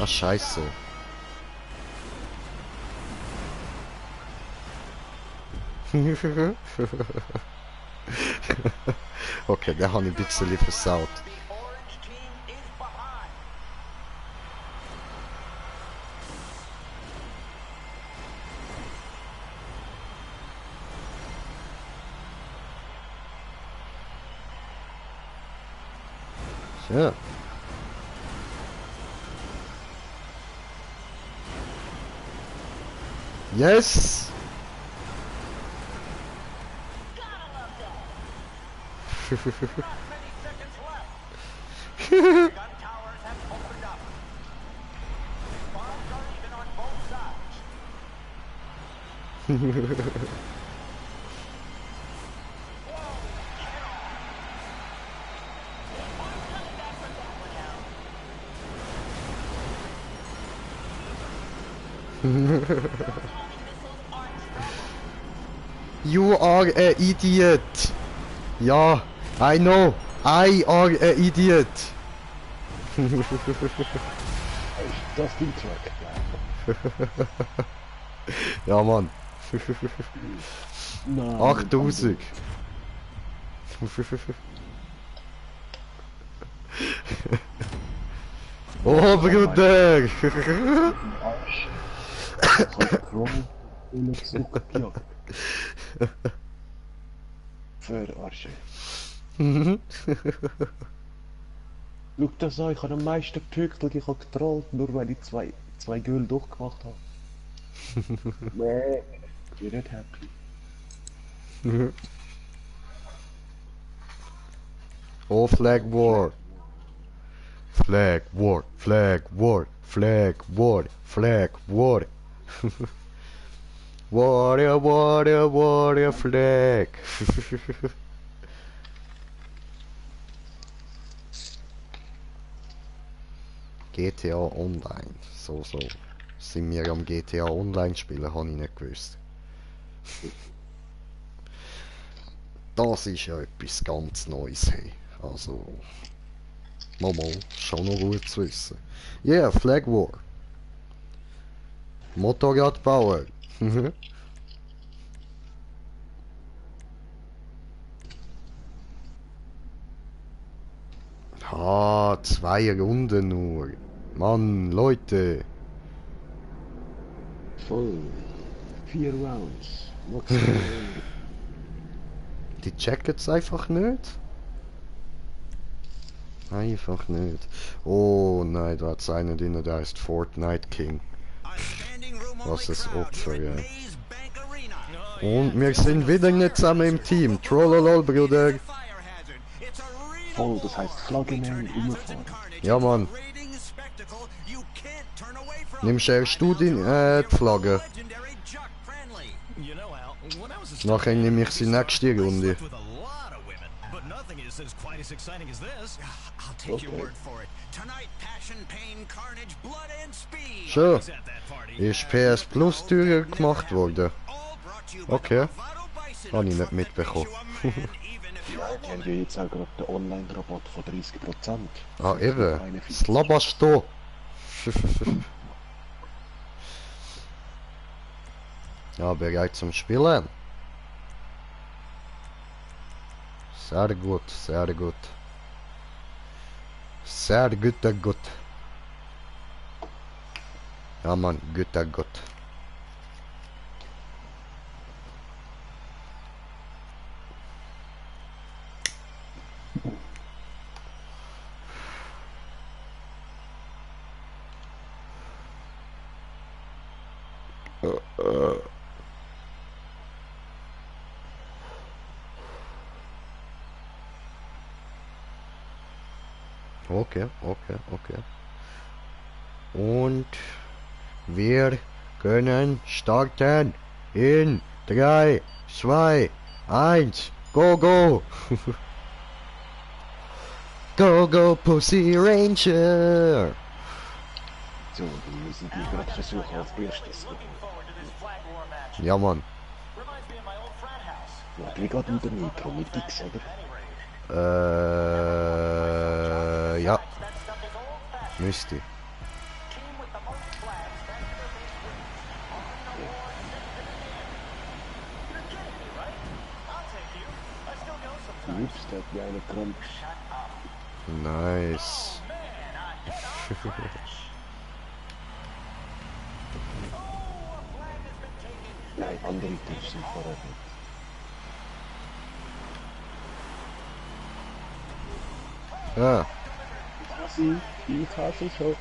Ah, scheiße. Okay, der habe ich ein bisschen versaut. Ja. Yes! You are an idiot. Ja, I know. I are an idiot. Das Ding Track. Ja, Mann. Nein. 8000. Oh, Bruder. Arsch. Das hat Kron in der zurückgejagt. Verarsche. Schau das an, ich habe am meisten gepückelt, ich habe getrollt, nur weil ich zwei Göl durchgemacht habe. Nee, ich bin nicht happy. Oh, Flag War. Flag War, Flag War, Flag War, Flag War. Warrior, warrior, warrior, Flag. GTA Online. So. Sind wir am GTA Online spielen, habe ich nicht gewusst. Das ist ja etwas ganz Neues. Hey. Also. Mal, schon noch gut zu wissen. Yeah, Flag War. Motorradbauer. Ah, 2 Runden nur. Mann, Leute. Voll. 4 Rounds. Die checken es einfach nicht. Einfach nicht. Oh nein, da hat's einen drin, der heißt Fortnite King. Was ein Opfer, ja. Und wir sind wieder nicht zusammen im Team. Trollolol, Bruder. Voll, das heißt Flagge nehmen, umfahren. Ja, Mann. Nimmst erst du die Flagge. Nachher nehme ich sie nächste Runde. So. Ist PS Plus teurer gemacht worden. Okay. in Habe a ich truck nicht that makes mitbekommen. you a man, even if Ja, you're die haben ja jetzt auch gerade den Online-Rabatt von 30%. Ah, eben. 41. Slabasto. Ja, bereit zum Spielen. Sehr gut, sehr gut. Sehr guter Gott. Ja, Mann, guter Gott. Okay, okay, okay. Und wir können starten in 3, 2, 1, go, go! Go, go, Pussy Ranger! So, dann müssen die gerade versuchen, als erstes. Ja, Mann. Ja, wie geht mit der Metro? Mit X, oder? Ja. Müsste. Ups, der hat mir einen gerammt. Nice. Nein, andere Tipps sind vorher nicht. Ja, Ich hasse schon.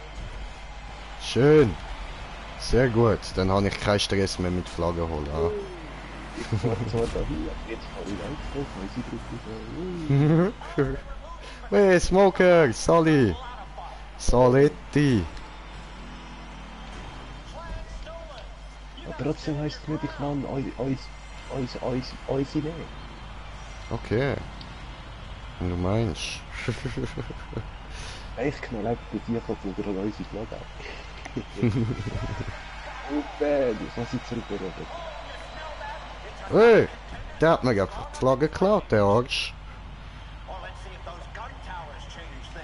schön. Sehr gut. Dann habe ich keinen Stress mehr mit Flagge holen. Ah. Ich war zwar da hier, jetzt fahre ich einfach, weil sie drücken so. Hey, Smoker, Sally. Saletti. Aber trotzdem heisst es nicht, ich kann uns nehmen. Okay. Wenn du meinst. Ich knall einfach den Vierkopf oder an unsere Flagge ab. Oh man, ich kann sie zurückrudern. Hey, der hat mir gerade die Flagge geklaut, der Arsch.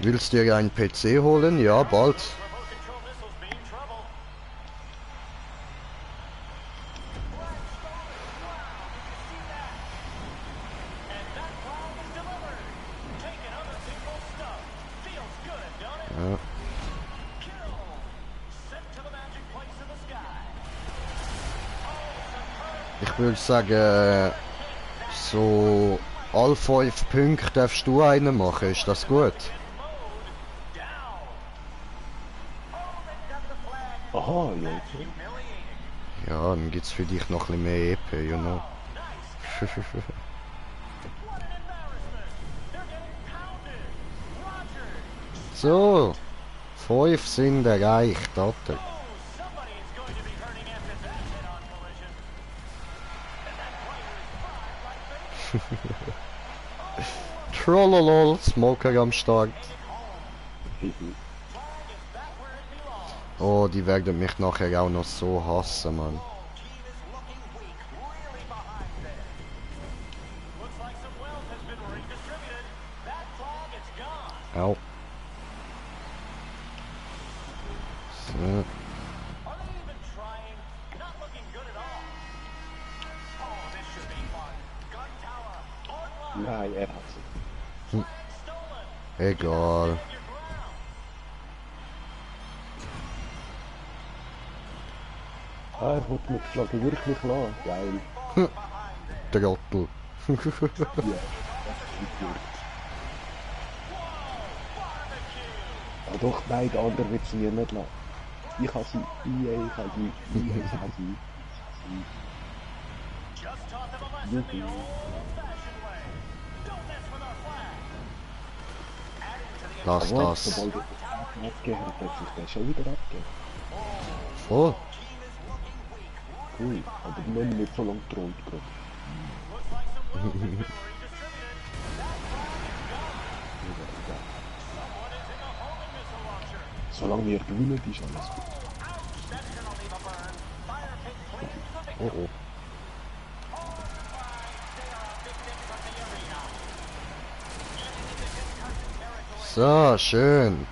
Willst du dir einen PC holen? Ja, bald. Ja. Ich würde sagen, so all 5 Punkte darfst du einen machen, ist das gut? Aha, ja, okay. Ja, dann gibt's für dich noch ein bisschen mehr EP, you know. So, 5 sind erreicht, Alter. Trollolol, Smoker am Start. Oh, die werden mich nachher auch noch so hassen, Mann. Au. So. Nein, er hat sie. Egal. Ah, er wird mit Flagge wirklich lassen. Geil. Trottel. Ja, das ist gut. Ah doch, nein, der andere wird sie mir nicht lassen. Ich habe sie. Ich habe sie. Ich habe sie. Juhu. Lass Aber das. sobald er abgehört hat, darf ich den schon wieder abgeben. Voll. Cool, aber wenn nicht so lange thront gerade. Solange wir gewinnen, ist alles gut. Oh oh. So, schön.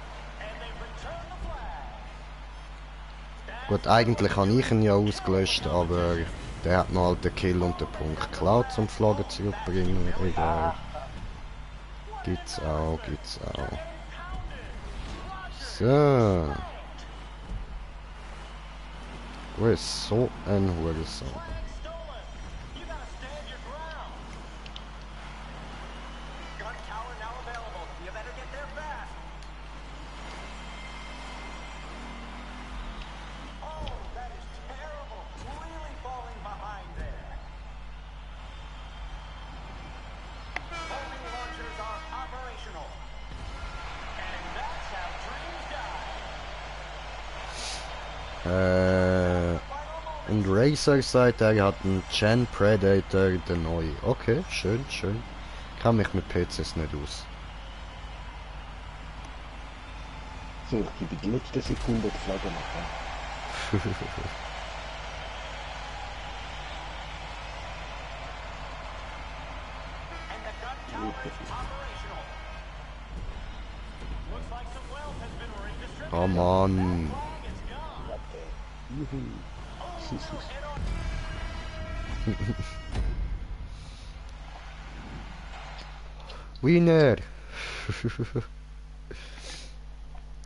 Gut, eigentlich habe ich ihn ja ausgelöscht, aber der hat mir halt den Kill und den Punkt geklaut, zum Flagge zurückbringen. Egal. Gibt's auch, gibt's auch. So. Wo ist so ein Hurensohn? Und Racer sagt, er hat einen Gen Predator, der neue. Okay, schön, schön. Kann mich mit PCs nicht aus. So, ich gebe die letzte Sekunde die Flagge machen. Oh Mann. Juhu. Winner!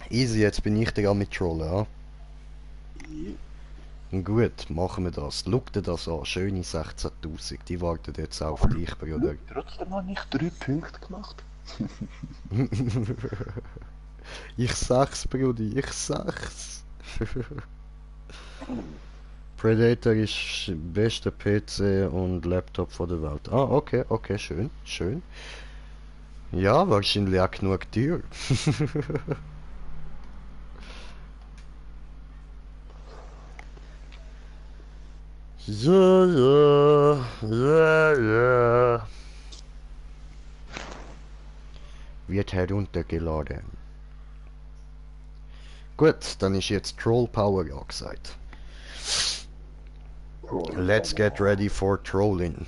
Easy, jetzt bin ich der mit Trollen, ja? Gut, machen wir das. Schau dir das an, schöne 16.000. Die warten jetzt auf dich, Bruder. Trotzdem habe ich 3 Punkte gemacht. Ich sag's, Brudi, ich sag's. Predator ist der beste PC und Laptop von der Welt. Ah, okay, okay, schön, schön. Ja, wahrscheinlich auch genug teuer. So. Wird heruntergeladen. Gut, dann ist jetzt Troll Power angesagt. Let's get ready for trolling.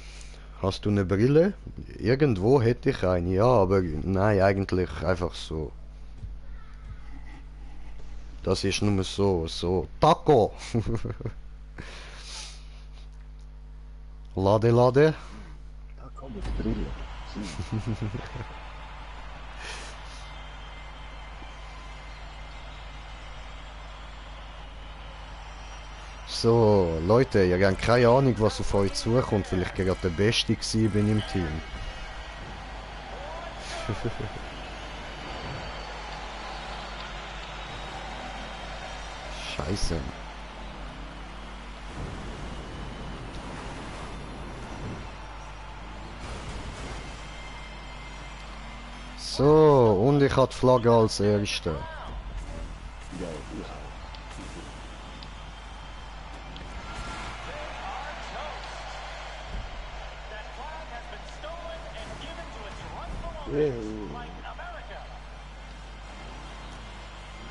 Hast du eine Brille? Irgendwo hätte ich eine, ja, aber nein, eigentlich einfach so. Das ist nur so. Taco! Lade. Da kommt die Brille. So, Leute, ihr habt keine Ahnung, was auf euch zukommt, weil ich gerade der Beste gewesen bin im Team. Scheiße. So, und ich habe die Flagge als Erste. Ja, ich auch.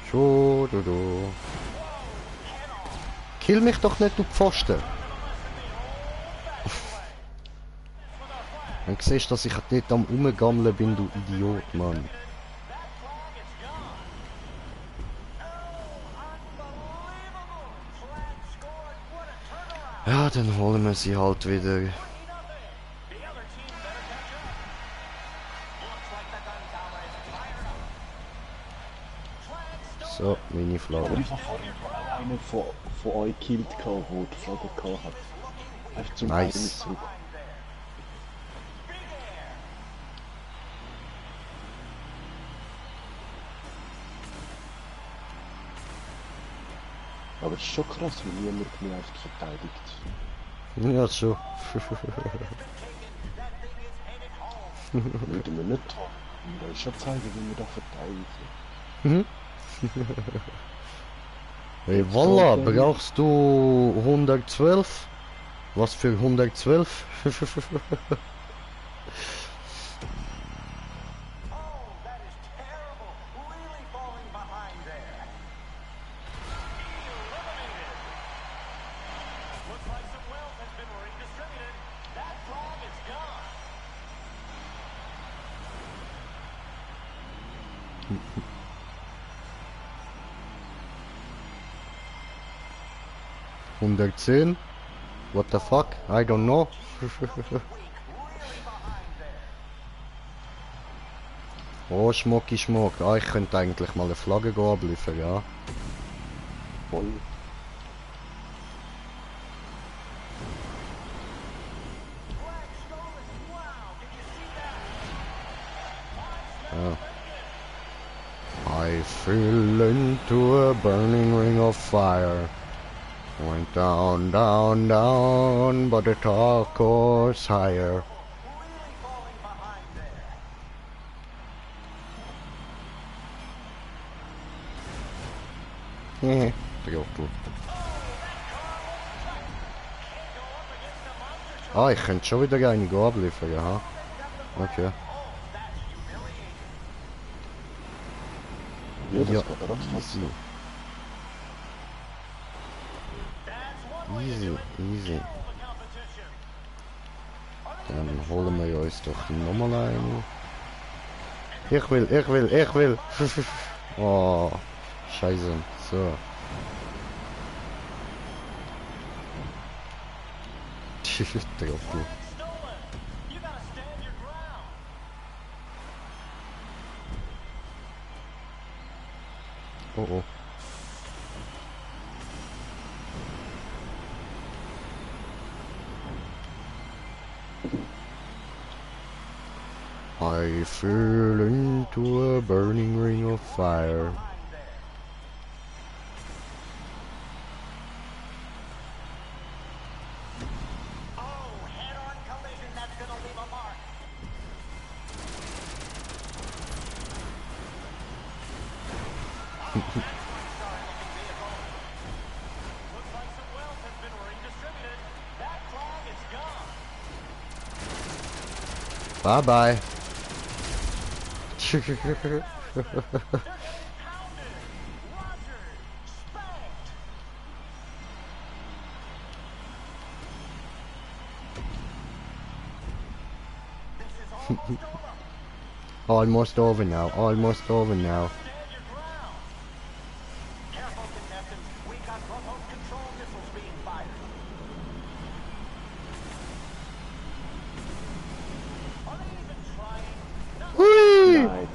Schododo. Kill mich doch nicht, du Pfosten. Dann siehst du, dass ich dort am Umgammeln bin, du Idiot, Mann. Ja, dann holen wir sie halt wieder. So, meine Flagge. Ich habe vorhin einen von euch gekillt, der die Flagge gehabt hat. Einfach zum Nice. Beiden zurück. Aber es ist schon krass, wie niemand mehr einfach verteidigt. Ja, schon. Würde man nicht haben. Ich will schon zeigen, wie wir da verteidigen. Mhm. Hey, voila, brauchst du 112? Was für 112? ...110? What the fuck? I don't know. Oh, Schmucki Schmuck. Ah, ich könnte eigentlich mal eine Flagge abliefern, ja. Voll. Ja. I fell into a burning ring of fire. Went down, down, down, but the top course higher. Hehe, Trottel. Ah, ich könnte schon wieder eine abliefern, ja. Okay. Ja, das Ja, geht ratzfatz. Easy, easy. Dann holen wir uns doch nochmal eine. Ich will. Oh, scheiße. So. Trottel. Oh oh. I fell into a burning ring of fire. Bye bye. Almost over now, almost over now. Hui! Nein.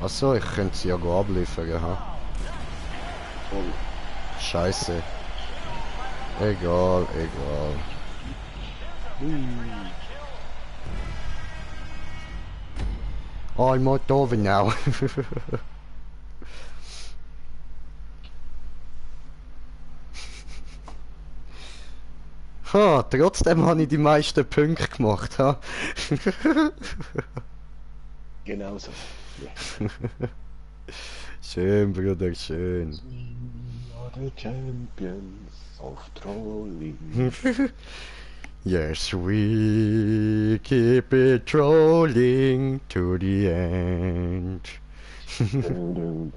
Achso, ich könnte sie ja abliefern, ha? Voll. Scheiße. Egal. Almost over now. Ha, trotzdem habe ich die meisten Punkte gemacht, ha? Genau so. Ja. Schön, Bruder, schön. We are the champions of trolling. Yes, we keep it trolling to the end. Dun, dun,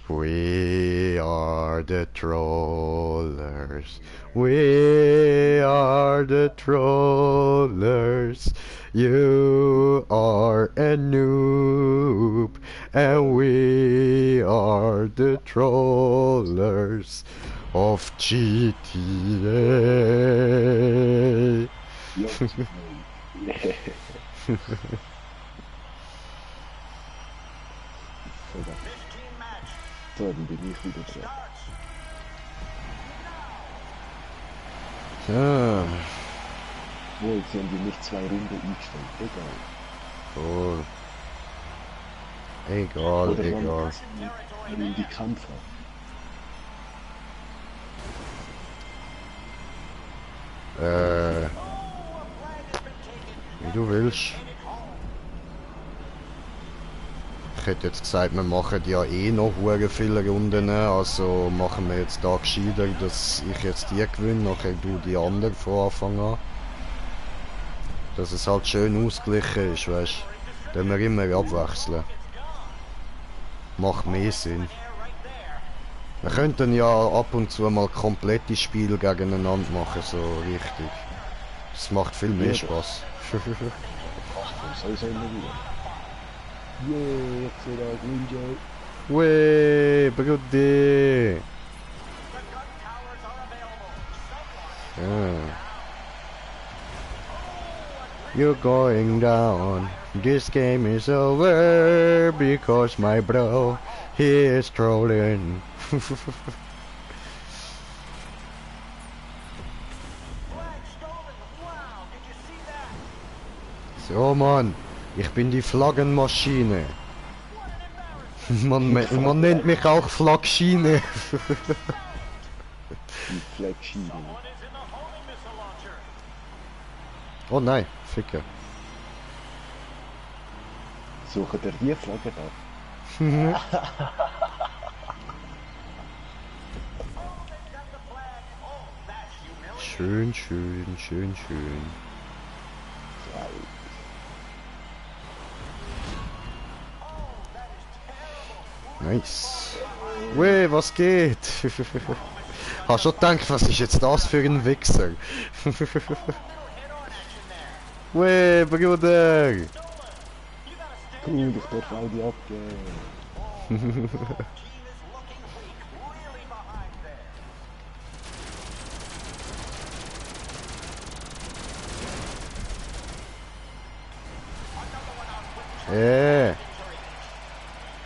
We are the trollers. We are the trollers. You are a noob, and we are the trollers of GTA. Ja. So, dann bin ich wieder dran. So, Wo, jetzt haben die nicht 2 Runden eingestellt. Egal. cool. Egal. Wenn in die Kämpfe. Wie du willst. Ich hätte jetzt gesagt, wir machen ja eh noch hure viele Runden, also machen wir jetzt da gescheiter, dass ich jetzt die gewinne, nachher du die andere von Anfang an. Dass es halt schön ausgeglichen ist, weißt du. Dann wir immer abwechseln. Macht mehr Sinn. Wir könnten ja ab und zu mal komplette Spiele gegeneinander machen, so richtig. Das macht viel mehr Spaß. Ach, komm, soll es immer wieder. Yeah, ich sehe da Green Joe. Weh, Brudi. Ja. You're going down. This game is over because my bro, he is trolling. So, Mann, ich bin die Flaggenmaschine. Man nennt mich auch Flaggschiene. Die Flagschiene. Oh nein, Ficker. Suche dir die Flagge ab. Schön, schön, schön, schön. Nice. Weh, was geht? Hast schon gedacht, was ist jetzt das für ein Wichser? Weh, Bruder! Cool, ich darf all die abgeben.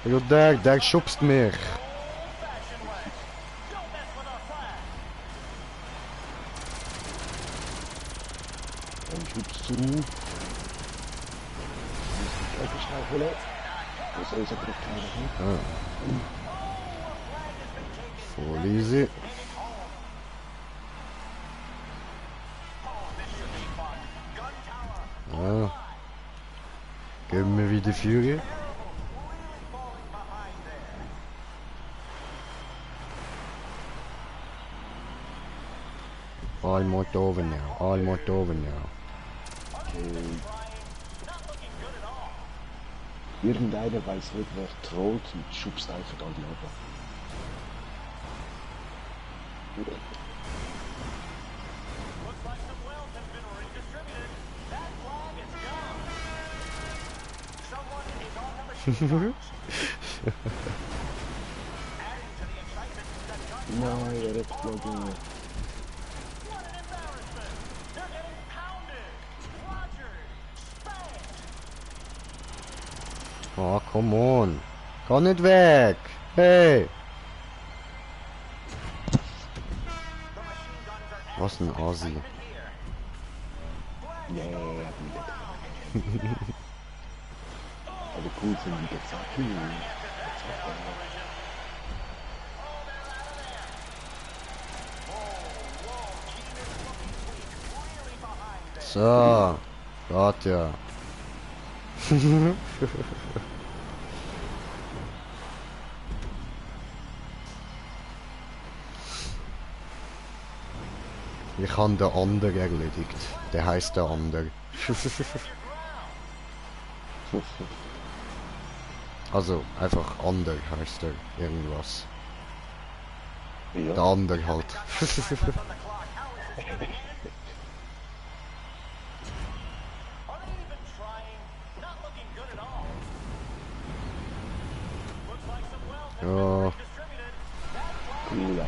Bruder, der schubst mich. Dann schubst du. Flagge schnell holen. Das soll es aber doch keiner haben. Voll easy. Ah. Geben wir wieder Fury. Almost over now. Almost over now. Irgendeiner weiß nicht, wer trollt und schubst einfach all die ab. Nein, er hat Flagge. Oh, come on. Geh nicht weg. Hey. Was ein Asi. Ja, wieder. Aber cool sind die Zacki. So. Gott, ja. Ich habe den anderen erledigt. Der heißt der andere. Also, einfach ander heißt er. Irgendwas. Ja. Der andere halt. Ja. Cool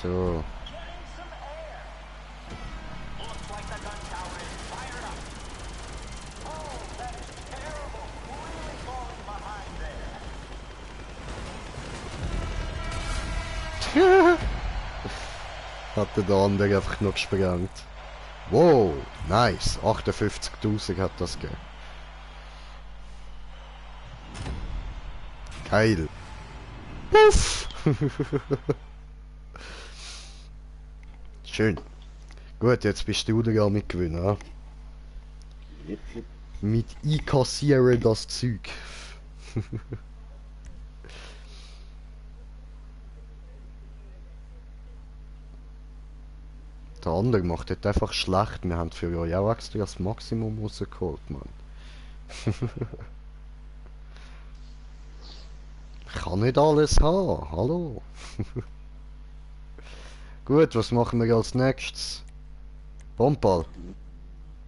So. Hat der andere einfach noch gesprengt. Wow, nice. 58.000 hat das gegeben. Geil. Puff. Schön. Gut, jetzt bist du der Mitgewinner. Mit einkassieren das Zeug. Der andere macht das einfach schlecht. Wir haben für euch auch extra das Maximum rausgeholt, Mann. Ich kann nicht alles haben, hallo. Gut, was machen wir als nächstes? Bomball.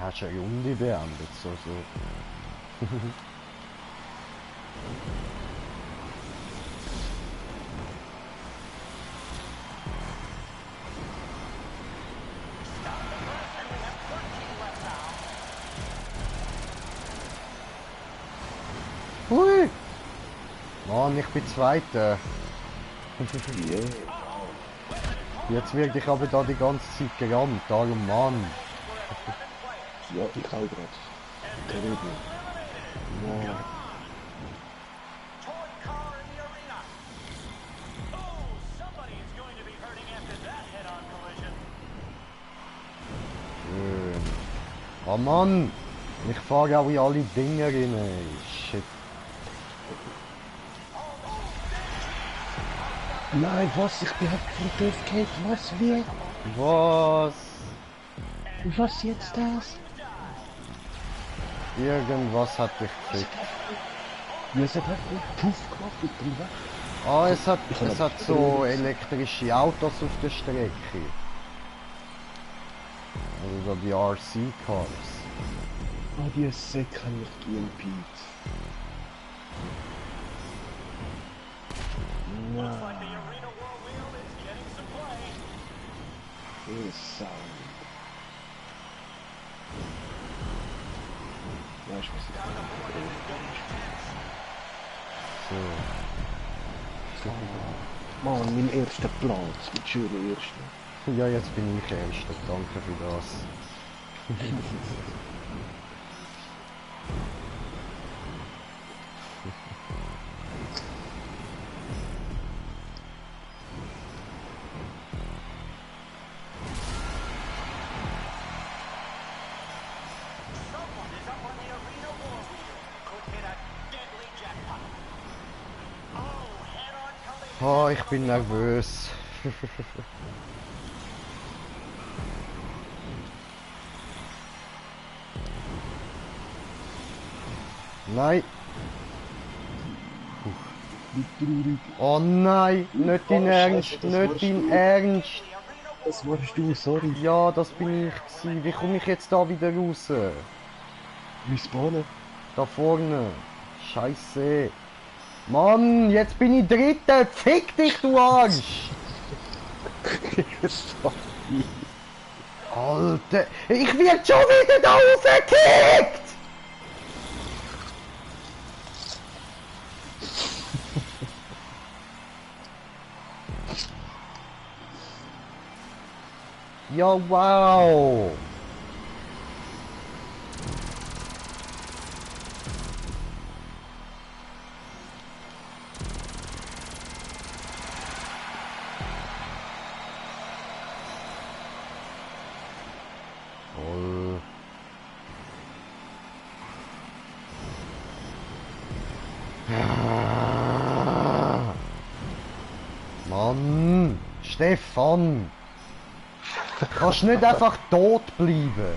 Hast du eine Runde beendet, so. Hui! Mann, ich bin Zweiter. Yeah. Jetzt werde ich aber da die ganze Zeit gerammt, darum Mann. Ja, ich auch gerade. Terrible. Wow. Schön. Oh Mann! Ich fahre auch in alle Dinger rein. Shit. Nein, was? Ich bin halt von Dürfgate. Was? Wie? Was? Was jetzt das? Irgendwas hat dich gekriegt. Ja, es hat einfach einen Puff gemacht und drin weg. Ah, es hat so elektrische Autos auf der Strecke. Also die RC-Cars. Oh, die Säcke haben mich geimpiet. Nein. Sound. Ja, ich muss nicht. So. Mann, mein erster Platz, mit schönen ersten. Ja, jetzt bin ich Erster. Danke für das. Oh, ich bin nervös. Nein. Oh nein, nicht dein Ernst, nicht dein Ernst. Das warst du, sorry. Ja, das bin ich gewesen. Wie komme ich jetzt da wieder raus? Respawnen. Da vorne. Scheiße. Mann, jetzt bin ich Dritter. Fick dich, du Arsch. Sorry. Alter, ich werde schon wieder da rausgekickt. Ja, wow. Toll. Ah. Mann, Stefan. Kannst nicht einfach tot bleiben.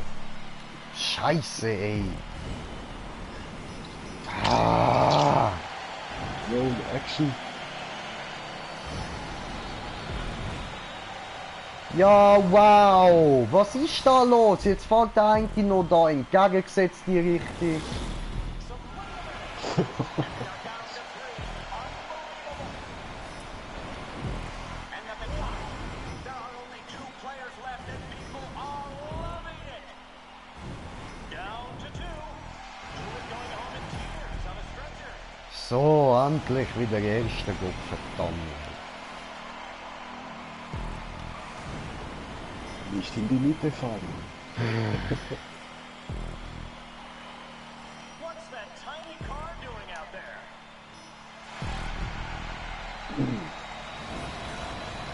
Scheiße, ey. Ah. No action. Ja, wow. Was ist da los? Jetzt fährt der eine noch da in entgegengesetzte Richtung. So, endlich wieder erster Gott, verdammt. Nicht in die Mitte fahren.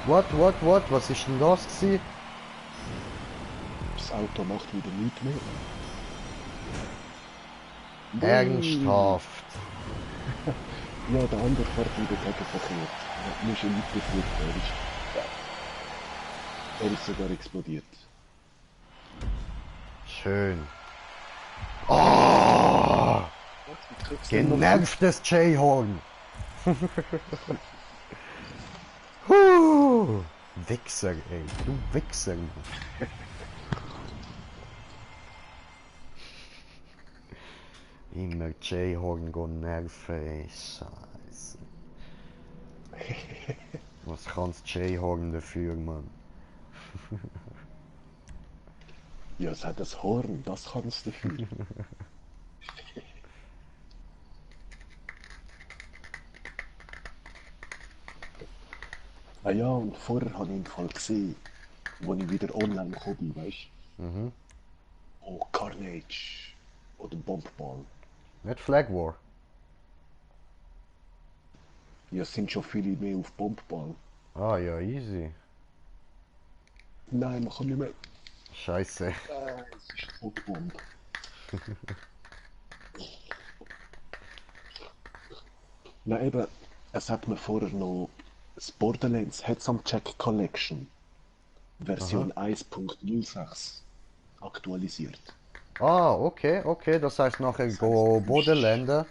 What? Was ist denn das gewesen? Das Auto macht wieder nichts mehr. Ernsthaft. Ja, der andere fährt wieder gegenverkehrt. Ja, muss ja nicht befürchten, er ist sogar explodiert. Schön. Oh! Genervtes J-Horn. Wichser, ey. Du Wichser. Immer J-Horn gehen nerven, ey, Scheiße. Was kann's J-Horn dafür, Mann? Ja, es hat das Horn, das kannst du dafür. Ah ja, und vorher habe ich einen Fall gesehen, wo ich wieder online gekommen bin, weißt Mhm. du? Oh, Carnage. Oder Bombball. Nicht Flag War. Ja, es sind schon viele mehr auf Bombball. Ah ja, easy. Nein, man kann nicht mehr. Scheiße. Es ist Totbomb. Nein, eben, es hat mir vorher noch das Borderlands Heads-Up Check Collection Version 1.06 aktualisiert. Ah, okay, okay, das heißt nachher Das go heißt, Bodenländer.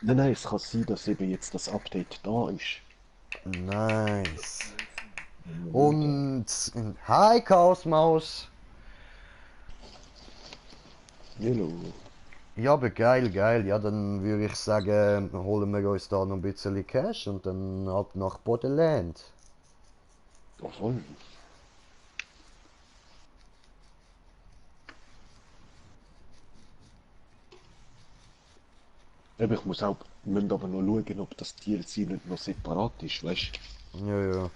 nein, es kann sein, dass eben jetzt das Update da ist. Nice. Und hi Chaosmaus. Hello. Ja, aber geil, geil. Ja, dann würde ich sagen, holen wir uns da noch ein bisschen Cash und dann ab nach Bodenland. Jawohl. Eben, ich muss auch, wir müssen aber noch schauen, ob das DLC nicht noch separat ist, weißt du? Ja, ja.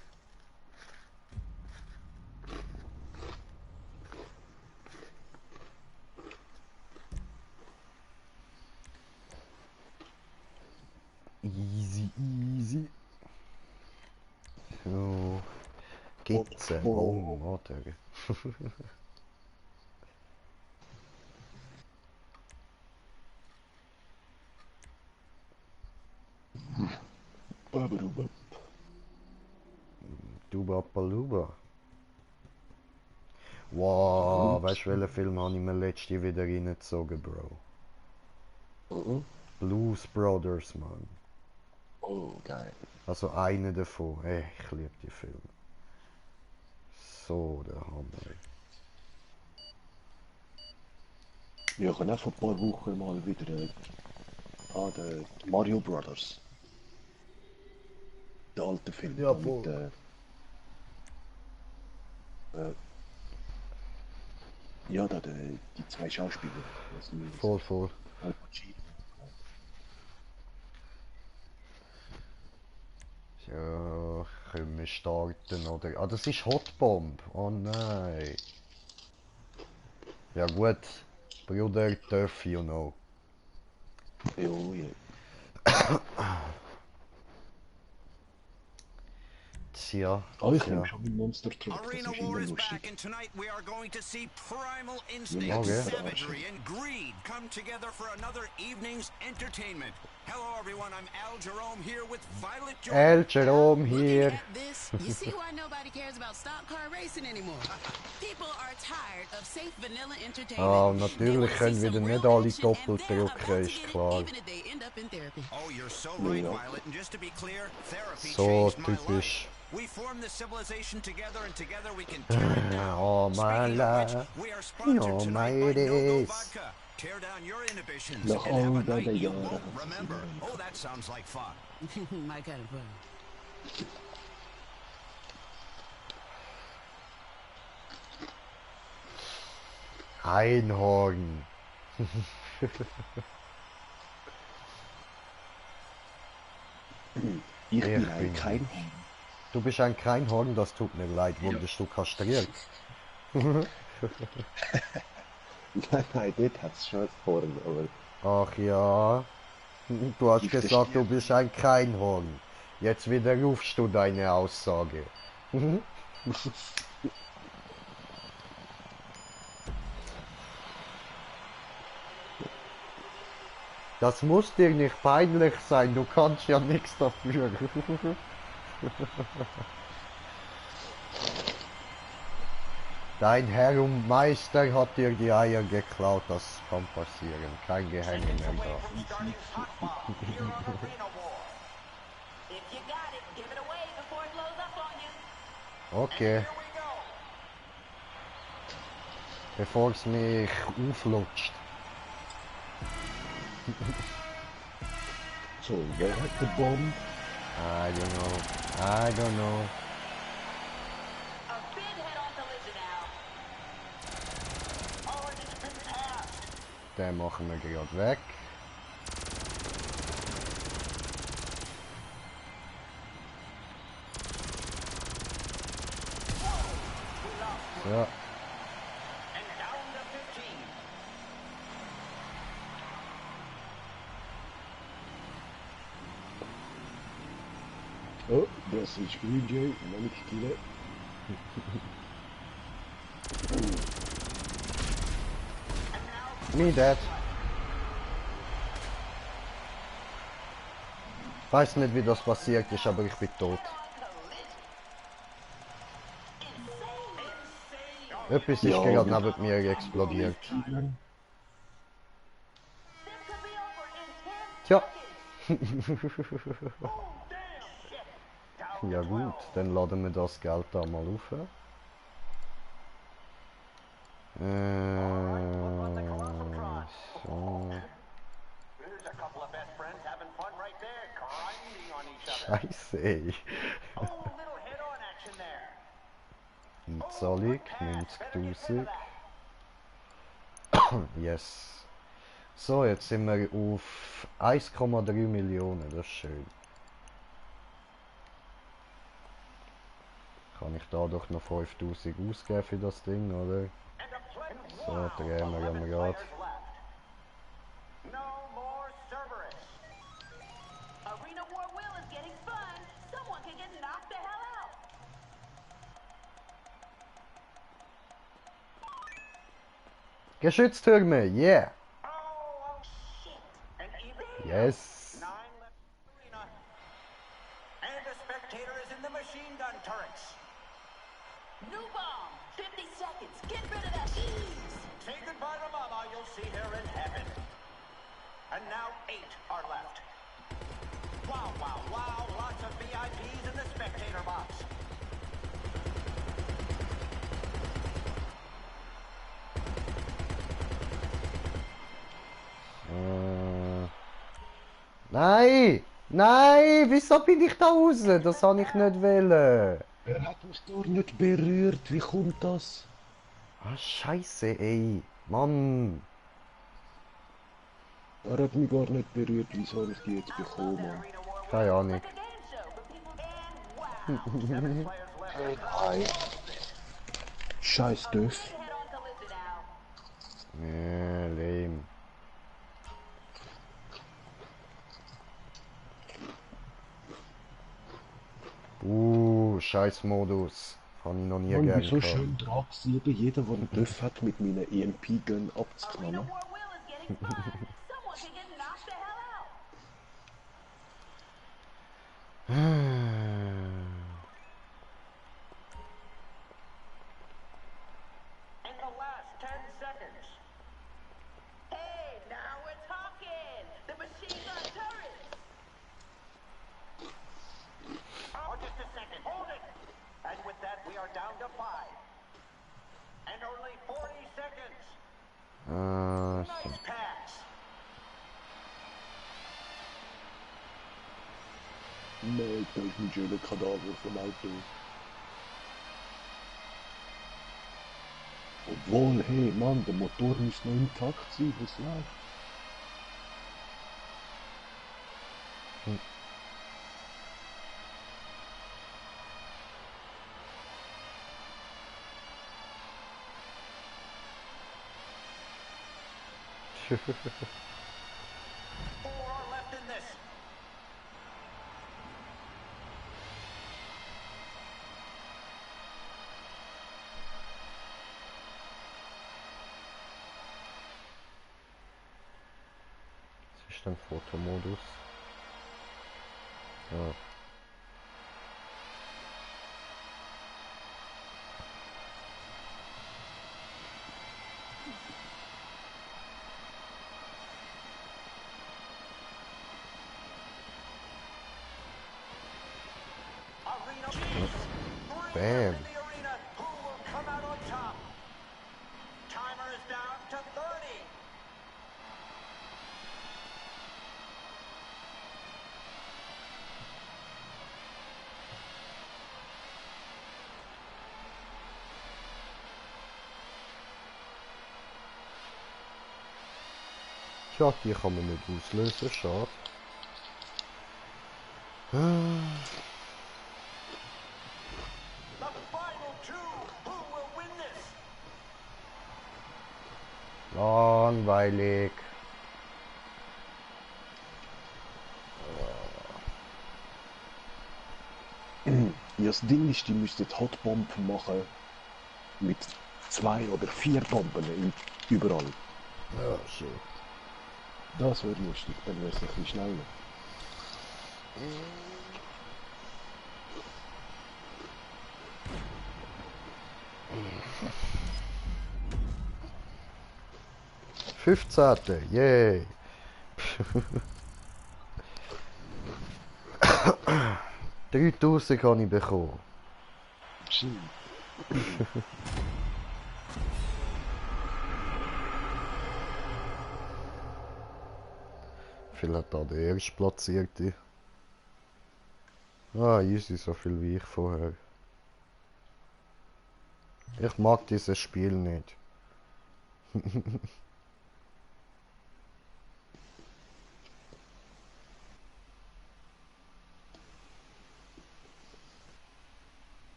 Easy, easy. So. Gibt's einen Baum, oder? Babaruba. Duba Paluba. Wow, weißt du, welchen Film habe ich mir letztes wieder reingezogen, Bro? Mhm. Blues Brothers, Mann. Oh, geil. Also einer davon. Ey, ich liebe die Filme. So der Hammer. Ja, ich habe auch vor ein paar Wochen mal wieder der Mario Brothers. Der alte Film. Ja, da voll. mit ja, da die zwei Schauspieler. Also, Voll, voll. Al Pacino. Ja, können wir starten, oder? Ah, das ist Hotbomb. Oh nein. Ja gut. Bruder, tough, you know. Jo, ja. Tja, Ah, ich tja. nehme schon mein Monster Truck, das Arena ist War immer is back, lustig. and tonight we are going to see primal instinct, Okay. savagery, and greed come together for another evening's entertainment. Hello, everyone. I'm Al Jerome here with Violet Jordan. El Jerome Looking hier. at this, you see why nobody cares about stock car racing anymore. People are tired of safe vanilla entertainment. Ah, They natürlich want to see können some wieder real nicht alle action, doppelt and they're about drücken, to ist get it, klar. even if they end up in therapy. Oh, you're so right, Yeah. Violet. And just to be clear, therapy So changed my typisch. life. We formed this civilization together, and together we can tear it down. Oh, my Speaking of love. which, we are sponsored Oh, tonight my by No-Go days. Vodka. Tear down your inhibitions No, and have a oh, night you yeah. won't remember. Oh, that sounds like fun. My kind of fun. Einhorn. Ich bin Ich ein bin- kein Horn. Du bist ein Kreinhorn, das tut mir leid. Wurdest du kastriert? Nein, nein, dort hat es schon ein Horn, aber Ach ja. Du hast Ich gesagt, verstehe. du bist ein Kreinhorn. Jetzt widerrufst du deine Aussage. Das muss dir nicht peinlich sein, du kannst ja nichts dafür. Dein Herr und Meister hat dir die Eier geklaut, das kann passieren. Kein Gehänge mehr da. Okay. Bevor es mich auflutscht. So, wer hat den Bomb? I don't know. I don't know. A big head-on collision now. Oh, and it's been passed. Den machen wir gerade weg. Ja. And down to 15. Oh, das ist Green Jay, noch nicht killen. Me dead. Ich weiß nicht, wie das passiert ist, aber ich bin tot. Etwas ist Ja. gerade neben mir explodiert. Tja. Ja gut, dann laden wir das Geld da mal auf. So. There's a couple of best friends having fun right there, grinding on each other. Scheiße, ey. Oh, little head-on action there. Einzahlung, 90.000. Yes. So, jetzt sind wir auf 1,3 Millionen, das ist schön. Kann ich da doch noch 5.000 ausgeben für das Ding, oder? So, drehen wir am Rad. No more Cerberus. Arena War Will is getting fun. Someone can get knocked the hell out. Geschütztürme, yeah! Oh, shit. And even Yes! 9 left in the arena. And a spectator is in the machine gun turrets. New bomb. 50 seconds. Get rid of that cheese. Say goodbye to Mama, you'll see her in heaven. And now 8 are left. Wow, wow, wow, lots of VIPs in the spectator box. Nein! Nein! Wieso bin ich da raus? Das habe ich nicht wollen. Er hat mich doch nicht berührt, wie kommt das? Ah, Scheiße, ey. Mann. Er hat mich gar nicht berührt, wieso habe ich die jetzt bekommen? Mann? Keine Ahnung. Like a game show for people. And wow, 7 players left. Nein. Scheiß Döff. Head-on collision now. Lame. Scheiß-Modus. Habe ich noch nie Mann, gern wie so gehabt. schön Draht sieben, jeder, der einen Döff hat, mit meinen EMP-Gun Arena abzuknallen. War Will is getting fun. Someone can get knocked the hell out. In the last 10 seconds. Hey, now we're talking. The machine gun turrets. Oh, just a second. Hold it. And with that, we are down to 5. And only 40 seconds. Nice pass. Nein, da ist ein schöner Kadaver vom Auto. Obwohl, hey Mann, der Motor muss noch intakt sein, was läuft? Four are left in this. Was ist denn Fotomodus? Ja. Arena. Three Bam. left in the arena. Who will come out on top? Timer is down to 30. Tja, die kann man nicht auslösen, schade. Langweilig. Ja, das Ding ist, die müssten Hotbomb machen mit 2 oder 4 Bomben überall. Ja, so. Das wäre lustig, dann wäre es ein bisschen schneller. Fünfzehnte, yay! 3000 habe ich bekommen. Schön. Vielleicht da der Erstplatzierte. Ah, easy, so viel wie ich vorher. Ich mag dieses Spiel nicht.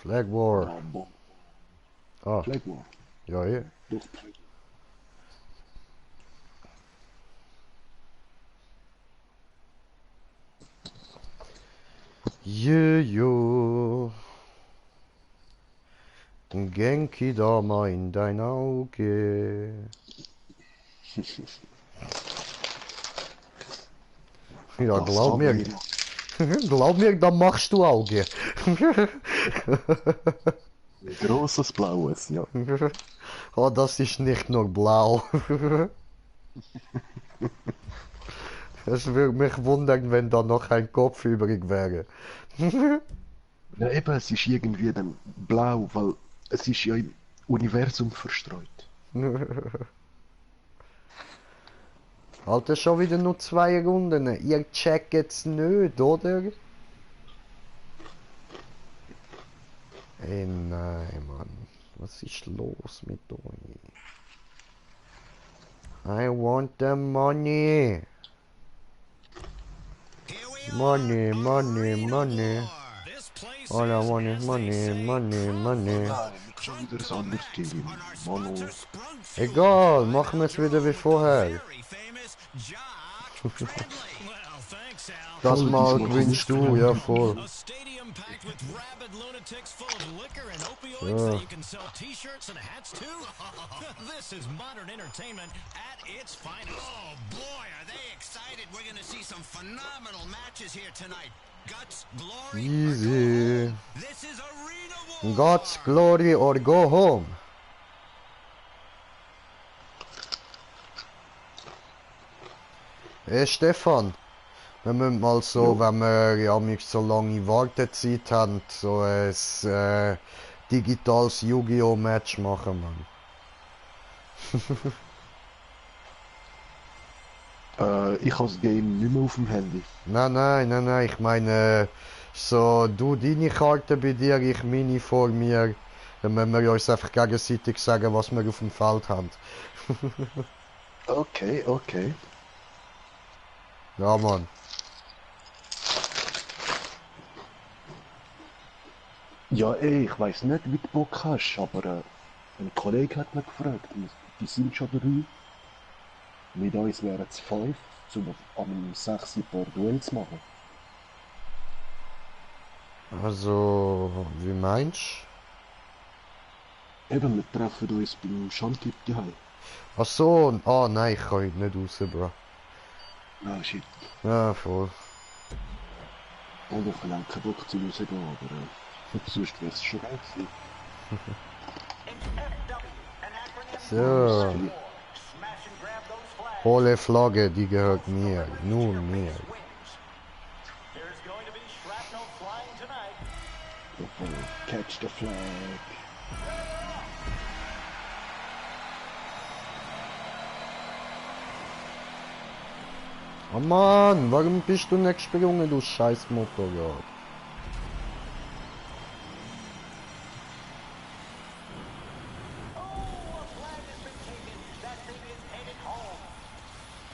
Flag War. Ja, Bomb. Ah, Flag War. ja, ja. Doch, Flag. Jojo. Genki Dama in dein Auge. Ja, Das glaub mir. haben wir. Glaub mir, dann machst du Auge. Ein grosses Blaues, ja. Oh, das ist nicht nur blau. Es würde mich wundern, wenn da noch ein Kopf übrig wäre. Ja, eben, es ist irgendwie dann blau, weil es ist ja im Universum verstreut. Alter, schon wieder nur 2 Runden. Ihr checkt es nicht, oder? Ey, nein, Mann. Was ist los mit euch? I want the money. Money, money, money. All I want is money, money, money. Nein, nicht schon wieder ein anderes Team. Manu. Egal, machen wir es wieder wie vorher. Das mal gewinnst du, ja voll. Ja. This is modern entertainment at its finest. Oh boy, are they excited. We're going to see some phenomenal matches here tonight. Guts, glory, Easy. this is Arena War. God's glory or go home. Hey Stefan, wir müssen mal so, wenn wir ja nicht so lange Wartezeit haben, so ein digitales Yu-Gi-Oh! Match machen, Mann. Ich habe das Game nicht mehr auf dem Handy. Nein, ich meine, so du deine Karte bei dir, ich meine vor mir, dann müssen wir uns einfach gegenseitig sagen, was wir auf dem Feld haben. Okay, okay. Ja, Mann. Ja, ich weiß nicht, wie du Bock hast, aber ein Kollege hat mich gefragt, die sind schon 3. Mit uns wären es 5, um am 6 ein paar Duell zu machen. Also, wie meinst du? Eben, wir treffen uns beim Schandtyp daheim. Ach so, ah nein, ich kann heute nicht raus, Bro. Ah, shit. Ja, voll. Und ich habe keinen Bock zu rausgehen, aber sonst wäre es schon geil gewesen. So. Hohle Flagge, die gehört mir, nur mir. Catch the flag. Oh Mann, warum bist du nicht gesprungen, du scheiß Motorrad?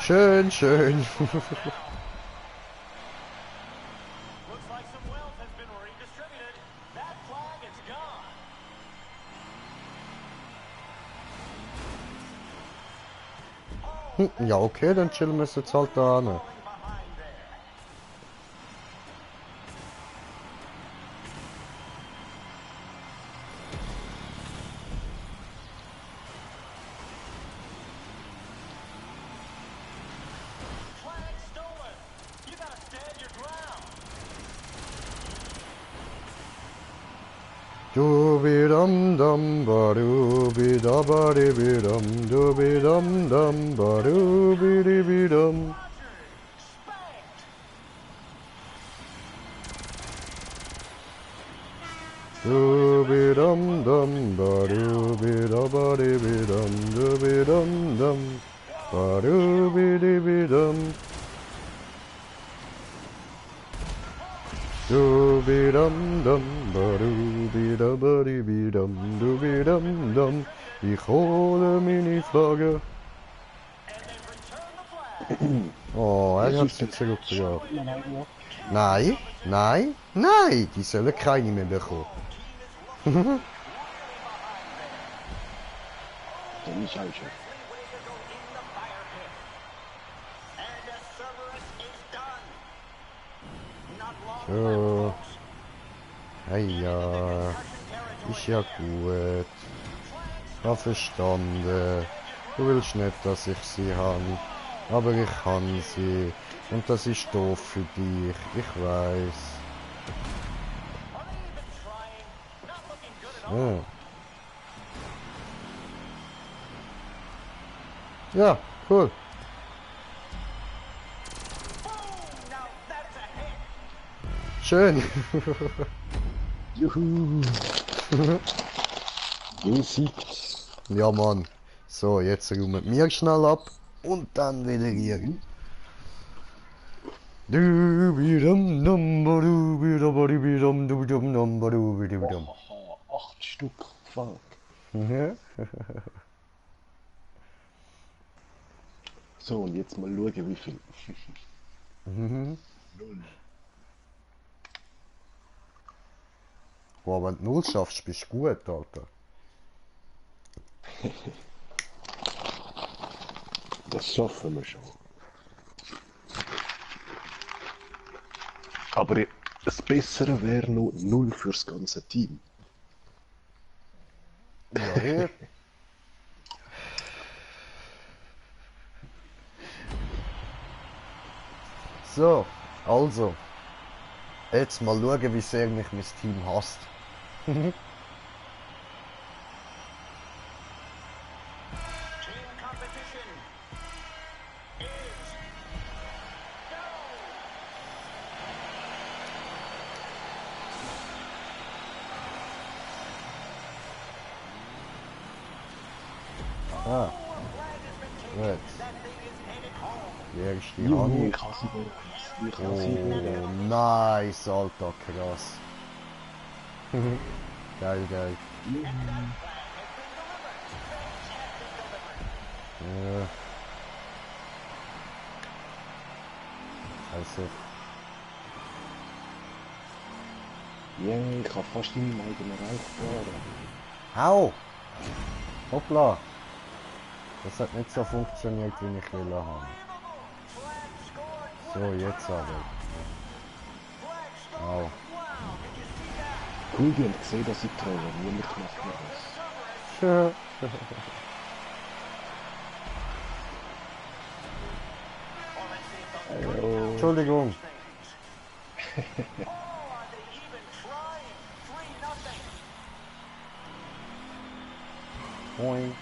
Schön, schön. Looks like some wealth has been redistributed. That flag is gone. Ja, okay, dann chillen wir es jetzt halt da an. Falling behind there. Flag stolen. You gotta stand your ground. Dum dum ba bi da ba bi dum ba bi dum. Spanked. Dum dum ba bi da ba bi dum ba bi dum. Dooby dum dum ba dooby da ba bi dum. Ich hole Mini-Flagge. Oh, er hat sie zurückgebracht. Nein, nein, nein, die sollen keine mehr bekommen. Der nicht Alter. And the Cerberus is done. Not long So, left, folks. hey ja, ist ja gut. Hab verstanden. Du willst nicht, dass ich sie habe, aber ich kann sie. Und das ist doof für dich, ich weiß. Ja. Ja, cool. Schön. Juhu. Gesiegt. Ja, Mann. So, jetzt räumen wir schnell ab und dann wieder hier. Haha, 8 Stück, fuck. So, und jetzt mal schauen, wie viel. 0. Boah, wenn du 0 schaffst, bist du gut, Alter. Das schaffen wir schon. Aber das Bessere wäre noch 0 fürs ganze Team. Ja, hier. So, also. Jetzt mal schauen, wie sehr mich mein Team hasst. Team competition is Ah, gut. Die erste Junge, Hand. ich hasse ihn. Ich hasse ihn. Oh, nice, Alter, krass. Geil, geil. Ja. Scheiße. Yeah, ich habe fast in meinem eigenen Reich gefahren. Au! Hoppla! Das hat nicht so funktioniert, wie ich will haben. So, jetzt aber. Au. Cool, die haben gesehen, dass ich trolle. Niemand macht mir das. Entschuldigung. Moin.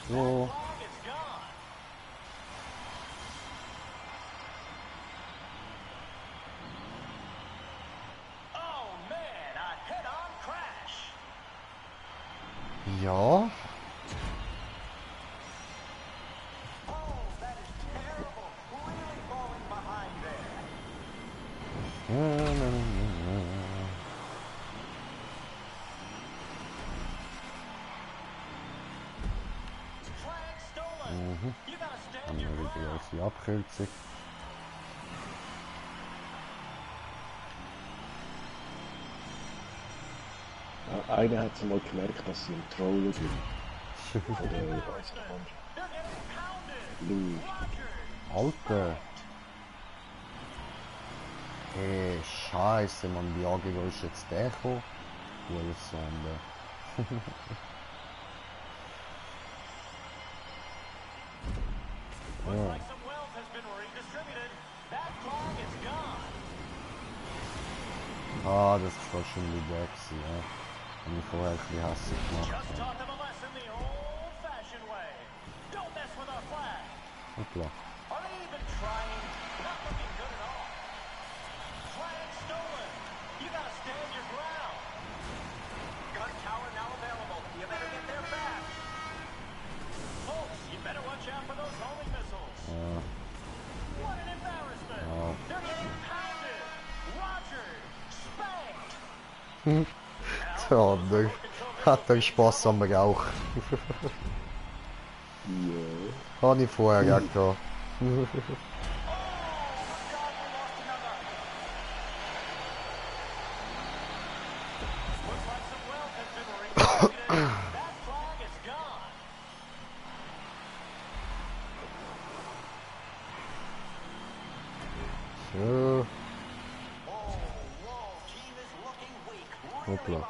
So. Ja. Haben wir wieder unsere Abkürzung. Ja, einer hat mal gemerkt, dass sie im Trollen bin. Oder weiss ich nicht. Alter. Hey, Scheiße, Mann, wie angegangen ist jetzt der gekommen? Sonde. Ja. Ah, das ist fast schon wieder weg, ja. Wenn ich vorher ein bisschen hässlich gemacht habe. Hoppla. Ja, der hat euch Spaß am Rauch. Ja. Habe ich vorher gehabt. So. Hoppla.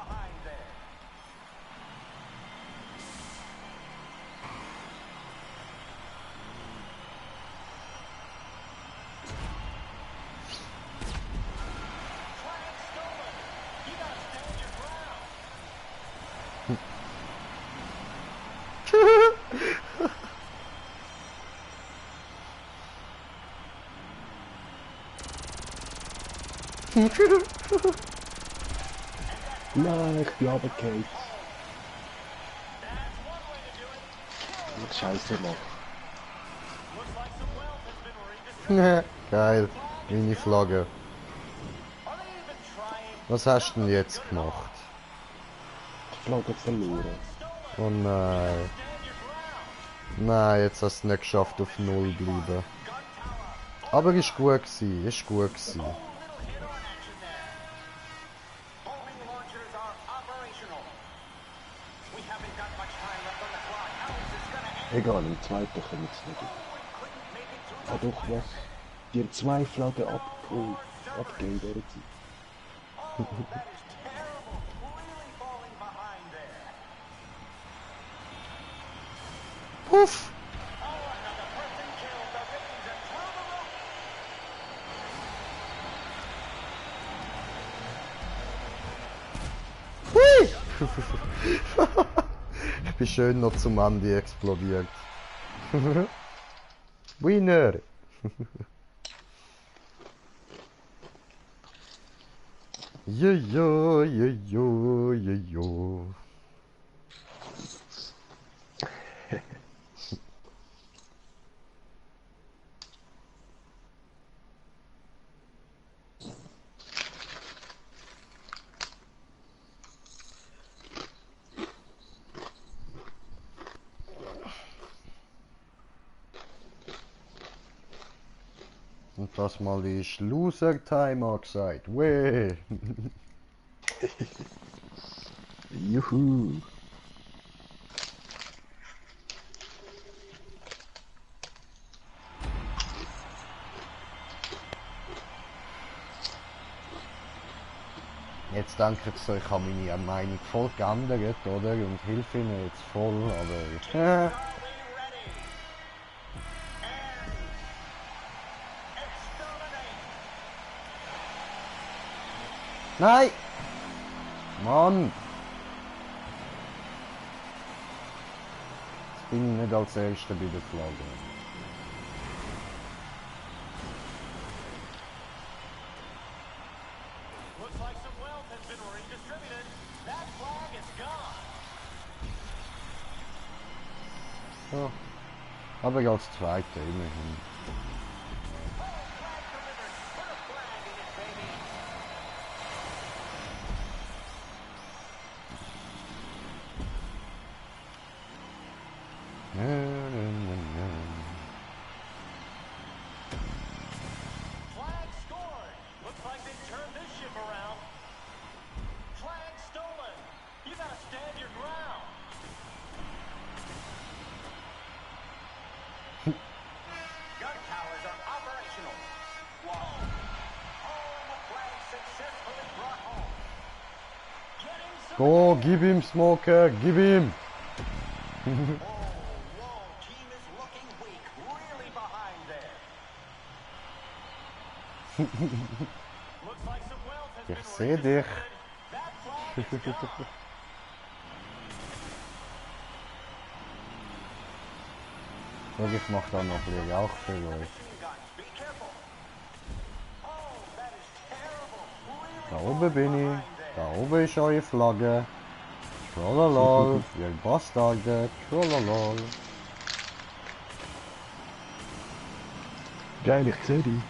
Nein, ich bin runtergefallen. Scheiße, Mann. Geil, Mini-Flagge. Was hast du denn jetzt gemacht? Die Flagge verloren. Oh nein. Nein, jetzt hast du es nicht geschafft, auf 0 bleiben. Aber ist gut gewesen, ist gut gewesen. Egal, im zweiten kommen sie nicht. Ah doch, was? Die haben 2 Flaggen abgegeben in dieser Zeit. Puff! Hui! Ich bin schön noch zum Andi explodiert. Winner! Jojo, jojo, jojo. Und das mal ist Loser Timer gesagt. Weh! Juhu! Jetzt denkt ihr so, ich habe meine Meinung voll geändert, oder? Und hilfe ihnen jetzt voll, aber... Nein! Mann! Jetzt bin ich nicht als Erster bei der Flagge. Looks like some wealth has been redistributed. That flag is gone. So. Aber ich als Zweiter immerhin. Flag scored. Looks like they turned this ship around. Flag stolen. You gotta stand your ground. Gun towers are operational. Whoa! Oh, the flag successfully brought home. Getting some. Go, gib ihm Smoker, gib ihm! Oh, whoa! Team is looking weak. Really behind there. Looks like some wealth has Ich been seh dich. That flag is gone. Schau, ich mach da noch ein bisschen Rauch für euch. Machine guns. Be careful. Oh, that is terrible. Da Really oben bin ich. Da oben ist eure Flagge. Trollolol, ihr Bastarde. Trollolol. Geil, ich sehe dich.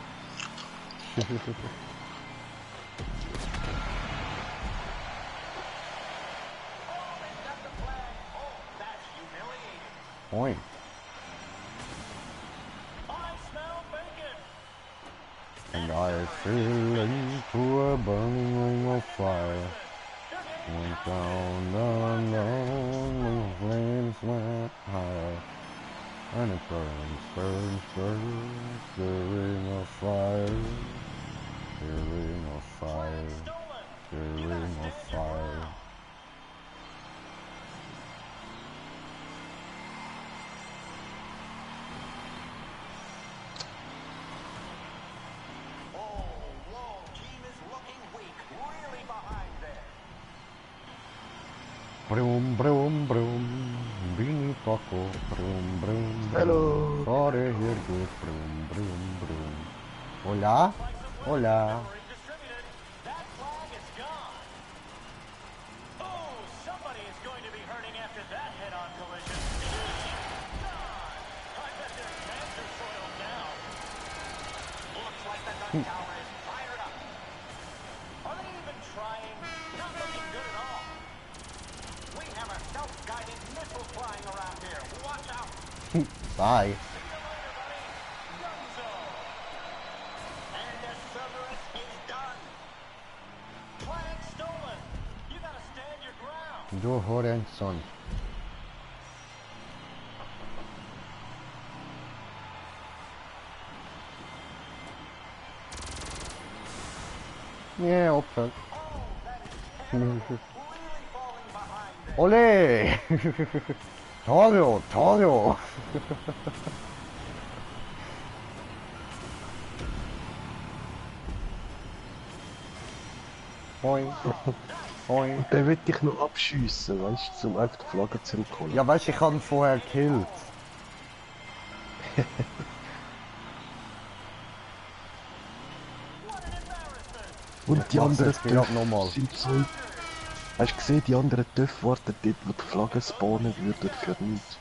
Moin. I smell bacon. And I feel into a burning ring of fire. Went down, down, down, the flames went higher. And it burns, burns, burns, the ring of fire. The ring of fire. The ring of fire. Oh, whoa! Team is looking weak. Really behind there. Brum, brum, brum. Bini Paco. Brum, brum, brum. Hello. Fahre hier gut. Brum, brum, brum. Hola? Hola. Redistributed. That flag is gone. Oh, somebody is going to be hurting after that head-on collision. Gun Bye. Du Horenson. Ja, Opfer. Ole! Toro, Toro! Moin. Moin. Den will ich noch abschiessen, weißt du, um einfach die Flagge zurückholen. Ja, weißt du, ich habe ihn vorher gekillt. Und die anderen nochmal. sind so... Hast du gesehen, die anderen Töpfe warten dort, wo die Flagge spawnen würden für nichts.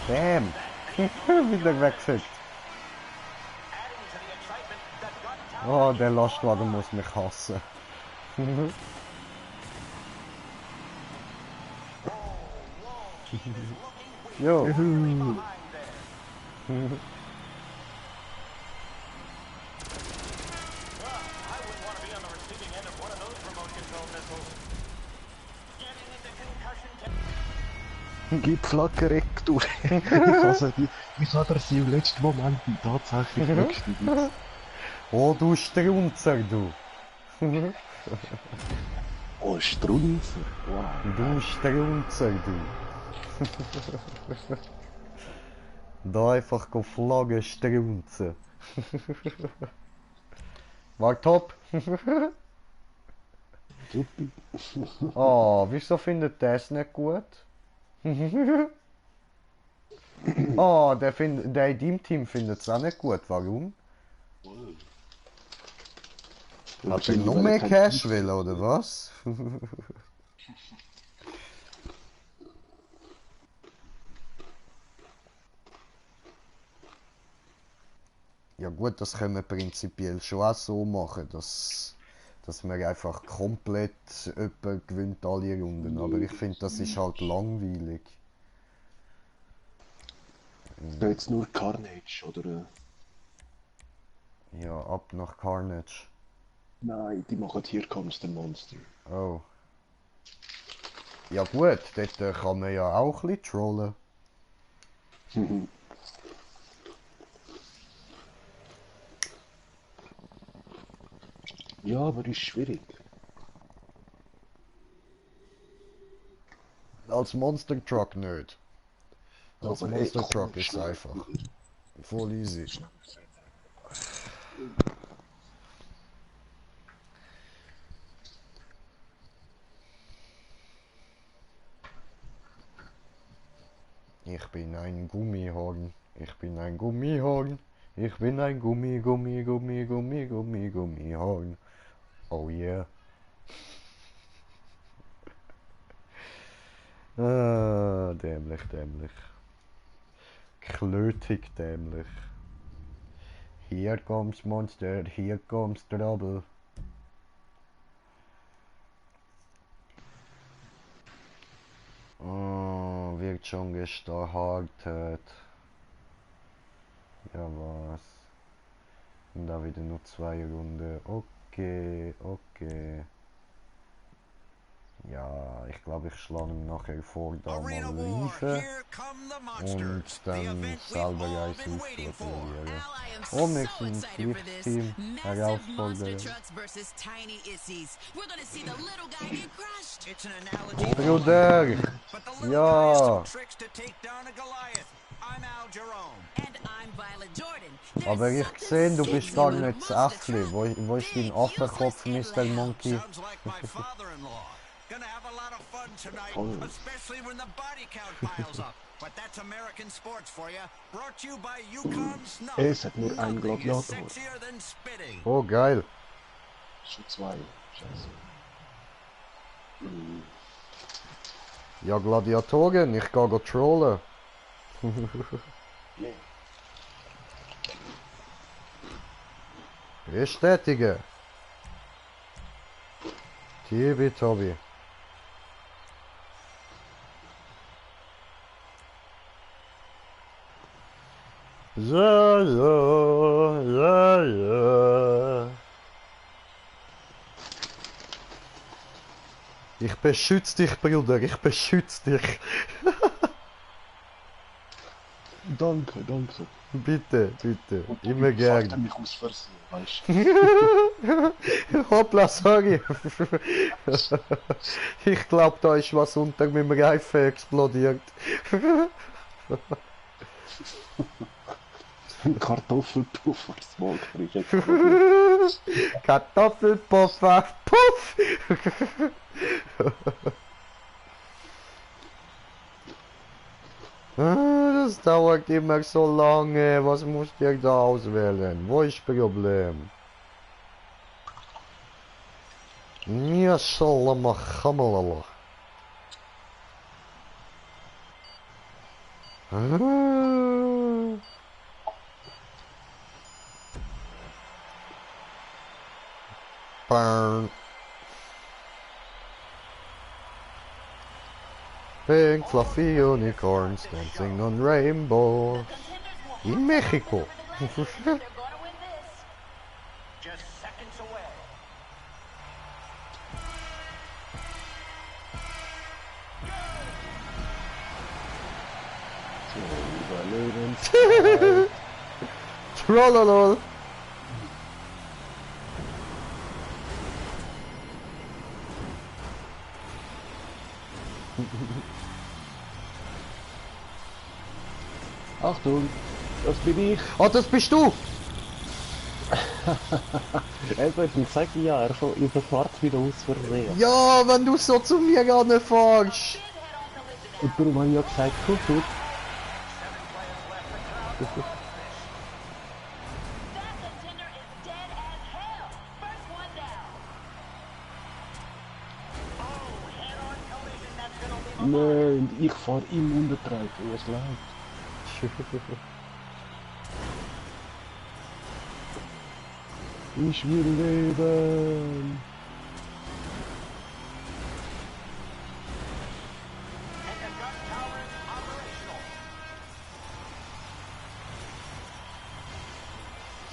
Damn! Wieder weggesetzt. Oh, der Lastwagen muss mich hassen. Jo. Gib Flagge weg, du! Ich habe sie im letzten Moment tatsächlich weggeschnitten. Oh, du Strunzer, du! Oh, Strunzer! Wow. Du Strunzer, du! Da einfach Flagge strunzen. War top! Oh, wieso findet der es nicht gut? Oh, der in deinem Team findet es auch nicht gut. Warum? Hat er noch mehr Cash will, oder was? Ja gut, das können wir prinzipiell schon auch so machen, dass man einfach komplett jemand gewinnt alle Runden. Aber ich finde, das ist halt langweilig. Da jetzt nur Carnage, oder? Ja, ab nach Carnage. Nein, die machen Here Comes the Monster. Oh. Ja gut, dort kann man ja auch ein bisschen trollen. Ja, aber ist schwierig. Als Monster Truck nicht. Als Aber Monster ey, Truck komm, ist schnell. einfach. Voll easy. Ich bin ein Gummihorn. Ich bin ein Gummihorn. Ich bin ein Gummihorn. Oh yeah. Ah, dämlich, dämlich. Klötig dämlich. Here comes Monster, here comes Trouble. Oh, wird schon gestartet. Ja was. Und da wieder nur 2 Runden. Okay, okay. Ja, ich glaube, ich schlage ihm nachher vor, da mal liefern und dann selber eins ausprobieren. Und wir sind Pflichtteam herausfordern. Bruder! Ja! Aber ich sehe, du bist gar nicht das Äffli. Wo ist dein Affenkopf, Mr. Monkey? Gonna have a lot of fun tonight, Oh. especially when the body count piles up. But that's American sports for you. Brought to you by Yukon Snuff. Es hat nur einen Nothing is Gladiator. sexier than spitting. Oh, geil. Schon 2. Scheiße. Ja, Gladiatoren, ich geh trollen. Yeah. Bestätigen. Tibi-Tobi. La. Ich beschütze dich, Bruder, ich beschütze dich. Danke, danke. Bitte, bitte, Und immer du fuckt gern. mich aus Versehen, weißt du? Hoppla, sorry. Ich glaub, da ist was unter meinem Reifen explodiert. Kartoffelpuffer, das Wolfried. Kartoffelpuffer, puff! Das dauert immer so lange. Was musst ihr da auswählen? Wo ist das Problem? Ja, Shalom, Chamalala. Burn. Pink fluffy unicorns dancing on rainbows in Mexico. Just seconds away. Überlebenszeit. Trollolol. Achtung, das bin ich. Oh, das bist du! Eben, sag ja, er überfahrt wieder aus Versehen. Ja, wenn du so zu mir ranfährst. Und darum habe ich ja gesagt, guck gut. Nein, ich fahre im Untertreib, was leid. Ich will leben.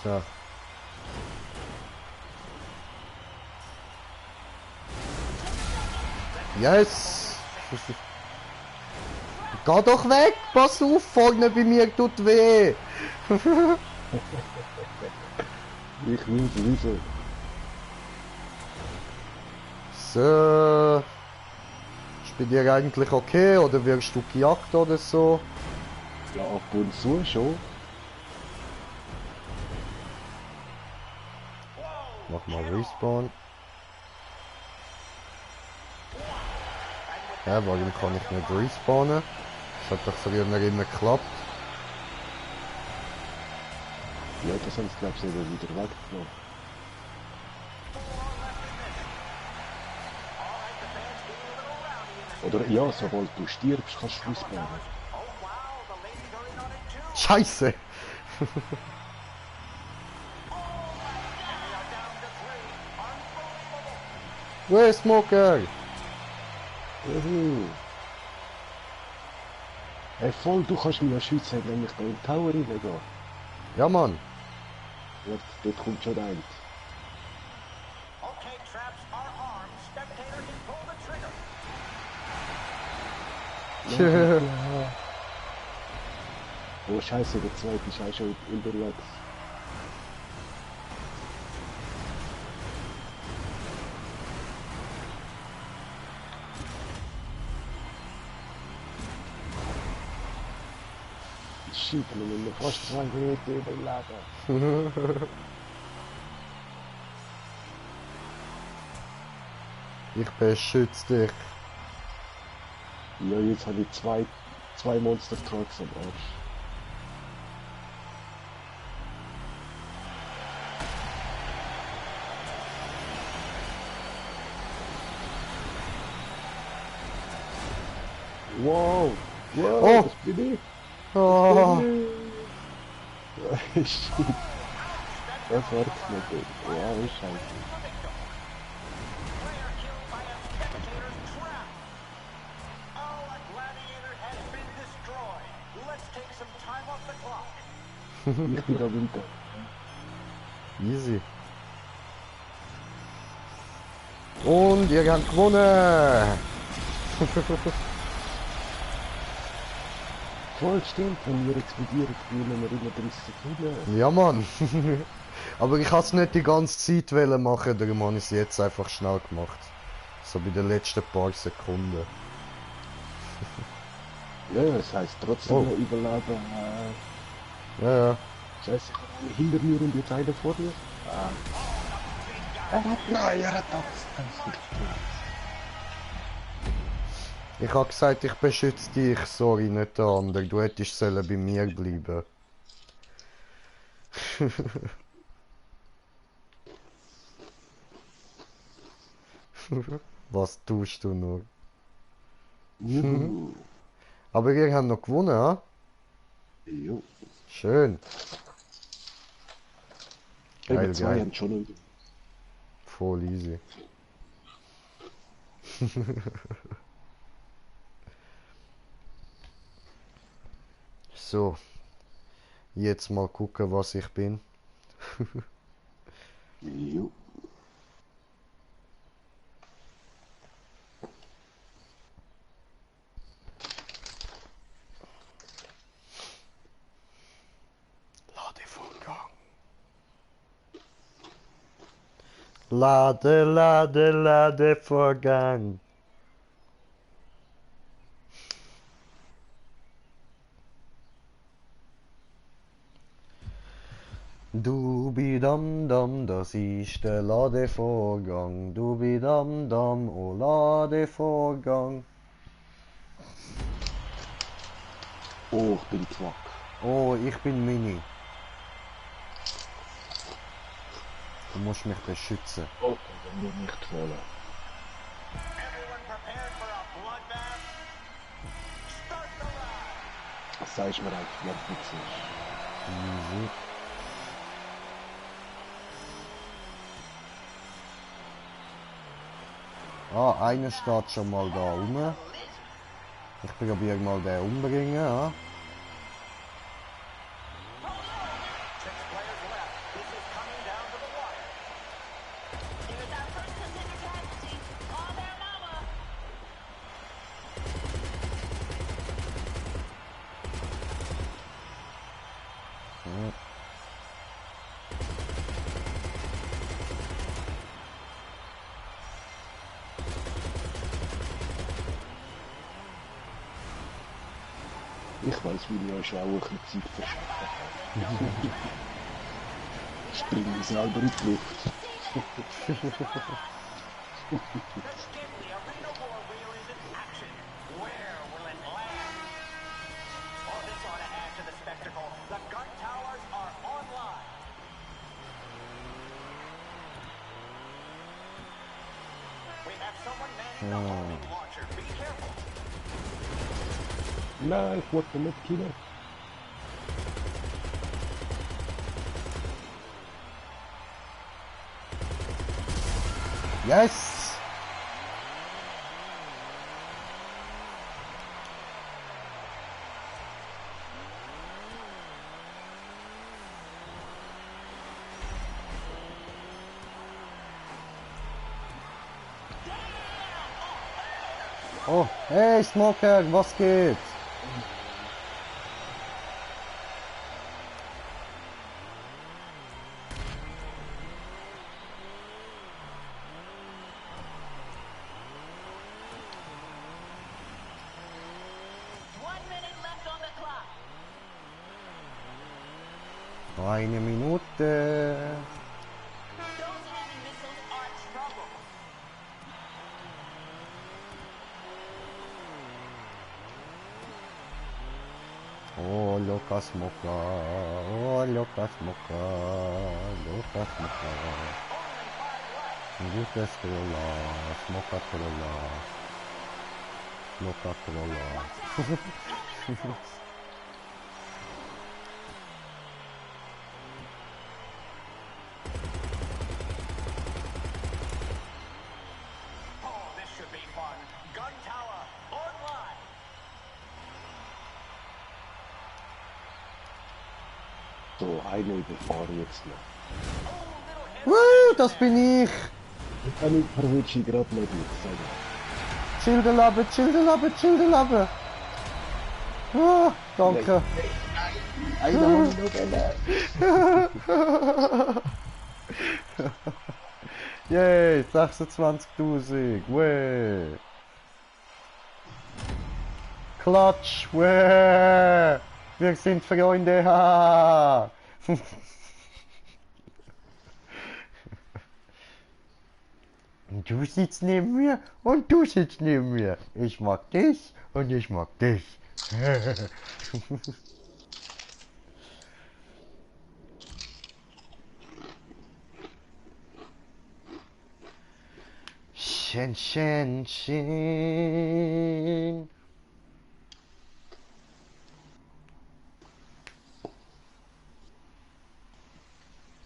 So. Yes! Geh doch weg! Pass auf, vorne bei mir tut weh! Ich will sowieso. So. Ist bei dir eigentlich okay oder wirst du gejagt oder so? Ja, ab und zu schon. Mach mal Respawn. Ja, warum kann ich nicht respawnen? Das hat doch früher immer geklappt. Ja, das haben sie, glaube ich, eben wieder weggenommen. Oder ja, sobald du stirbst, kannst du respawnen. Scheiße! Wo ist Smoker? Juhu. Hey, voll, du kannst mich ja schützen, wenn ich da in den Tower reingehe. Ja, Mann. Dort kommt schon rein. Okay, traps are armed. Spectator can pull the trigger. Oh Scheiße, der zweite ist auch schon unterwegs. Shit, wir müssen fast 2 Minuten überleben. Ich beschütze dich. Ja, jetzt habe ich zwei Monster Trucks am Arsch. Wow! Wow, Oh. das bin ich! Oh. Shit. Das war knapp. Wow, scheiße. Player killed by a spectator's trap. Our gladiator has been destroyed. Let's take some time off the clock. Ich bin da winter. Easy. Und ihr habt gewonnen! Voll stimmt, wenn wir explodieren, spielen wir immer 30 Sekunden. Ja, Mann. Aber ich wollte es nicht die ganze Zeit machen, darum habe ich es jetzt einfach schnell gemacht. So bei den letzten paar Sekunden. Ja, das heisst trotzdem Oh. noch überleben. Ja, ja. Scheiße, ich habe einen hinter mir und jetzt einer vor mir. Nein, er hat das. Ich habe gesagt, ich beschütze dich, sorry, nicht der andere. Du hättest sollen bei mir bleiben. Was tust du nur? Juhu. Aber ihr habt noch gewonnen, ha? Jo. Schön. Geil, Eben zwei geil. haben schon noch. Voll easy. So. Jetzt mal gucken, was ich bin. Jo. Ladevorgang. Ladevorgang. Dubidam-dam, das ist der Ladevorgang. Dubidam-dam, oh Ladevorgang. Oh, ich bin Truck. Oh, ich bin Mini. Du musst mich beschützen. Oh, wenn wir nicht wollen. Everyone prepared for a bloodbath? Start the ride. Was sagst du mir eigentlich, was du siehst? Easy. Ah, einer steht schon mal da rum. Ich probiere mal den umbringen, ja. Six players left. This is coming down to the wire. Here's our first contender casualty. Call their mama. Hm. Ich weiß, wie ich euch auch ein bisschen Zeit verschaffen kann. Springen selber in die Luft. The arena war wheel is in action. Where will it land? Oh, this ought to add to the spectacle. The gun towers are online. We have someone manning the homing launcher. Be careful. Nein, ich wollte nicht killen. Yes! Oh, hey Smoker, was geht? One minute left on the clock. Eine Minute. Those heavy missiles are trouble. Oh, Lucas Mucka. Oh, Lucas Mucka. Lucas Mucka. Lucas Trolla. Mucka Trolla. Mucka Trolla. Oh, this should be fun. Gun Tower online. So, eine überfahren jetzt noch. Das bin ich! Ich kann nicht verwutschen, gerade nicht mit. Schilderlabe, Schilderlabe, Schilderlabe! Ah, danke! Einer habe ich noch gerne. Yay, 26.000, weh! Klatsch, weh! Wir sind Freunde, ha! Und du sitzt neben mir und du sitzt neben mir. Ich mag dich und ich mag dich. Shen, Shen, Shen.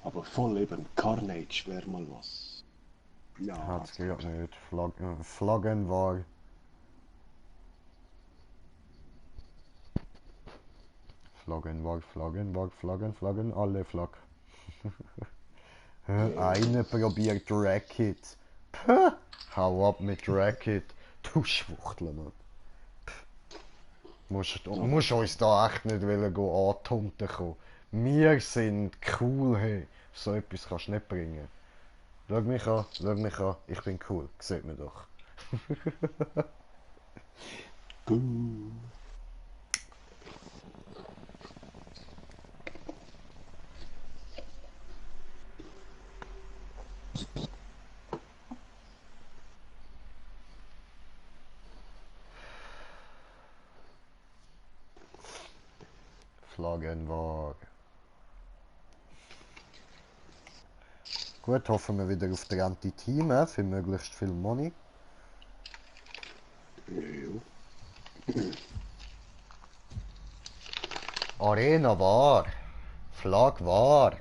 Aber voll eben Carnage wäre mal was. Ja, Hat's geht nicht. Flaggen war. Flaggen, alle Flagg. Eine probiert Racket. Puh, hau ab mit Racket. Du Schwuchteln. Musst uns da echt nicht antunten kommen. Wir sind cool, hey. So etwas kannst du nicht bringen. Schau mich an, ich bin cool, sieht man doch. Cool. Flaggen war. Gut, hoffen wir wieder auf der Anti-Team für möglichst viel Money. Jo. Arena war. Flag war.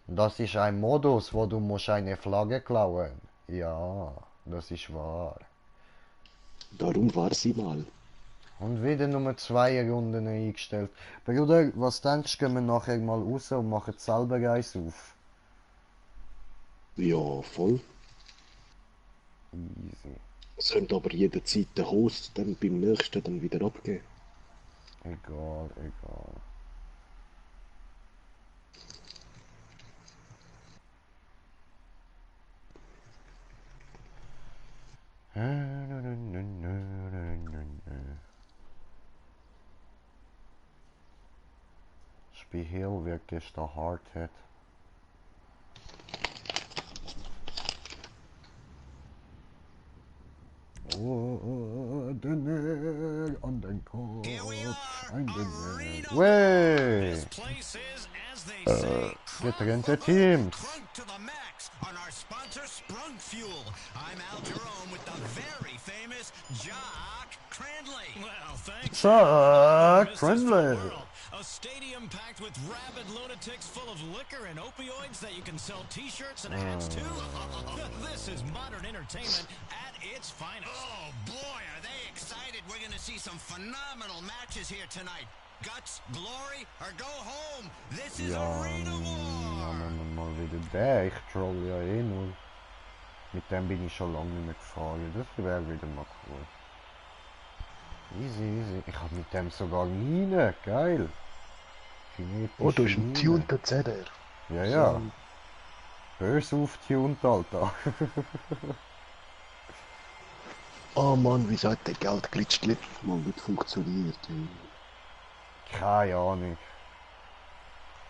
Das ist ein Modus, wo du musst eine Flagge klauen. Ja, das ist wahr. Darum war sie mal. Und wieder nur 2 Runden eingestellt. Bruder, was denkst du, gehen wir nachher mal raus und machen selber eins auf? Ja, voll. Easy. Es könnte aber jederzeit der Host dann beim nächsten dann wieder abgeben. Egal. Spiel heel wirklich der Hardhead. Oh, Dünner an den Kopf. Ein Dünner. Way! Getrennte Teams. On our sponsor Sprung Fuel. I'm Al Jerome with the very famous Jock Crandley. Well, thanks. Jock Crandley. A stadium packed with rabid lunatics full of liquor and opioids that you can sell t-shirts and hats to. This is modern entertainment at its finest. Oh boy, are they excited. We're going to see some phenomenal matches here tonight. Guts, glory, or go home. This is Arena War. Mal wieder der. Ich troll ja eh nur. Mit dem bin ich schon lange nicht mehr gefahren. Das wäre wieder mal cool. Easy. Ich hab mit dem sogar Mine. Geil. Oh, du hast einen tunten ZR. Ja. Böse auftuned, Alter. Oh Mann, wieso hat der Geldglitch letztes Mal nicht funktioniert? Keine Ahnung.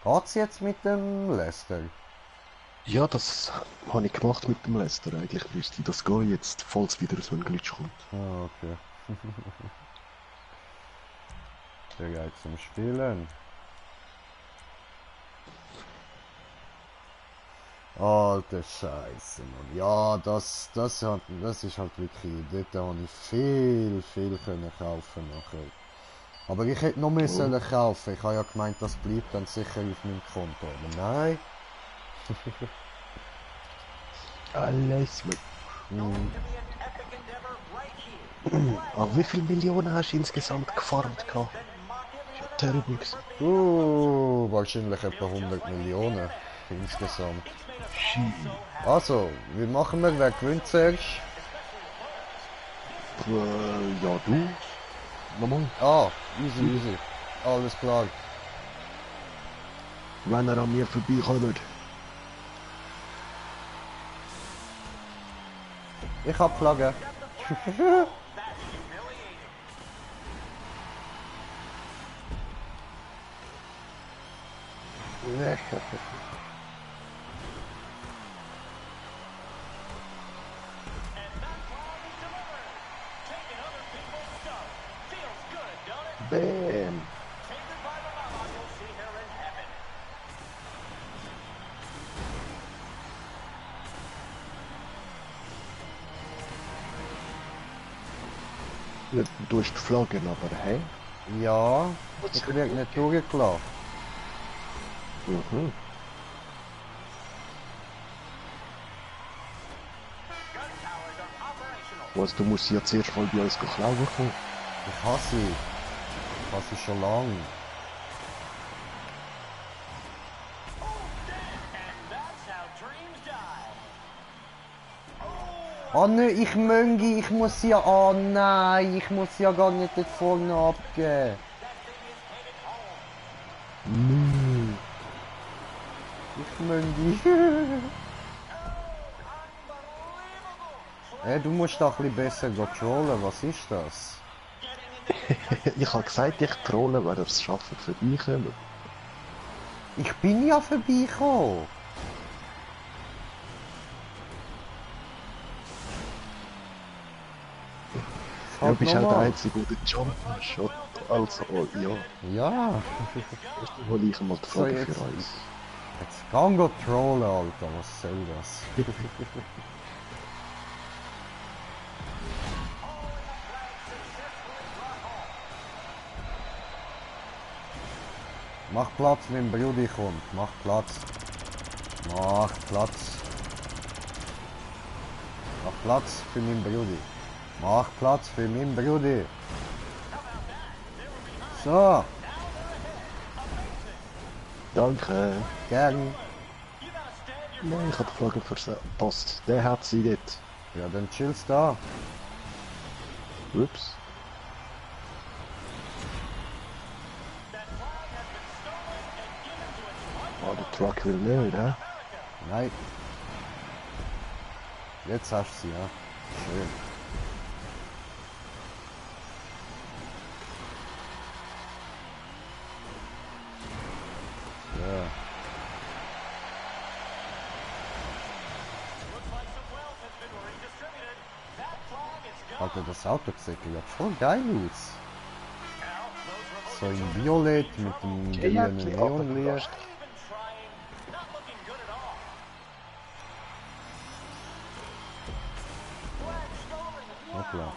Geht's jetzt mit dem Lester? Ja, das habe ich gemacht mit dem Lester. Eigentlich müsste das gehen jetzt, falls wieder so ein Glitch kommt. Ah, okay. Bereit zum Spielen. Alter Scheiße, Mann. Ja, das ist halt wirklich, dort habe ich viel können kaufen nachher. Aber ich hätte noch mehr sollen kaufen. Ich habe ja gemeint, das bleibt dann sicher auf meinem Konto. Aber nein. Alles mit. Going to be an epic endeavor right here. Aber wie viele Millionen hast du insgesamt gefarmt gehabt? Then mock every other Terrible. Wahrscheinlich etwa 100 Millionen insgesamt. it's made us all so happy. Also, wie machen wir? Wer gewinnt zuerst? Ja, du? Nochmal? Ah, easy. Alles klar. Wenn er an mir vorbeikommt. Ich hab Flagge. Taking other people's stuff. Feels good, don't it? Bam! Take her by the mama, you'll see her in heaven. Du hast die Flaggen, aber hey? Ja, ich werde nicht durchgelassen. Mhm. Gun towers are operational. Was, du musst ja zuerst mal bei uns klauen kommen. Ich hasse sie. Ich hasse sie schon lange. And that's how dreams die. Oh ne, ich Möngi, ich muss ja... Oh nein, ich muss ja gar nicht dort vorne abgeben. Ich Möngi. Hey, du musst doch ein bisschen besser controllen, was ist das? Ich habe gesagt, ich trolle, wer es schaffen, vorbeikommen. Ich bin ja vorbeigekommen. Du bist auch der Einzige, der den Jump hast. Also, ja. Ja. Erst mal ich mal die So, Frage jetzt, für uns. jetzt gang go trollen, Alter. Was soll das? Mach Platz, wenn Brudi kommt. Mach Platz. Mach Platz. Mach Platz für meinen Brudi. Mach Platz für meinen Brudi. So, Danke. gern. Nein, ich habe die Flagge verpasst. Der hat sie dort. Ja, dann chillst da. Ups. Ah, der Truck will nicht, hä? Nein. Jetzt hast du sie, ja. Schön. Ja. Alter, das Auto sieht ja voll geil aus. So in Violett mit dem grünen Neonlicht. Hoppla.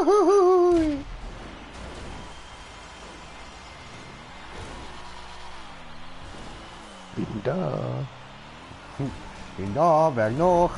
Wuhui. Bin da. Bin da, wer noch?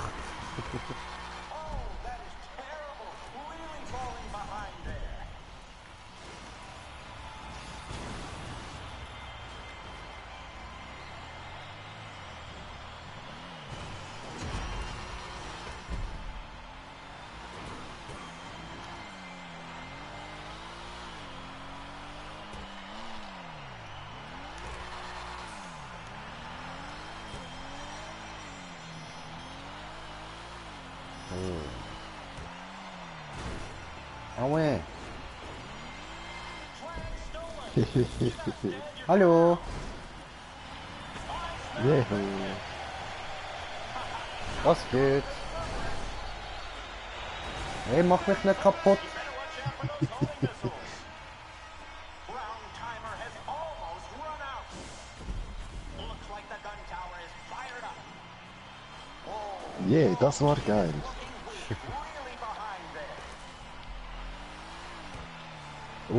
Aue. Hallo. Juhu. Was geht? Hey, mach mich nicht kaputt. Ground timer has almost run out. Looks like the gun tower is fired up. Yeah, das war geil. Looking weak, really behind there.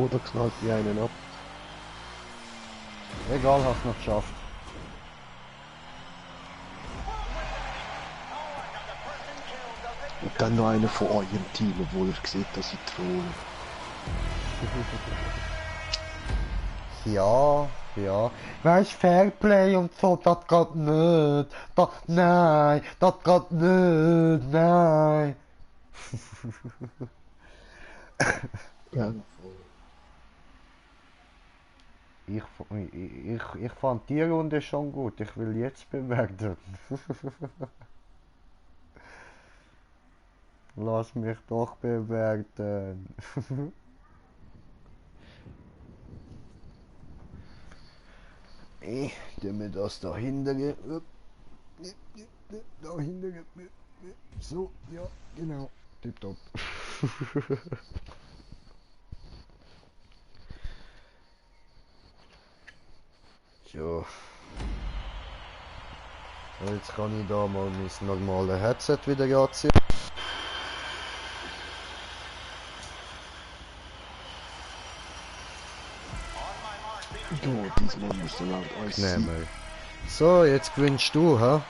Oh, da knallt die einen ab. Egal, hast noch geschafft. Und dann noch einer von eurem Team, obwohl er sieht, dass ich trolle. Ja, ja. Weißt Fairplay und so, das geht nicht. Nein, das geht nicht, nein. Ja, Ich fand die Runde schon gut. Ich will jetzt bewerten. Lass mich doch bewerten. Ich tu mir das da hinten. Da hinten. So, ja, genau. Tipptopp. So. Jetzt kann ich da mal mein normales Headset wieder anziehen. du, diesmal musst du laut alles sein. Nehmen. So, jetzt gewinnst du, ha?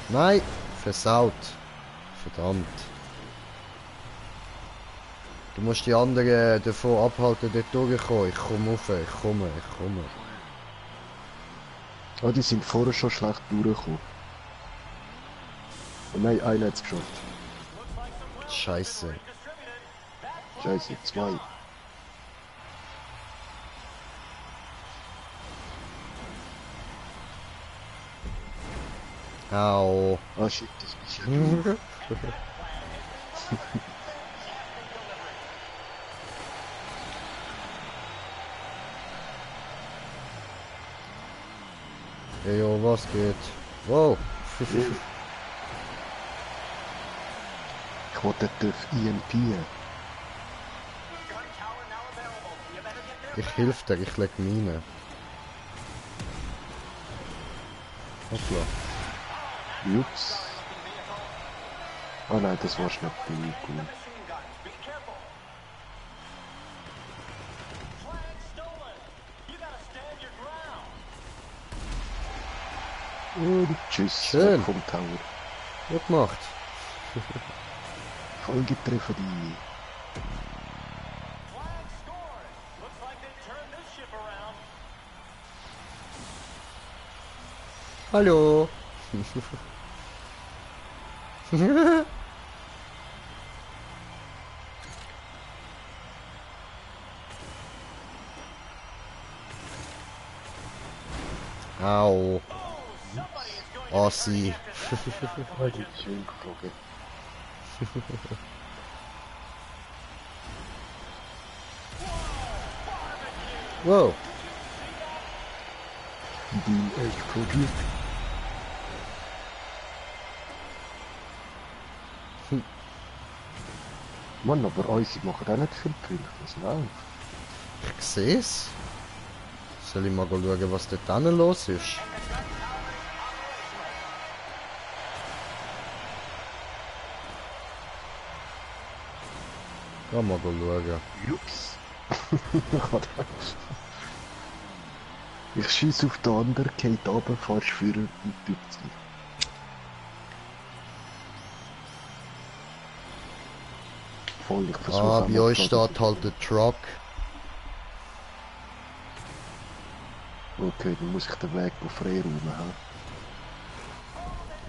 Nein, versaut. Verdammt. Du musst die anderen davon abhalten, dort durchzukommen. Ich komme rauf, ich komme. Ah, die sind vorher schon schlecht durchgekommen. Oh nein, einer hat's geschafft. Scheiße. Scheiße, 2. Au. Ah shit, das bist ja du. Hey, yo, was geht? Wow. Ich wollte den EMP. Ich hilf dir, ich leg Mine. Hoppla. Ups. Ah nein, das war nicht billig gut. Und tschüss. Schön. Vom Tower. Gut gemacht. Voll getroffen die. Hallo. Au. Ossi. Ah, die ist schön geflogen. Wow. Die explodiert. Mann, aber uns machen auch nicht viel Punkte. Was läuft? Ich seh's. Soll ich mal schauen, was dort drinnen los ist? Ja, mal schauen. Ups. Ich schieße auf den anderen, geht runter, fahrst führen und tut's nicht. Voll, ich versuche Ah, auch bei mal euch gerade- steht halt der Truck. Okay, dann muss ich den Weg freiräumen.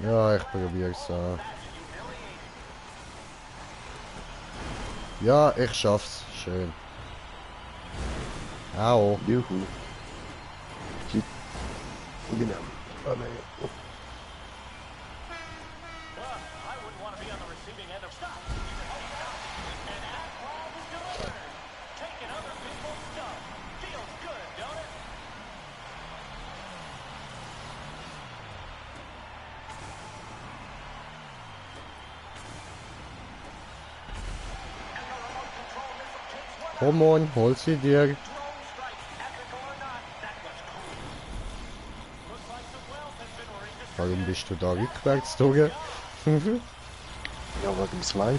He? Ja, ich probier's an. Ja, ich schaff's. Schön. Au. Juhu. Shit. Genau. Ah, nein. Oh. Komm on, hol sie dir. Drone strike, ethical or not, that was cool. Looks like some wealth has been redistributed. Warum bist du da rückwärts gezogen? Ja, wegen dem Slide.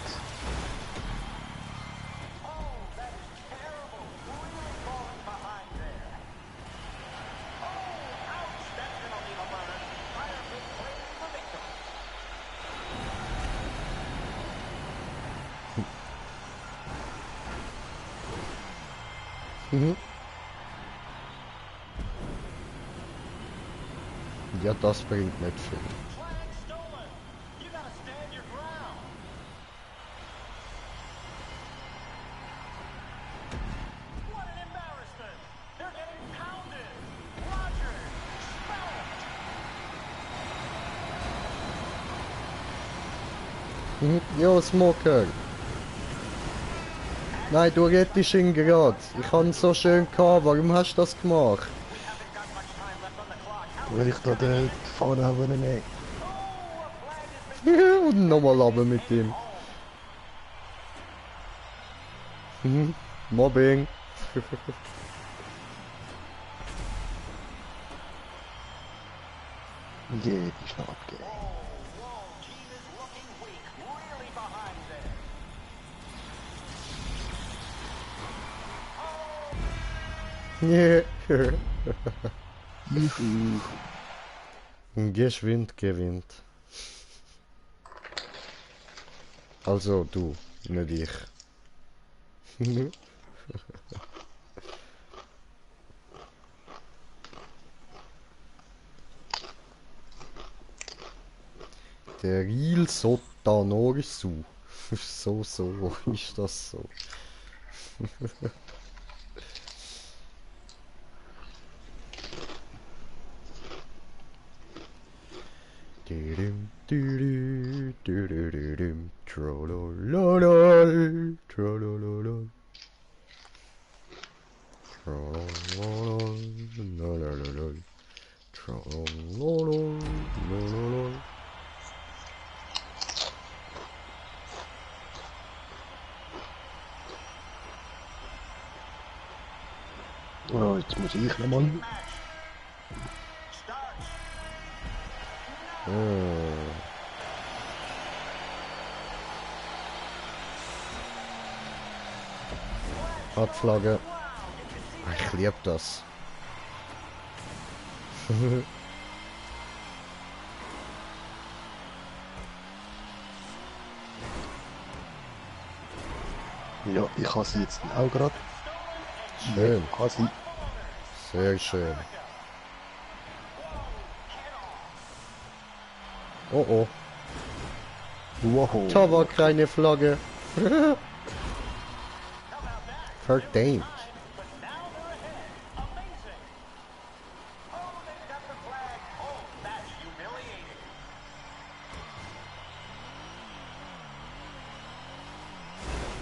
Mhm. Ja, das bringt nicht viel. Flag stolen. You gotta stand your ground. What an embarrassment. They're getting pounded. Roger, smell it. Mhm. Ja, Smoker. Nein, du rettest ihn gerade. Ich habe ihn so schön gehabt. Warum hast du das gemacht? Weil ich da die Fahne habe nehmen. Und nochmal runter mit ihm. Mhm. Mobbing. Jede ist noch abgegeben. Whoa, team is looking weak. Really behind there. Yeah. Juhu. Geschwind gewinnt. Also du, nicht ich. Der Real Sotanorsu. So ist das so. Didim, didim, dididim, trolololol, trolololol. Trolololol, lolololol, trolololol, lololol. Oh, jetzt muss ich nochmal. Oh. Hartflagge. Ich lieb das. Ja, ich habe sie jetzt auch gerade. Schön. Ich habe sie. Sehr schön. Oh oh. Wow. Da war keine Flagge. Verdammt.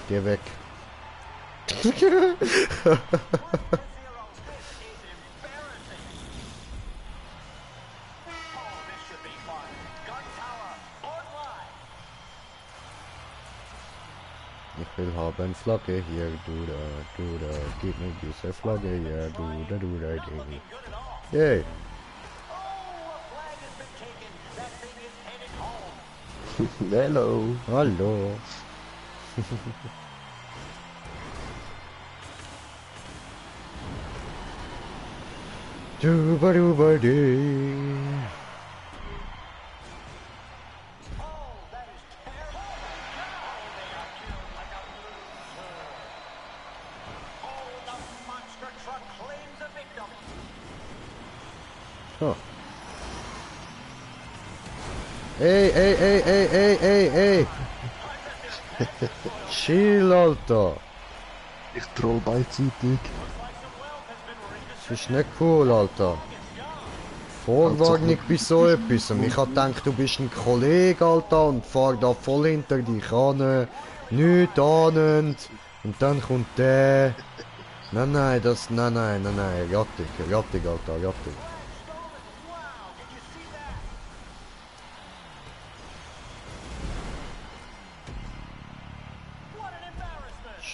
Geh weg. Ich will haben Flagge hier, du da, gib mir diese Flagge hier, du da, Yay. Hello. Hallo. Du-ba-du-ba-dee. Huh. Ey. Chill, Alter. Ich troll beidseitig. Das ist nicht cool, Alter. Vorwarnung bei so etwas. Und ich hab gedacht, du bist ein Kollege, Alter, und fahr da voll hinter dich an. Nicht ahnend. Und dann kommt der. Nein, rattig, Alter, rattig.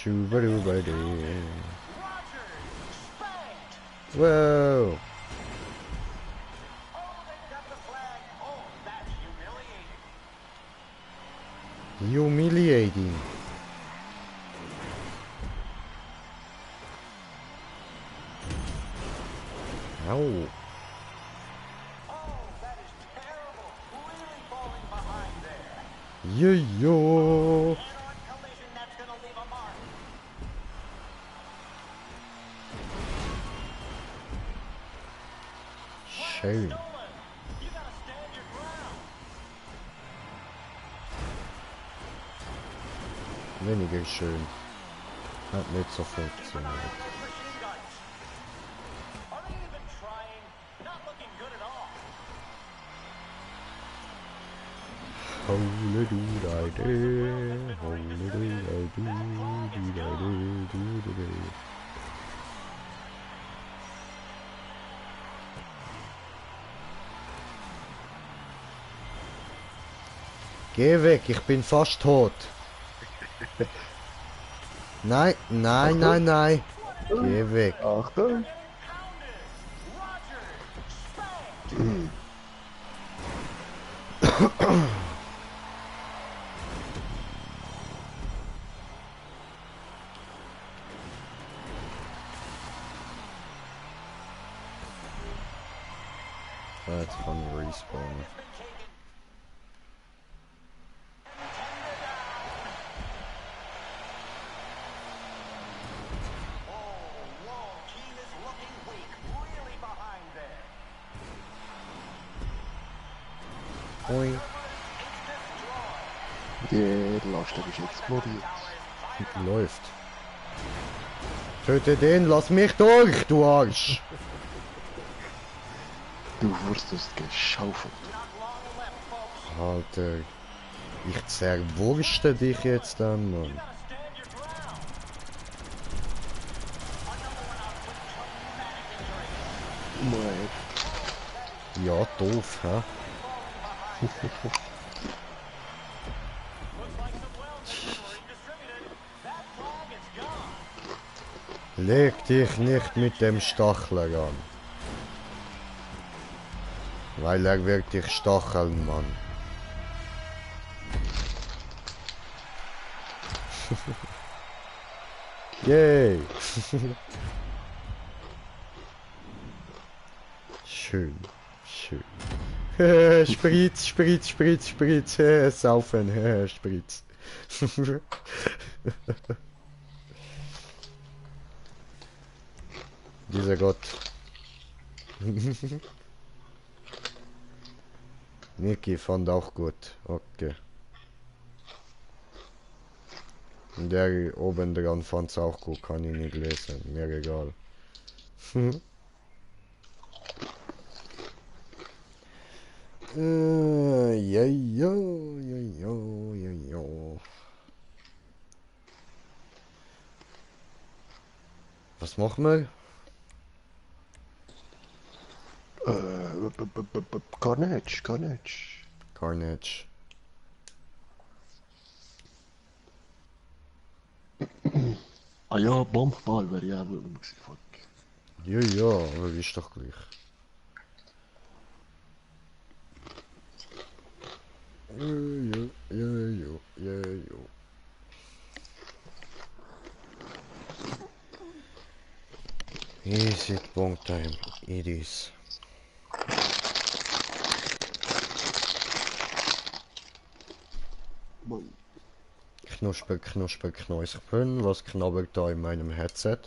Schuberuberde. Roger, spanked. Wow. Oh, they've got the flag. Oh, that's humiliating. Humiliating. Au. Oh, that is terrible. Really falling behind there. Yo. And on collision, that's going to leave a mark. Schön. Stolen. You got to stand your ground. Weniger schön. Hat nicht so funktioniert. Machine guns. Are they even trying? Not looking good at all. Hole do da de, hole do da do. Geh weg, ich bin fast tot. Nein, nein, nein, nein. Geh weg. Achtung! Roger, spanked. That's funny respawn. Oi. Der Laster ist explodiert. Läuft. Töte den, lass mich durch, du Arsch! Du wurdest geschaufelt. Alter, ich zerwurste dich jetzt dann, Mann. Nein. Ja, doof, hä? Leg dich nicht mit dem Stachler an. Weil er wird dich stacheln, Mann. Yay! Schön, schön. Spritz, Spritz, Spritz, Spritz, saufen, Spritz. Dieser Gott. Niki fand auch gut, okay. Und der oben dran fand's auch gut, kann ich nicht lesen, mir egal. Ja, ja, ja, ja, ja, ja. Was machen wir? Carnage, Carnage. Carnage. Ah ja, Bombball wäre ja wohl gewesen, fuck. Ja, ja, aber ist doch gleich. Ja, ja, ja, ja, ja, ja. Easy Punkt time, it is. Mann. Knusper, knusper, knäuspeln, was knabbert da in meinem Headset?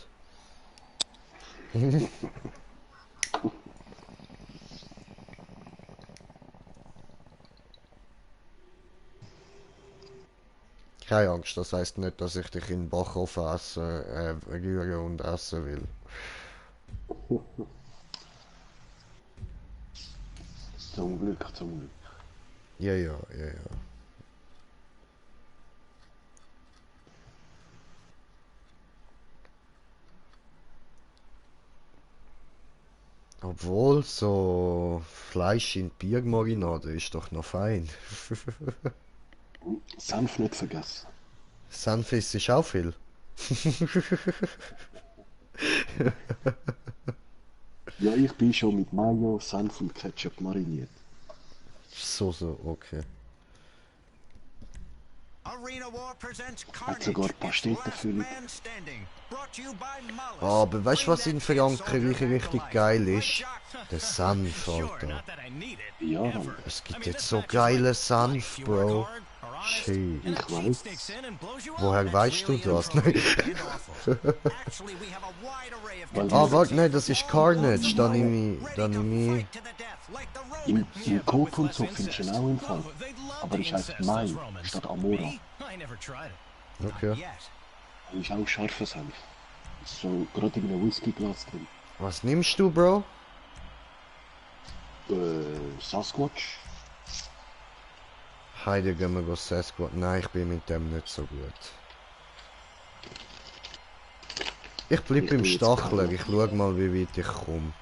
Keine Angst, das heißt nicht, dass ich dich in den Backofen rühre und essen will. Zum Glück, zum Glück. Ja, ja, ja, ja. Obwohl, so Fleisch in Biermarinade ist doch noch fein. Senf nicht vergessen. Senf ist auch viel. Ja, ich bin schon mit Mayo, Senf und Ketchup mariniert. So, okay. Arena War presents Hat sogar Carnage. It's Pastete Last Philipp. Man Standing. Brought to you by Mullis. Aber weißt du, was Bring in that tin soldier Frankreich back richtig to geil life. ist? Right, Der Senf, Sure, Alter. not that I need it. Ja, Mann. Ever. Es I gibt mean, jetzt this so match is geile like Senf, you work Bro. hard, are honest, Shit. and Ich the kid weiß. sticks in and blows you Woher up. weißt du really das? Nein. inappropriate and awful. Actually, we have a wide array of Weil Ah, du warte, nein, das ist Carnage. Dann ready nehme to ich... fight to the death like the Im, Romans. im Coop und so findest du ihn auch im Fall. Oh, they'd love Aber to ich heißt incest, Mai those Romans. statt Amora. Me? I never tried it. Okay. Not yet. Da ist auch scharfer Senf. So gerade in einem Whiskyglas drin. Was nimmst du, Bro? Sasquatch. Heide, gehen wir Sasquatch. Nein, ich bin mit dem nicht so gut. Ich bleib Ich im bin jetzt Stachler. klar. Ich schau mal, wie weit ich komme.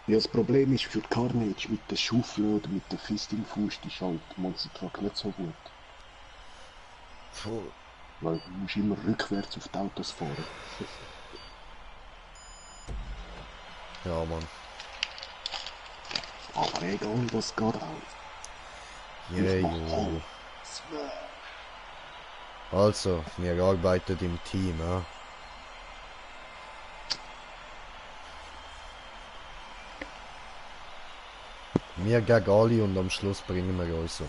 Ja, das Problem ist für Carnage mit der Schaufel oder mit der Fisting-Faust ist halt Monster Truck nicht so gut. Puh. Weil du musst immer rückwärts auf die Autos fahren. Ja, Mann. Aber egal, das geht auch. Yeah, Ich mach jo. Hall. Smash. Also, wir arbeiten im Team, ja. Wir gegen alle und am Schluss bringen wir uns um.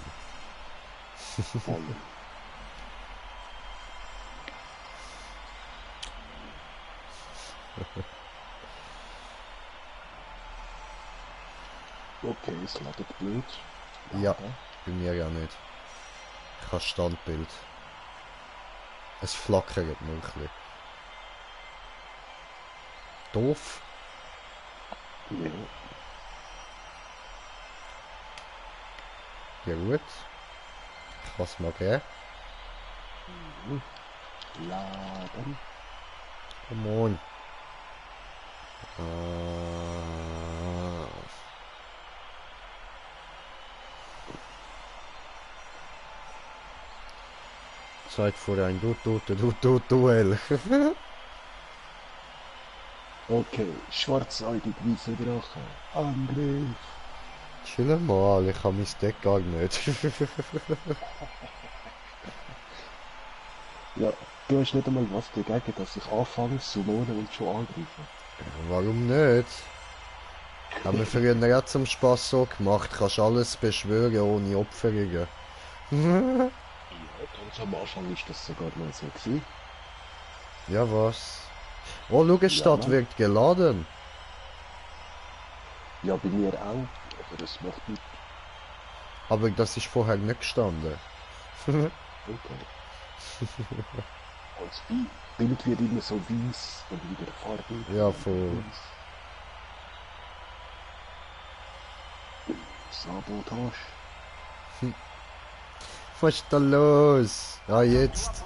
Voll. Okay, es ladet blöd. Ja, bei mir ja nicht. Ich habe Standbild. Es flackert nur ein bisschen. Doof. Ja. Ja gut. Ich kann es mal geben. Laden. Come on. Zeit für ein Duell. Okay, schwarzäugig weißer Drache. Angriff. Chill mal, ich habe mein Deck gar nicht. Ja, du hast nicht einmal was dagegen, dass ich anfange zu summonen und schon angreife. Warum nicht? Haben wir früher ja zum Spaß so gemacht, kannst alles beschwören ohne Opferungen. Ja, ganz am Anfang ist das sogar mal so gewesen. Ja was? Oh, schau, die Stadt Mann. wird geladen. Ja, bei mir auch, aber das macht nicht. Aber das ist vorher nicht gestanden. Okay. Als Bild wird immer so weiß und wieder Farbe. Ja, voll. Sabotage. Was ist da los? Ah, jetzt.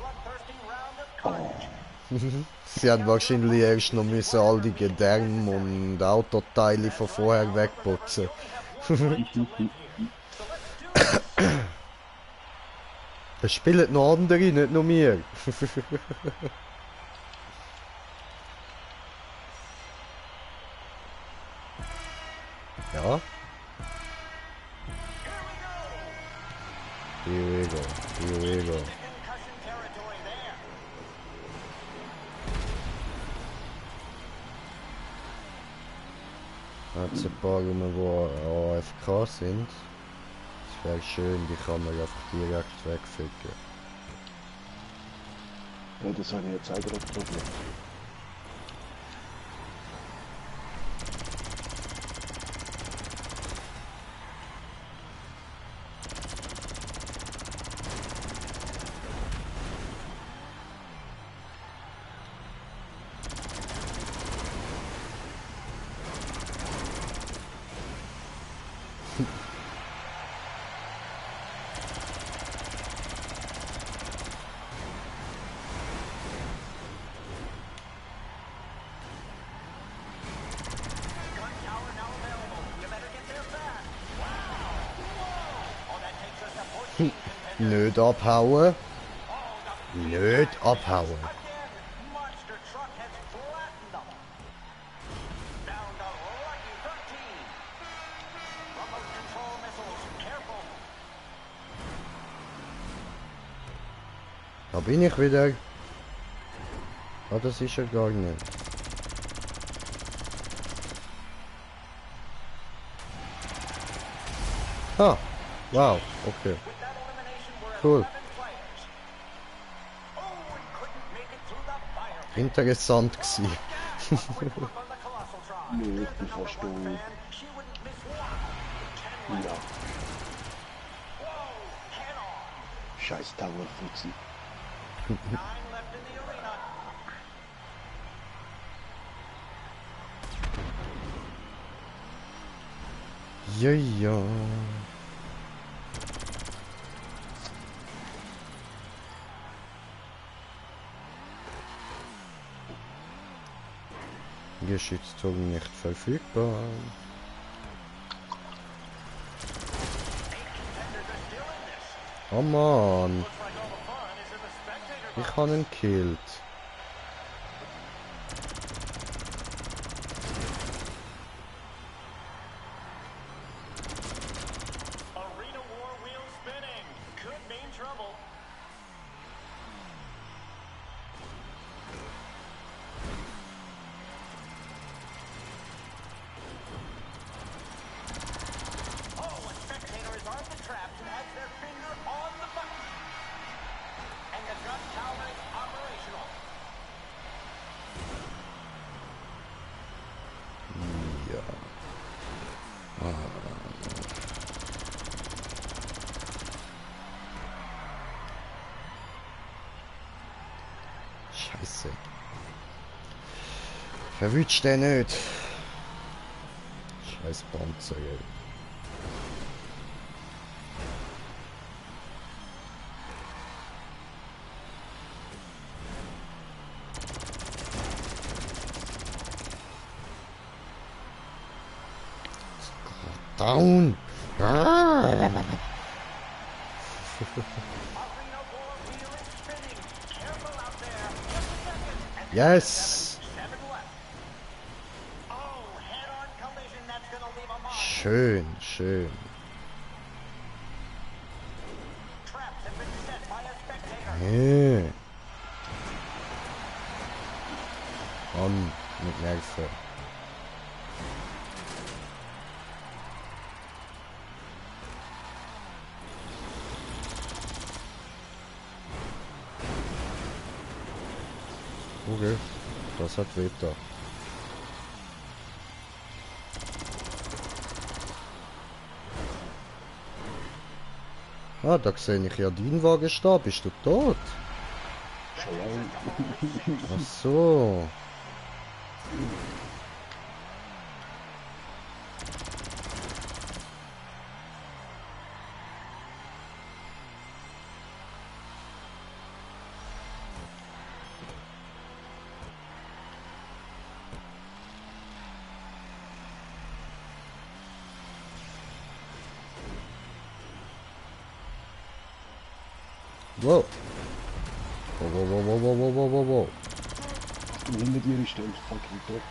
Sie haben wahrscheinlich erst noch müssen all die Gedärme und Autoteile von vorher wegputzen. Es spielen noch andere, nicht nur wir. Ja. Here we go. Here we go. Concussion territory there. Hat es ein paar rum, die AFK sind. Es wäre schön, die kann man einfach direkt wegficken. Ja, das habe ich jetzt auch gerade probiert. Nicht abhauen. Nicht abhauen. Again, monster truck has flattened them. Down to lucky 13. Remote control missiles, careful. Da bin ich wieder. Ah, das ist ja gar nicht. Ah, wow, okay. With that elimination, we're Cool. 11 players. Oh, and couldn't make it through the fire. Interessant gsi. Quick look on the Colossal Tron. Nee, There's ich the bin number fast one tot. fan. She wouldn't miss one. 10 Ja, left. Whoa, head on. scheiß Tower Fuzzi. 9 left in the arena. Ja, ja. Geschützturm nicht verfügbar. Oh Mann. Ich habe ihn gekillt. Arena war wheel spinning. Could mean trouble. Oh, a spectator is on the traps and has their finger on the button. And the gun tower is operational. Ja. Scheiße. Verwünscht den nicht. Scheiß Panzer, ey. Down. Arena war wheel is spinning. Careful out there. Just a second. And Yes. 7 left. Oh, head-on collision. That's gonna leave a mark. Schön, schön. Traps have been set by a spectator. Nee. Komm, mit Nerven. Okay, das hat weh da. Ah, da sehe ich ja deinen Wagen stehen. Bist du tot? Schon lang. Ach so. Wow. Wow, wow, wow, wow, wow, wow, wow, wow. Hinter dir ist der fucking tot.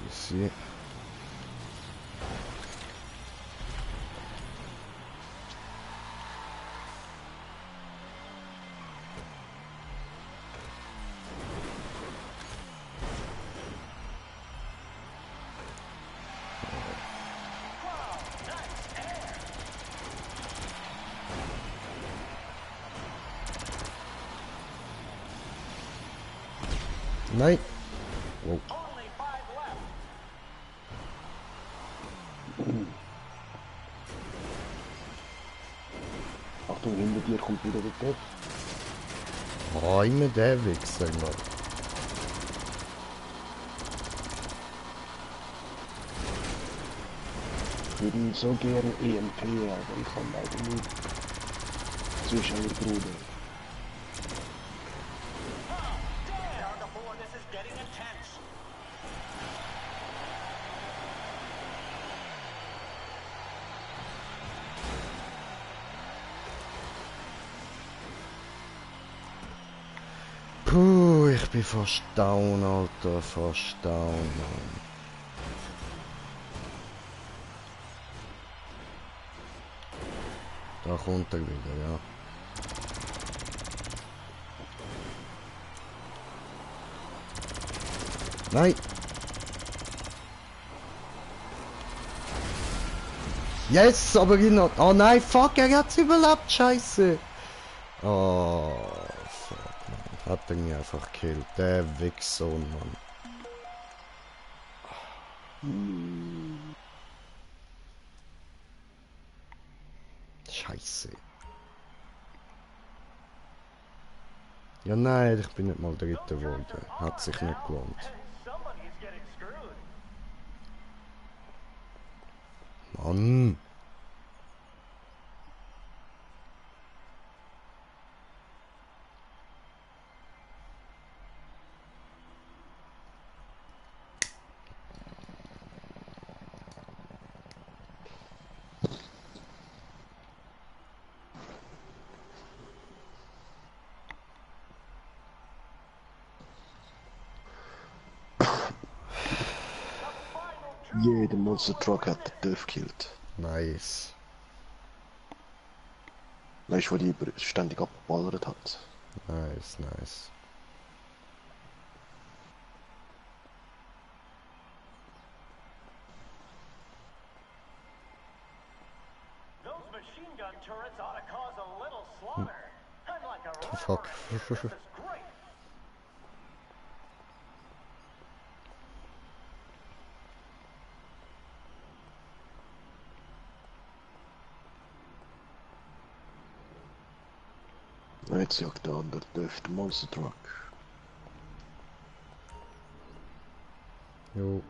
Easy. Nein. Wow. Only 5 left. Achtung, hinter dir kommt wieder der Depp. Oh, immer der Wichser, Mann. Ich würde so gerne EMP, aber ich kann leider nicht. Zuschauerbruder. Targa 4, this is getting intense. Puh, ich bin fast down, Alter, fast down, Mann. Da kommt er wieder, ja. Nein! Yes, aber genau. Oh nein, fuck, er hat's überlebt, scheiße! Oh, fuck, man. Hat er mich einfach gekillt. Der Wichsohn, Mann. Scheiße. Ja nein, ich bin nicht mal Dritter geworden. Hat sich nicht gelohnt. Somebody is getting screwed. Mann. Jeder Monster Truck hat den Dörf gekillt. Nice. Weißt du, wo die ständig abballert hat? Nice, nice. Those machine gun turrets ought to cause a little slaughter. I'm like a Fuck. This is great. Jetzt jagt der andere Dörf den Monster Truck. Jo.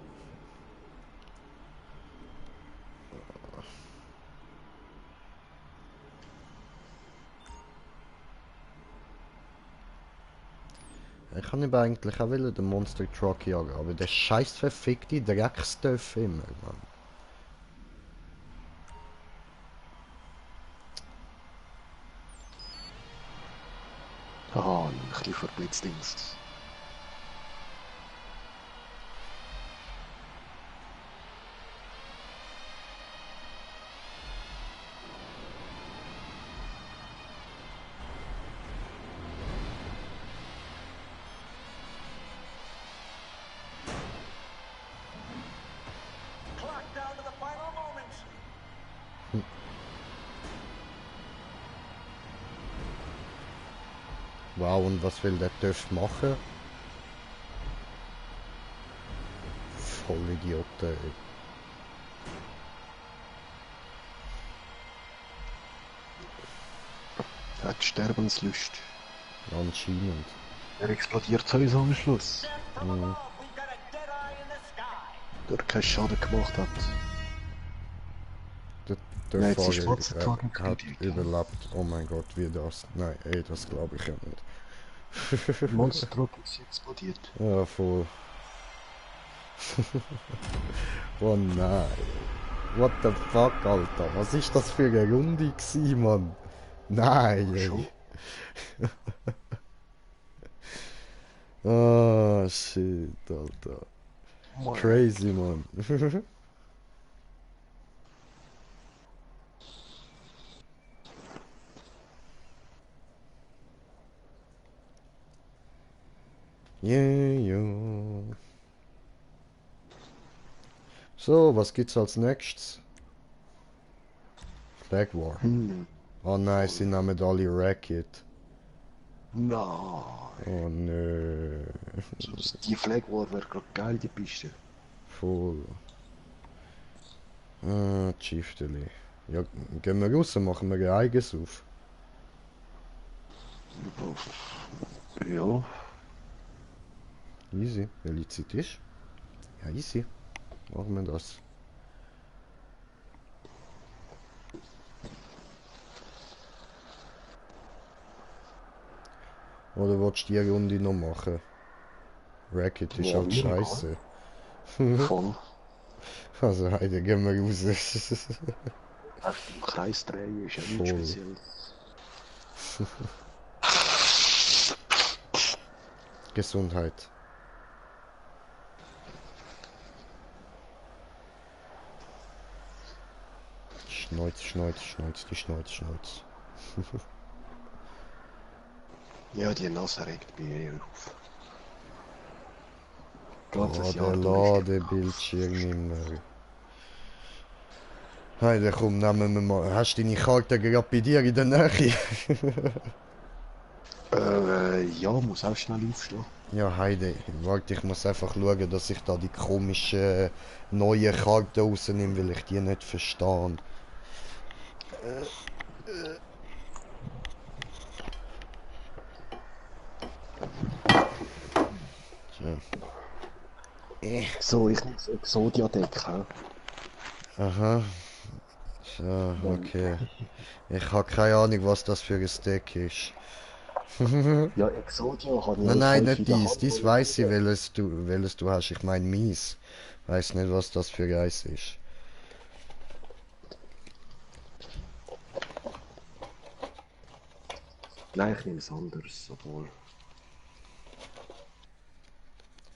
Ich kann eben eigentlich auch wollen, den Monster Truck jagen, aber der scheiß verfickte Drecksdörf immer, Mann. Haha, ein bisschen Verblitzdings. Clock down to the final moments. Wow, und was will der Dörf machen? Voll Idioten, ey. Hat Sterbenslust. Anscheinend. Er explodiert sowieso am Schluss. From above, we've got a dead eye in the sky. Der keinen Schaden gemacht hat. Der Nein, jetzt ist Fahrer Monster Truck hat explodiert. überlebt. Oh mein Gott, wie das? Nein, ey, das glaube ich ja nicht. Monster Truck ist explodiert. Ja, voll. Oh nein. What the fuck, Alter? Was ist das für eine Runde gewesen, Mann? Nein, ey. Oh, shit, Alter. Crazy, Mann. Yeah. So, was gibt's als nächstes? Flag War. Oh nein, sie nehmen alle Racket. Nein. Oh nö. Die Flag War wäre gerade geil, die Piste. Voll. Ah, Chieftainly. Ja, gehen wir raus, machen wir ein eigenes auf. Ja. Easy. Welche Zeit ist? Ja, easy. Machen wir das. Oder willst du die Runde noch machen? Racket ist Ja, halt wir scheiße. Voll. Also, heute gehen wir raus. Auf dem Kreis drehen ist ja Voll. nichts Spezielles. Gesundheit. Schneuz, Schneuz, Schneuz, die Schneuz, Schneuz. Ja, die Nase regt mich eh auf. Oh, Ganzes der Jahr durch. Ladebildschirm nicht mehr. Heide, komm, nehmen wir mal. Hast du deine Karte gerade bei dir in der Nähe? Ja, muss auch schnell aufstehen. Ja, Heide, warte, ich muss einfach schauen, dass ich da die komischen neuen Karten rausnehme, weil ich die nicht verstehe. So, ich muss Exodia-Deck haben. Aha. So, okay. Ich habe keine Ahnung, was das für ein Deck ist. Ja, Exodia hat Nein, nein, nicht dies. Dies weiss ich, welches du hast. Ich meine mies. Weiß nicht, was das für eins ist. Nein, ich nehme es anders, obwohl.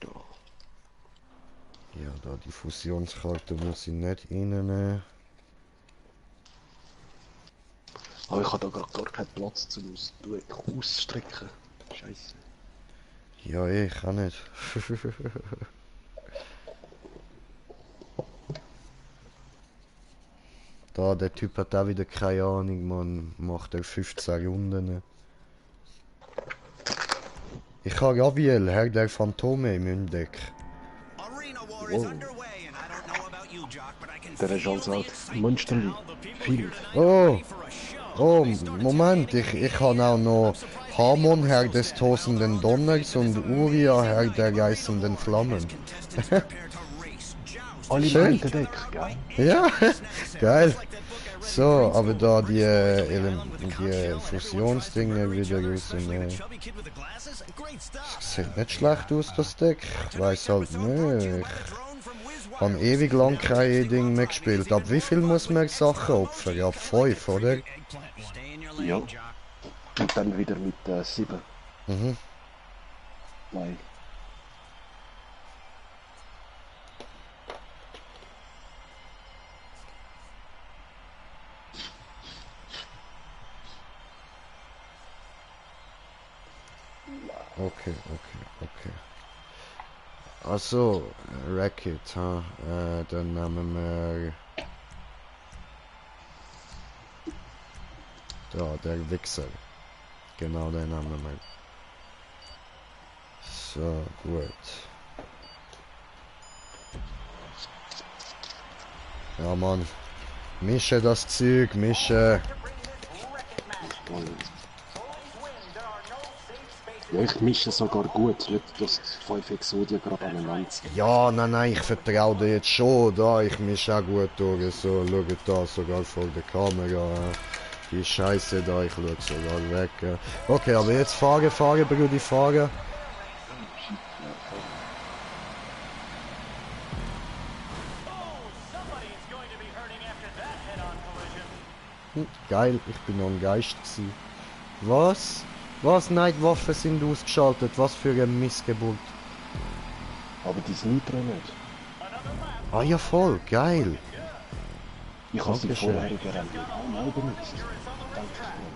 Da. Ja, da die Fusionskarte muss ich nicht reinnehmen. Aber ich habe da gar keinen Platz zum Ausstrecken. Scheiße. Ja, ich kann nicht. Da, der Typ hat auch wieder keine Ahnung, man macht er 15 Runden. Ich habe Gabriel, Herr der Phantome im Deck. Wow. Der ist also alt. Monsterli. Viel. Oh! Oh, Moment, ich habe auch noch Hamon, Herr des tosenden Donners und Uria, Herr der reißenden Flammen. Alle Schön. im Deck, gell? Ja, geil. So, aber da die Fusionsdinge wieder rausnehmen. Sieht nicht schlecht aus, das Deck. Ich weiß halt nicht. Ich habe ewig lang kein Ding mehr gespielt. Ab wie viel muss man Sachen opfern? Ab 5, oder? Ja. Und dann wieder mit 7. Mhm. Nein. Okay. Also, Racket, ha? Dann nehmen wir... Da, der Wichser. Genau, den nehmen wir. So, gut. Ja, Mann. Mische das Zeug, mische. Ja, ich mische sogar gut, nicht dass 5 Exodia gerade aneinander sind. Ja, nein, ich vertraue dir jetzt schon, da, ich mische auch gut durch, so, schaut da, sogar vor der Kamera, die Scheiße da, ich schaue sogar weg. Okay, aber jetzt fahren, Brudi, fahren. Geil, ich bin noch ein Geist gewesen. Was? Was? Neidwaffen sind ausgeschaltet, was für eine Missgeburt. Aber die sind drin nicht. Ah ja, voll, geil. Ich habe sie Dankeschön. vorherige Rennen auch benutzt. Danke nicht.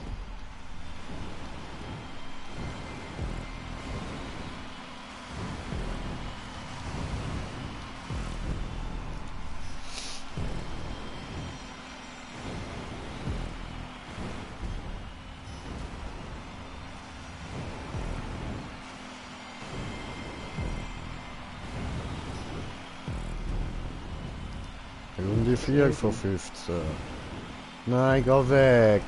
Runde 4 von 15. Nein, geh weg.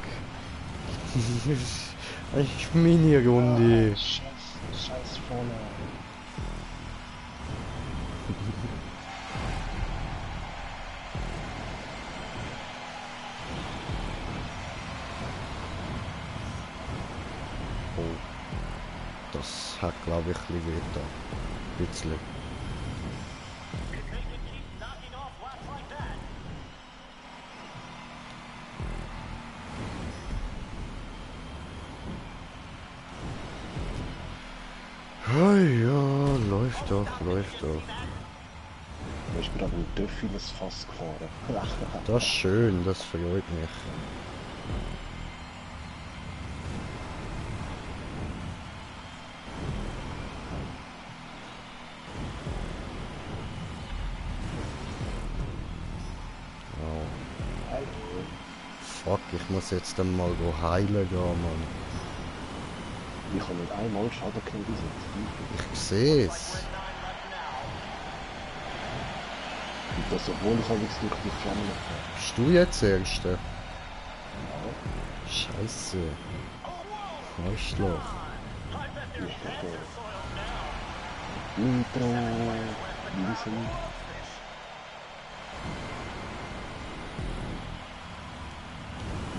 Das ist meine Runde. Scheiß vorne. Oh. Das hat glaube ich ein bisschen wehgetan. Ein bisschen. If they can keep knocking off laps like that, Hey, ja, läuft doch, läuft doch. Du hast gerade ein Töffi ins Fass gefahren. Das ist schön, das freut mich. Oh. Fuck, ich muss jetzt dann mal go heilen gehen, Mann. Ich habe nicht einmal Schaden genommen bis jetzt. Ich seh's. Und das, obwohl ich alles durch die Flammen fahre. Bist du jetzt der Erste? Scheiße. Arschloch. Ich hatte Nitro, Diesel.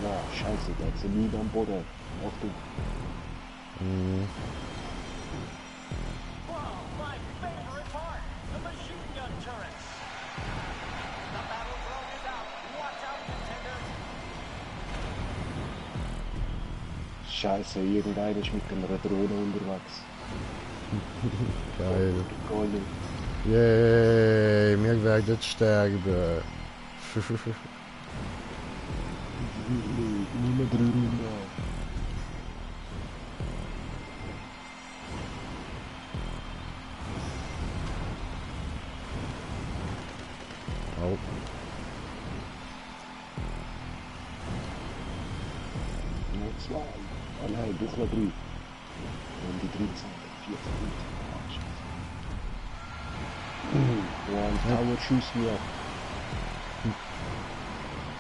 Na, scheiße, da ist ein Lied am Boden. Achtung. Hm. whoa, my favorite part, the machine gun turrets. The battle drone is out. Watch out, contenders. Scheiße, irgendeiner ist mit einer Drohne unterwegs. Geil. Geil. Yay, wir werden sterben. Nur 3 Runden. Au. Nur 2. Ah nein, doch noch 3. Und die 13, 14, 15. Ja, ein Tower schießt mir ab.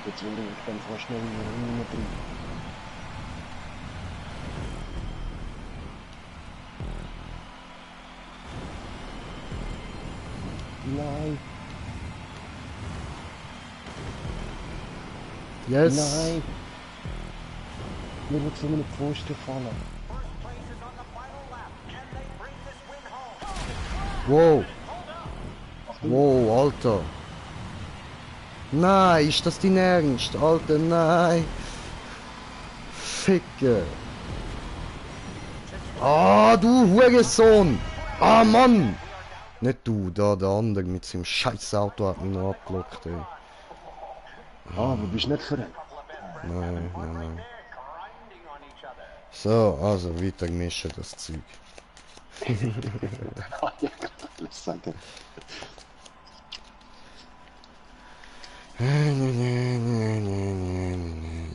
Jetzt will ich dann fast schnell in die Runde drin. Nein, Yes. nein. Mir wird von einem Pfosten fallen. First place is on the final lap. Can they bring this win home? Wow. Wow, Alter. Nein, ist das dein Ernst? Alter, nein. Ficke. Ah, du Hurensohn. Ah, Mann. Nicht du, da der andere mit seinem scheiß Auto hat mich noch abgelockt, ey. Ah, aber bist nicht verrennt. Nein, nein, nein. Grinding on each other. So, also weiter mischen das Zeug. Ah, ja, alles sagen.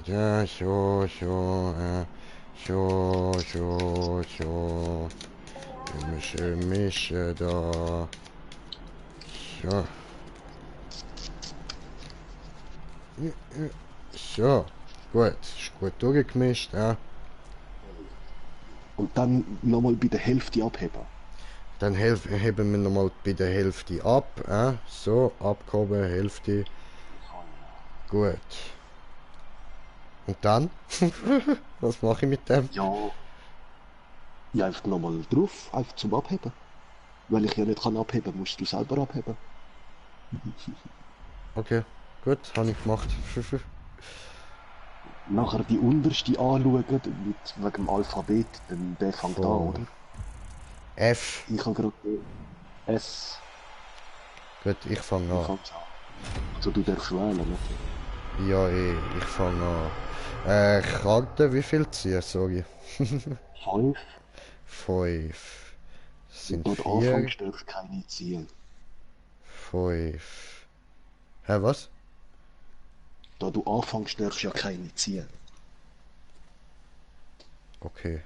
Ja, so, so. Mische da. So. So, gut, ist gut durchgemischt, ja. Und dann nochmal bei der Hälfte abheben. Dann heben wir nochmal bei der Hälfte ab, so, abgehoben, Hälfte. Gut. Und dann? Was mache ich mit dem? Ja. Ja, einfach nochmal drauf, einfach zum Abheben. Weil ich ja nicht kann abheben, musst du selber abheben. Okay, gut, habe ich gemacht. Nachher die unterste anschauen, wegen dem Alphabet, denn der fängt an, Oh. oder? F. Ich habe gerade S. Gut, ich fange Ich an. fang's an. Also du darfst wählen, nicht? Ja, ich fange an. Karte, wie viel ziehen, sorry? 5. 5. Sind Dort 4. anfängst darfst du keine ziehen. 5. Hä, was? Da du anfängst darfst du ja keine ziehen. Okay.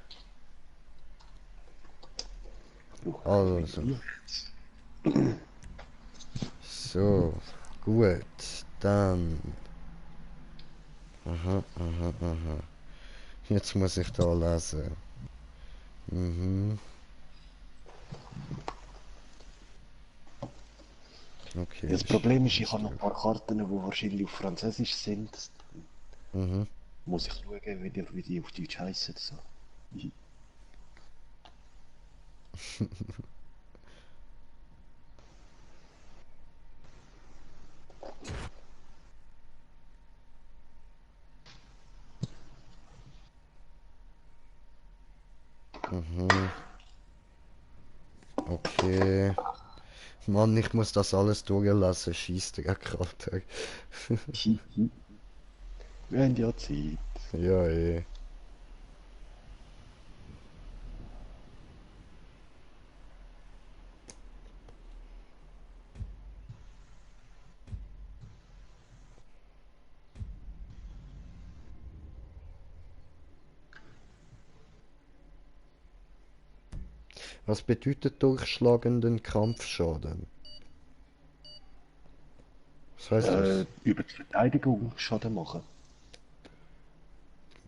Also. So, gut, dann. Aha. Jetzt muss ich da lesen. Mhm. Okay. Das Problem ist, ich habe noch ein paar Karten, die wahrscheinlich auf Französisch sind. Mhm. Muss ich schauen, wie die auf Deutsch heißen. So. Mhm. Okay. Mann, ich muss das alles durchlassen. Scheiße, der gerade. Wir haben ja Zeit. Ja, eh. Was bedeutet durchschlagenden Kampfschaden? Was heißt das? Über die Verteidigung Schaden machen.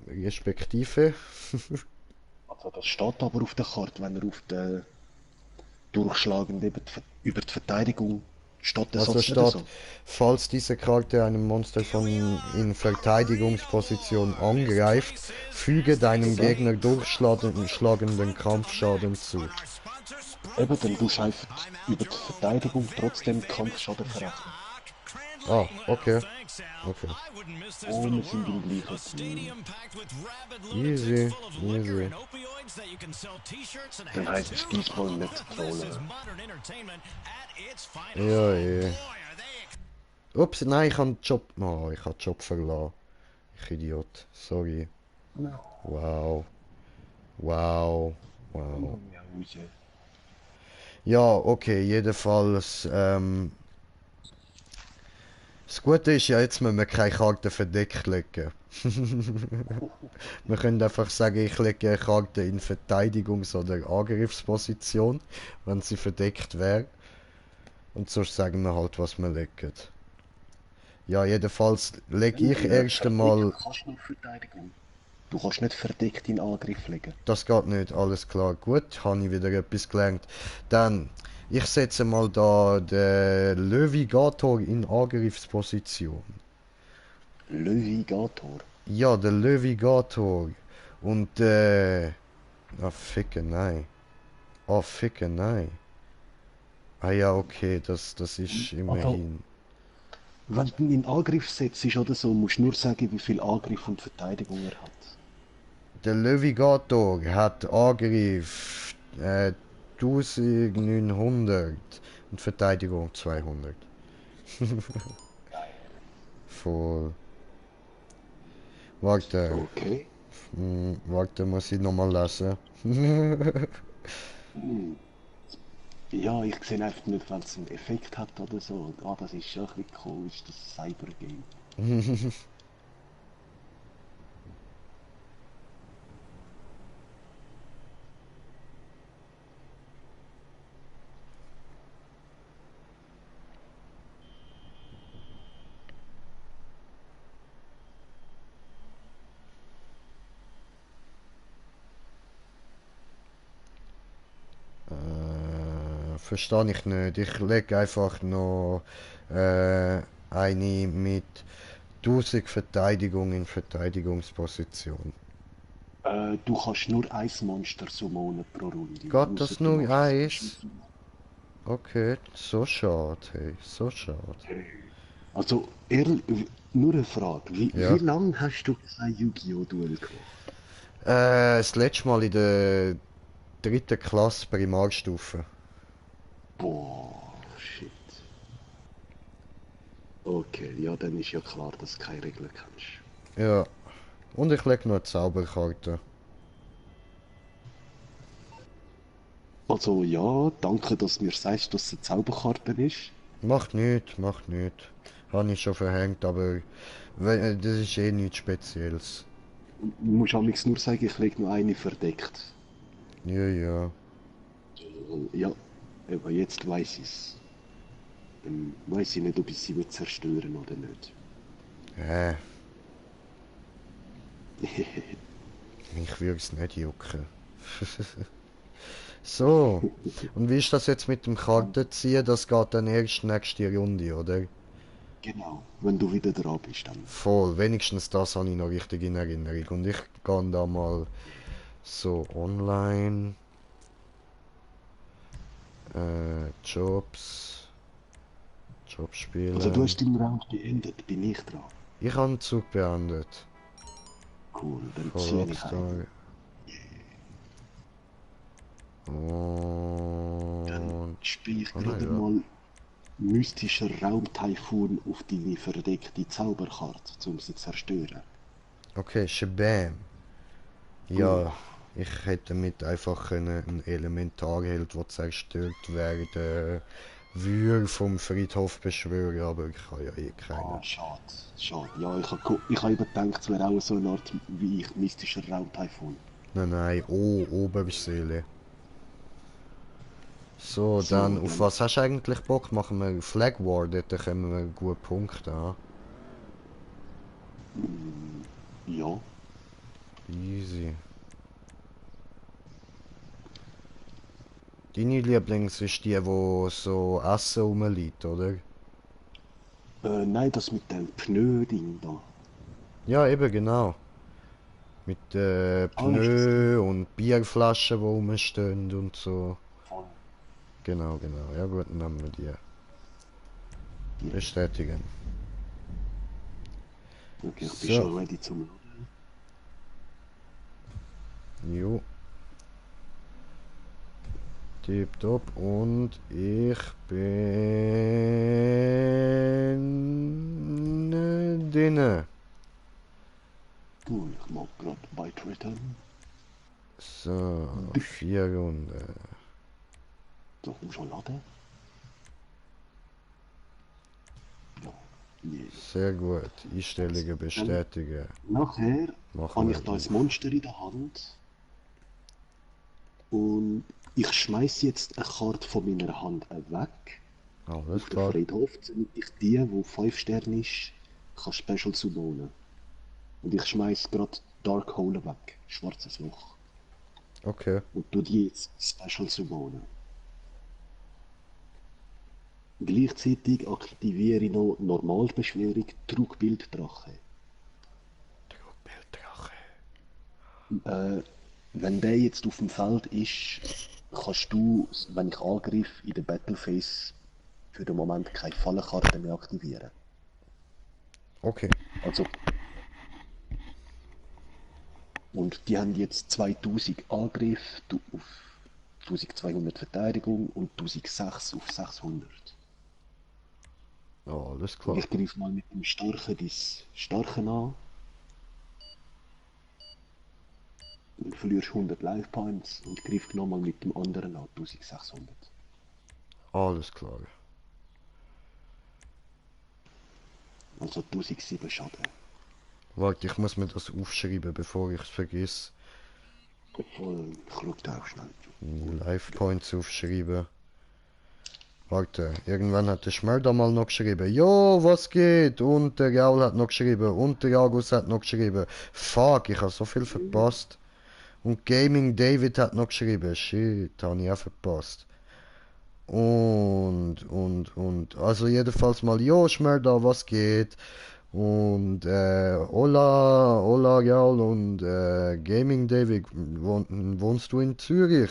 Respektive? Also das steht aber auf der Karte, wenn er auf der durchschlagend über die Verteidigung steht das Also sonst nicht statt, so. falls diese Karte einem Monster von in Verteidigungsposition angreift, füge deinem Gegner durchschlagenden Kampfschaden zu. Eben, dann tust du einfach über die Verteidigung trotzdem Kampfschaden verrechnen. Ah, okay. Okay. Oh, wir sind im gleichen Team. Easy, easy. Dann heisst es diesmal nicht trollen. Ja, eh. Ups, nein, ich habe den Job. Oh, ich habe den Job verlassen. Ich Idiot. Sorry. Wow. Wow. Wow. Ja, okay, jedenfalls, das Gute ist ja, jetzt müssen wir keine Karte verdeckt legen. Wir können einfach sagen, ich lege eine Karte in Verteidigungs- oder Angriffsposition, wenn sie verdeckt wäre. Und sonst sagen wir halt, was wir legen. Ja, jedenfalls lege ich erst einmal... Du kannst nur Verteidigung. Du kannst nicht verdeckt in Angriff legen. Das geht nicht, alles klar. Gut, habe ich wieder etwas gelernt. Dann, ich setze mal da den Löwigator in Angriffsposition. Löwigator? Ja, der Löwigator. Und, ah, ficke, nein. Ah, ficke, nein. Ah ja, okay, das ist immerhin. Wenn du ihn in Angriff setzt oder so, musst du nur sagen, wie viel Angriff und Verteidigung er hat. Der Löwigator hat Angriff 1900 und Verteidigung 200. Voll. Warte. Okay. Warte, muss ich nochmal lesen. Ja, ich sehe einfach nicht, wenn es einen Effekt hat oder so. Ah, das ist schon ein bisschen komisch, das Cybergame. Verstehe ich nicht. Ich lege einfach noch eine mit 1000 Verteidigung in Verteidigungsposition. Du kannst nur ein Monster summonen pro Runde. Geht das nur eins? Okay, so schade, hey, so schade. Also, nur eine Frage. Wie lange hast du kein Yu-Gi-Oh! Duell gemacht? Das letzte Mal in der 3. Klasse Primarstufe. Boah, shit. Okay, ja, dann ist ja klar, dass du keine Regeln kennst. Ja. Und ich lege noch eine Zauberkarte. Also ja, danke, dass du mir sagst, dass es eine Zauberkarte ist. Macht nichts, macht nichts. Habe ich schon verhängt, aber das ist eh nichts Spezielles. Du musst amigs nur sagen, ich lege nur eine verdeckt. Ja, ja. Ja, aber jetzt weiß ich es. Dann weiß ich nicht, ob ich sie zerstören oder nicht. Mich würde es nicht jucken. So, und wie ist das jetzt mit dem Kartenziehen? Das geht dann erst nächste Runde, oder? Genau, wenn du wieder dran bist, dann. Voll, wenigstens das habe ich noch richtig in Erinnerung. Und ich gehe da mal so online. Jobs. Jobs spielen. Also du hast den Round beendet, bin ich dran. Ich habe den Zug beendet. Cool, dann Von ziehe ich Rockstar. ein. Dann Und... spiele ich Oh gerade nein, ja. mal mystischer Raumtyphoon auf deine verdeckte Zauberkarte, um sie zu zerstören. Okay, Shabam. Ja, ich hätte damit einfach einen Elementarheld, der zerstört werden würde, vom Friedhof beschwören, aber ich habe ja eh keinen. Ah, schade, schade. Ja, ich habe eben gedacht, es wäre auch so eine Art wie ich, mystischer Raumtyphoon. Nein, oh, Oberseele. So, So, dann, auf dann- was hast du eigentlich Bock? Machen wir Flag War, dort kommen wir gute Punkte an. Ja, Easy. Deine Lieblings ist die, wo so Essen rumliegt, oder? nein, das mit dem Pneu-Ding da. Ja, eben genau. Mit Pneu und Bierflaschen, die rumstehen und so. Voll. Genau. Ja gut, dann nehmen wir die. Bestätigen. Okay, ich bin So. schon ready zum Laden. Jo. Tipptopp. Und ich bin drinnen. Cool, ich mag gerade beitreten. So, 4 Runden. So, komm schon laden. Ja, yeah. Sehr gut. Einstellungen bestätigen. Nachher Machen habe wir ich da ein auf. Monster in der Hand. Und ich schmeiß jetzt eine Karte von meiner Hand weg. Alles Auf den klar. Friedhof, damit ich die 5 Sterne ist, kann Special summonen. Und ich schmeiß gerade Dark Hole weg, schwarzes Loch. Okay. Und tu die jetzt Special summonen. Gleichzeitig aktiviere ich noch Normalbeschwörung Trugbildrache. Bilddrache. Wenn der jetzt auf dem Feld ist, kannst du, wenn ich angreife, in der Battleface für den Moment keine Fallenkarte mehr aktivieren. Okay. Also. Und die haben jetzt 2000 Angriff auf 1200 Verteidigung und 1006 auf 600. Alles Und klar. ich greife mal mit dem Starken das Starken an. Du verlierst 100 Life Points und greife nochmal mit dem anderen an, 1600. Alles klar. Also 1007 Schaden. Warte, ich muss mir das aufschreiben, bevor ich es vergesse. Voll, ich schau da auch schnell. Life Points aufschreiben. Warte, irgendwann hat der Schmelder mal noch geschrieben. Jo, was geht? Und der Gaul hat noch geschrieben. Und der August hat noch geschrieben. Fuck, ich habe so viel verpasst. Und Gaming David hat noch geschrieben. Shit, habe ich auch verpasst. Und. Also jedenfalls mal, jo, Schmelder, was geht? Und Hola Gaul und Gaming David, wohnst du in Zürich?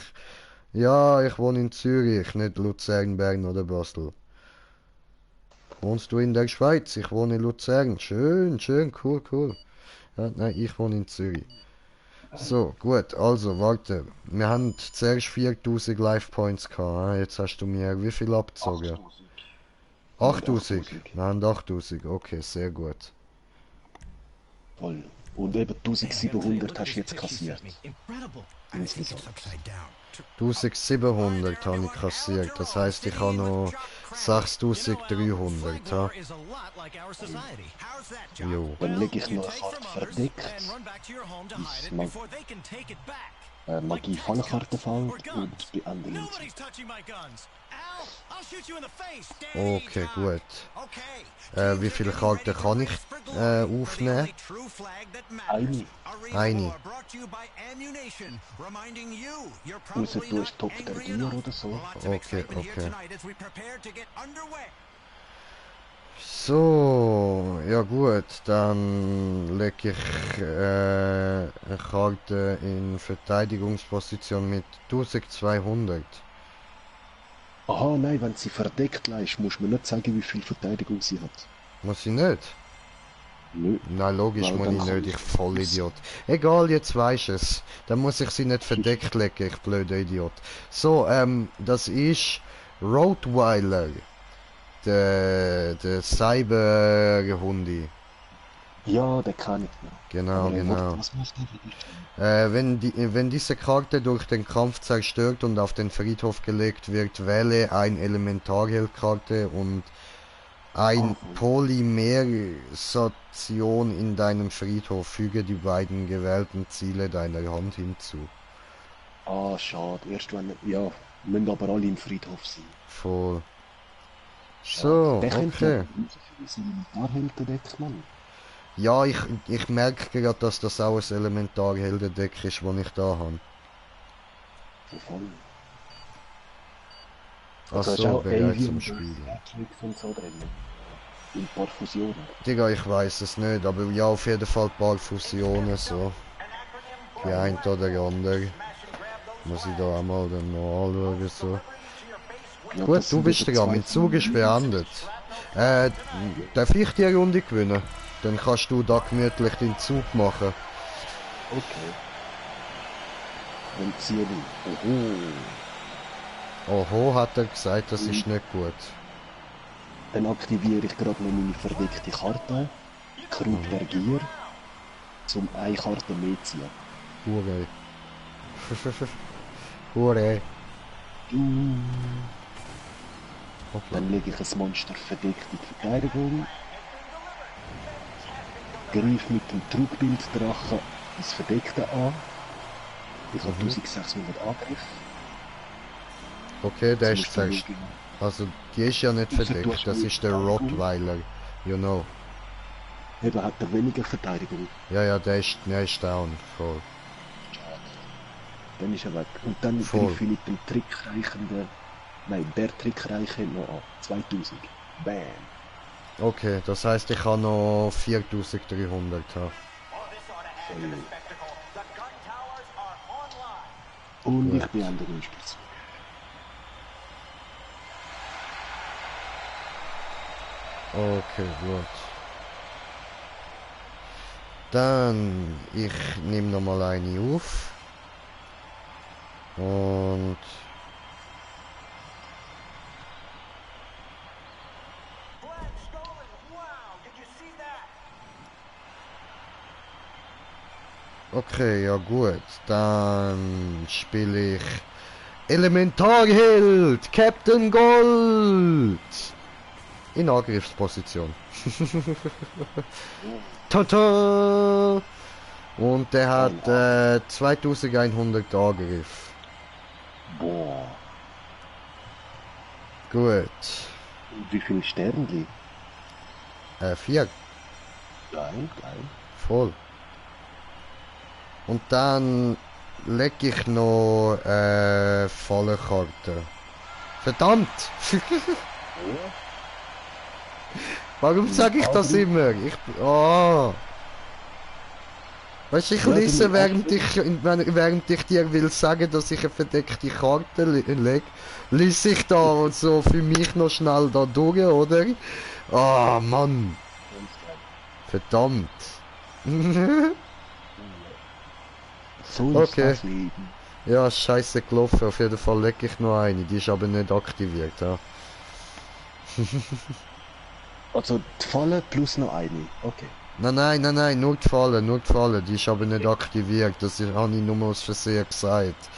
Ja, ich wohne in Zürich, nicht Luzern, Bern oder Basel. Wohnst du in der Schweiz? Ich wohne in Luzern. Schön, cool. Ja, nein, ich wohne in Zürich. So, gut, also, warte. Wir haben zuerst 4000 Life Points gehabt. Jetzt hast du mir wie viel abgezogen? 8000. Wir haben 8000, okay, sehr gut. Voll. Und eben 1700 hast du jetzt kassiert. Insgesamt. 1700 habe ich kassiert, das heisst, ich habe noch 6300. Ha? Jo. Dann lege ich noch eine Karte verdeckt. Ist Magie Fallkartenfeld und beende ihn. Okay, gut. Wie viele Karten kann ich aufnehmen? Eine. Eine. you by ammunition, reminding you you're Muss probably du not als Top der angry Gier enough. oder so? Lots of Okay, excitement here okay. tonight as we prepare to get underway. So, ja gut, dann lege ich eine Karte in Verteidigungsposition mit 1200. Aha, nein, wenn sie verdeckt ist, muss man nicht sagen, wie viel Verteidigung sie hat. Muss ich nicht? Nö. Nein, logisch Weil muss dann ich kann nicht, ich- ich Vollidiot. Egal, jetzt weisst es. Dann muss ich sie nicht verdeckt legen, ich blöder Idiot. So, das ist Rottweiler. Der Cyberhundi. Ja, den kann ich noch. Genau, Aber genau. was macht der für dich? Wenn diese Karte durch den Kampf zerstört und auf den Friedhof gelegt wird, wähle ein Elementarheldkarte und ein Polymerisation in deinem Friedhof. Füge die beiden gewählten Ziele deiner Hand hinzu. Ah, schade. Erst wenn... Ja, müssen aber alle im Friedhof sein. Voll. So, Der könnte okay. ja ein Elementarheldendeck, Mann. Ja, ich merke gerade, dass das auch ein Elementarheldendeck ist, das ich da habe. So voll. Ach Also hast so, auch bereit Alien zum Spielen. Matrix und so drin. Und ein paar Fusionen. Digga, ich weiß es nicht, aber ja, auf jeden Fall ein paar Fusionen so. Die ein oder andere. Muss ich da einmal dann noch anschauen so. Ja, Gut, das du sind bist eben dran, zwei mein Zug ist beendet. Darf ich die Runde gewinnen? Dann kannst du da gemütlich den Zug machen. Okay. Dann ziehe ich. Oho. Oho, hat er gesagt, das ist nicht gut. Dann aktiviere ich gerade noch meine verdeckte Karte. Krug der Gier. Zum eine Karte mehr ziehen. Hure. Hure. Hoppla. Dann lege ich ein Monster verdeckt in die Verteidigung. Greif mit dem Trugbildrachen das Verdeckte an. Ich habe 1600 Angriff. Okay, der Jetzt ist muss ich fest. schauen. Also, die ist ja nicht Also, du verdeckt, hast das nicht ist der Verteidigung. Rottweiler. You know. Eben hat er weniger Verteidigung. Ja, der ist down. Voll. Dann ist er weg. Und dann Voll. greife ich mit dem trickreichenden... Nein, der trickreiche noch an. 2000. Bam. Okay, das heißt, ich kann noch 4300 haben. Oh, this ought to add to the spectacle. The gun towers are online. Und Ja. ich beende den Spielzug. Okay, gut. Dann, ich nehme nochmal eine auf. Und... Flag stolen. Wow, did you see that? Okay, ja gut. Dann spiele ich Elementarheld, Captain Gold. In Angriffsposition. Tata! Und der hat 2100 Angriff. Boah. Gut. Und wie viele Sternli? 4. Geil, geil. Voll. Und dann lege ich noch Fallenkarte. Verdammt! Warum sage ich das immer? Weißt du, ich Ja, du lese, musst während ich dir will sagen, dass ich eine verdeckte Karte lege, lese ich da und so für mich noch schnell da durch, oder? Ah, Mann! Verdammt! So ist Okay. das Leben. Ja, scheiße gelaufen. Auf jeden Fall lege ich noch eine. Die ist aber nicht aktiviert. Ja. Also die Falle plus noch eine. Okay. Nein, nur die Falle. Die ist aber nicht aktiviert. Das habe ich nur aus Versehen gesagt.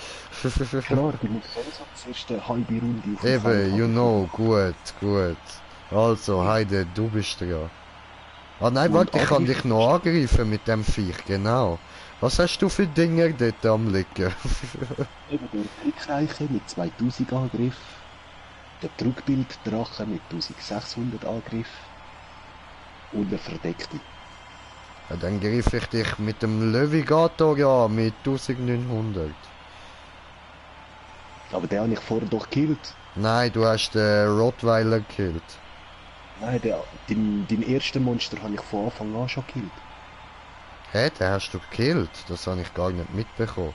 Klar, du musst sonst zuerst eine halbe Runde auf den Fall Eben, you haben. know. Gut. Also, Heide, du bist dran. Ah nein, Und warte, ich kann angreifen dich noch angreifen mit dem Viech, genau. Was hast du für Dinger dort am liegen? Eben der Trickreiche mit 2000 Angriff. Der Trugbildrache mit 1600 Angriff. Und der Verdeckte. Dann griff ich dich mit dem Löwigator ja mit 1900. Aber den habe ich vorher doch gekillt. Nein, du hast den Rottweiler gekillt. Nein, den ersten Monster habe ich von Anfang an schon gekillt. Hä, den hast du gekillt? Das habe ich gar nicht mitbekommen.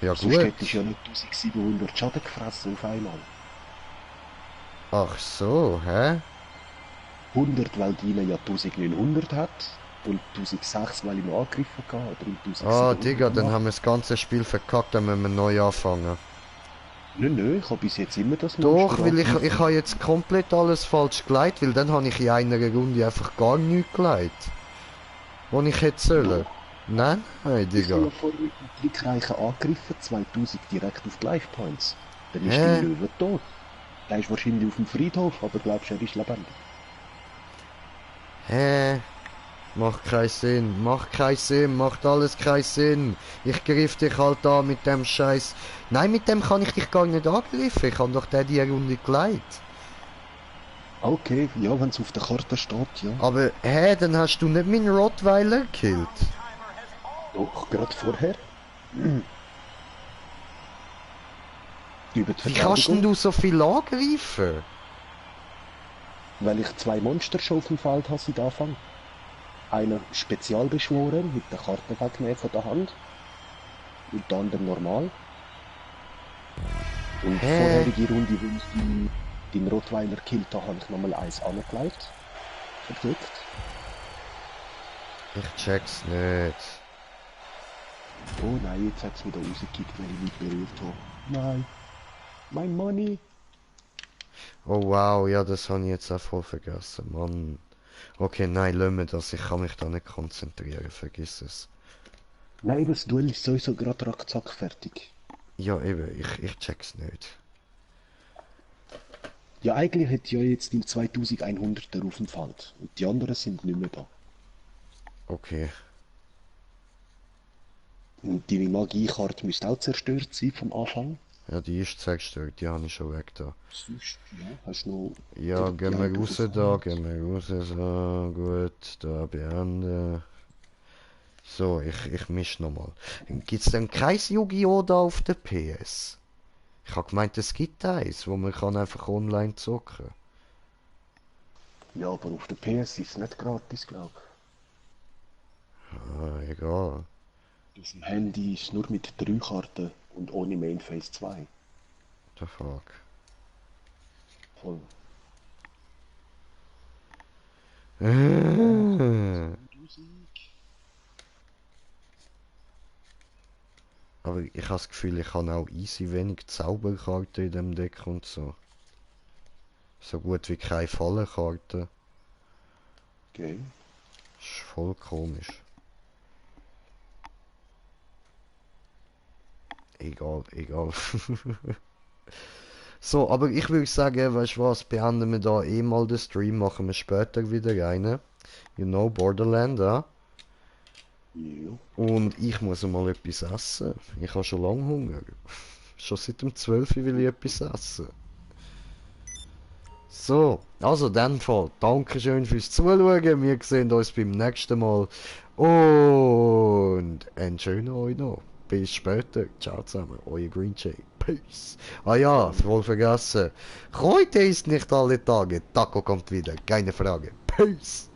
Ja Sonst gut. hättest du ja nicht 1700 Schaden gefressen auf einmal. Ach so, hä? 100, weil die ja 1900 hat. Und 1006, weil ich noch angegriffen habe. Oder 1700. Ah, Digga, dann haben wir das ganze Spiel verkackt, dann müssen wir neu anfangen. Nö, ich habe bis jetzt immer das Doch, weil angegriffen. ich habe jetzt komplett alles falsch geleitet, weil dann habe ich in einer Runde einfach gar nichts geleitet. Wo ich hätte sollen. Nein, Ich habe Digga. ja vorher mit dem Blickreichen angegriffen, 2000 direkt auf die Life Points. Dann ist Hä? der Löwe tot. Der ist wahrscheinlich auf dem Friedhof, aber glaubst du, er ist lebendig? Hä? Macht keinen Sinn, macht alles keinen Sinn. Ich griff dich halt an mit dem Scheiß. Nein, mit dem kann ich dich gar nicht angreifen. Ich habe doch den die Runde geleitet. Okay, ja, wenn es auf der Karte steht, ja. Aber, hä, dann hast du nicht meinen Rottweiler gekillt. Doch, gerade vorher. Über die Wie kannst denn Verteidigung, du so viel angreifen? weil ich 2 Monster schon auf dem Feld habe seit Anfang. Einer spezial beschworen, mit der Karte wegnehmen von der Hand. Und der andere normal. Und Hä? vorherige Runde, wo ich den Rottweiler gekillt habe, habe ich nochmal eins angelegt. Verdrückt. Ich check's nicht. Oh nein, jetzt hat es wieder rausgekickt, weil ich nicht berührt habe. Nein. Mein Money. Oh wow, ja, das habe ich jetzt auch voll vergessen, Mann. Okay, nein, lass mir das, ich kann mich da nicht konzentrieren, vergiss es. Nein, das Duell ist sowieso gerade rackzack fertig. Ja, eben, ich check's nicht. Ja, eigentlich hätte ja jetzt den 2100er auf dem Feld. Und die anderen sind nicht mehr da. Okay. Und die Magiekarte müsste auch zerstört sein vom Anfang. Ja, die ist zerstört, die habe ich schon weg da. Sonst, ja, hast du noch... Ja, die gehen wir Augen raus auf da, Hand. gehen wir raus, so, gut, da beenden. So, ich misch nochmal. Gibt's denn kein Yu-Gi-Oh! Da auf der PS? Ich hab gemeint, es gibt eins, wo man kann einfach online zocken. Ja, aber auf der PS ist es nicht gratis, glaube ich. Ah, egal. Auf dem Handy ist es nur mit 3 Karten und ohne Mainface 2. What the fuck. Voll. Aber ich habe das Gefühl, ich habe auch easy wenig Zauberkarten in dem Deck und so. So gut wie keine Fallenkarten. Okay. Ist voll komisch. Egal, egal. So, aber ich würde sagen, weißt du was, beenden wir da eh mal den Stream, machen wir später wieder einen. You know, Borderland, ja? Ja. Und ich muss mal etwas essen. Ich habe schon lange Hunger. Schon seit dem 12 will ich etwas essen. So, also in dem Fall, Dankeschön fürs Zuschauen. Wir sehen uns beim nächsten Mal. Und einen schönen euch noch. Bis später. Ciao zusammen, euer Green Jay. Peace. Ah ja, voll vergessen. Heute ist nicht alle Tage. Taco kommt wieder, keine Frage. Peace.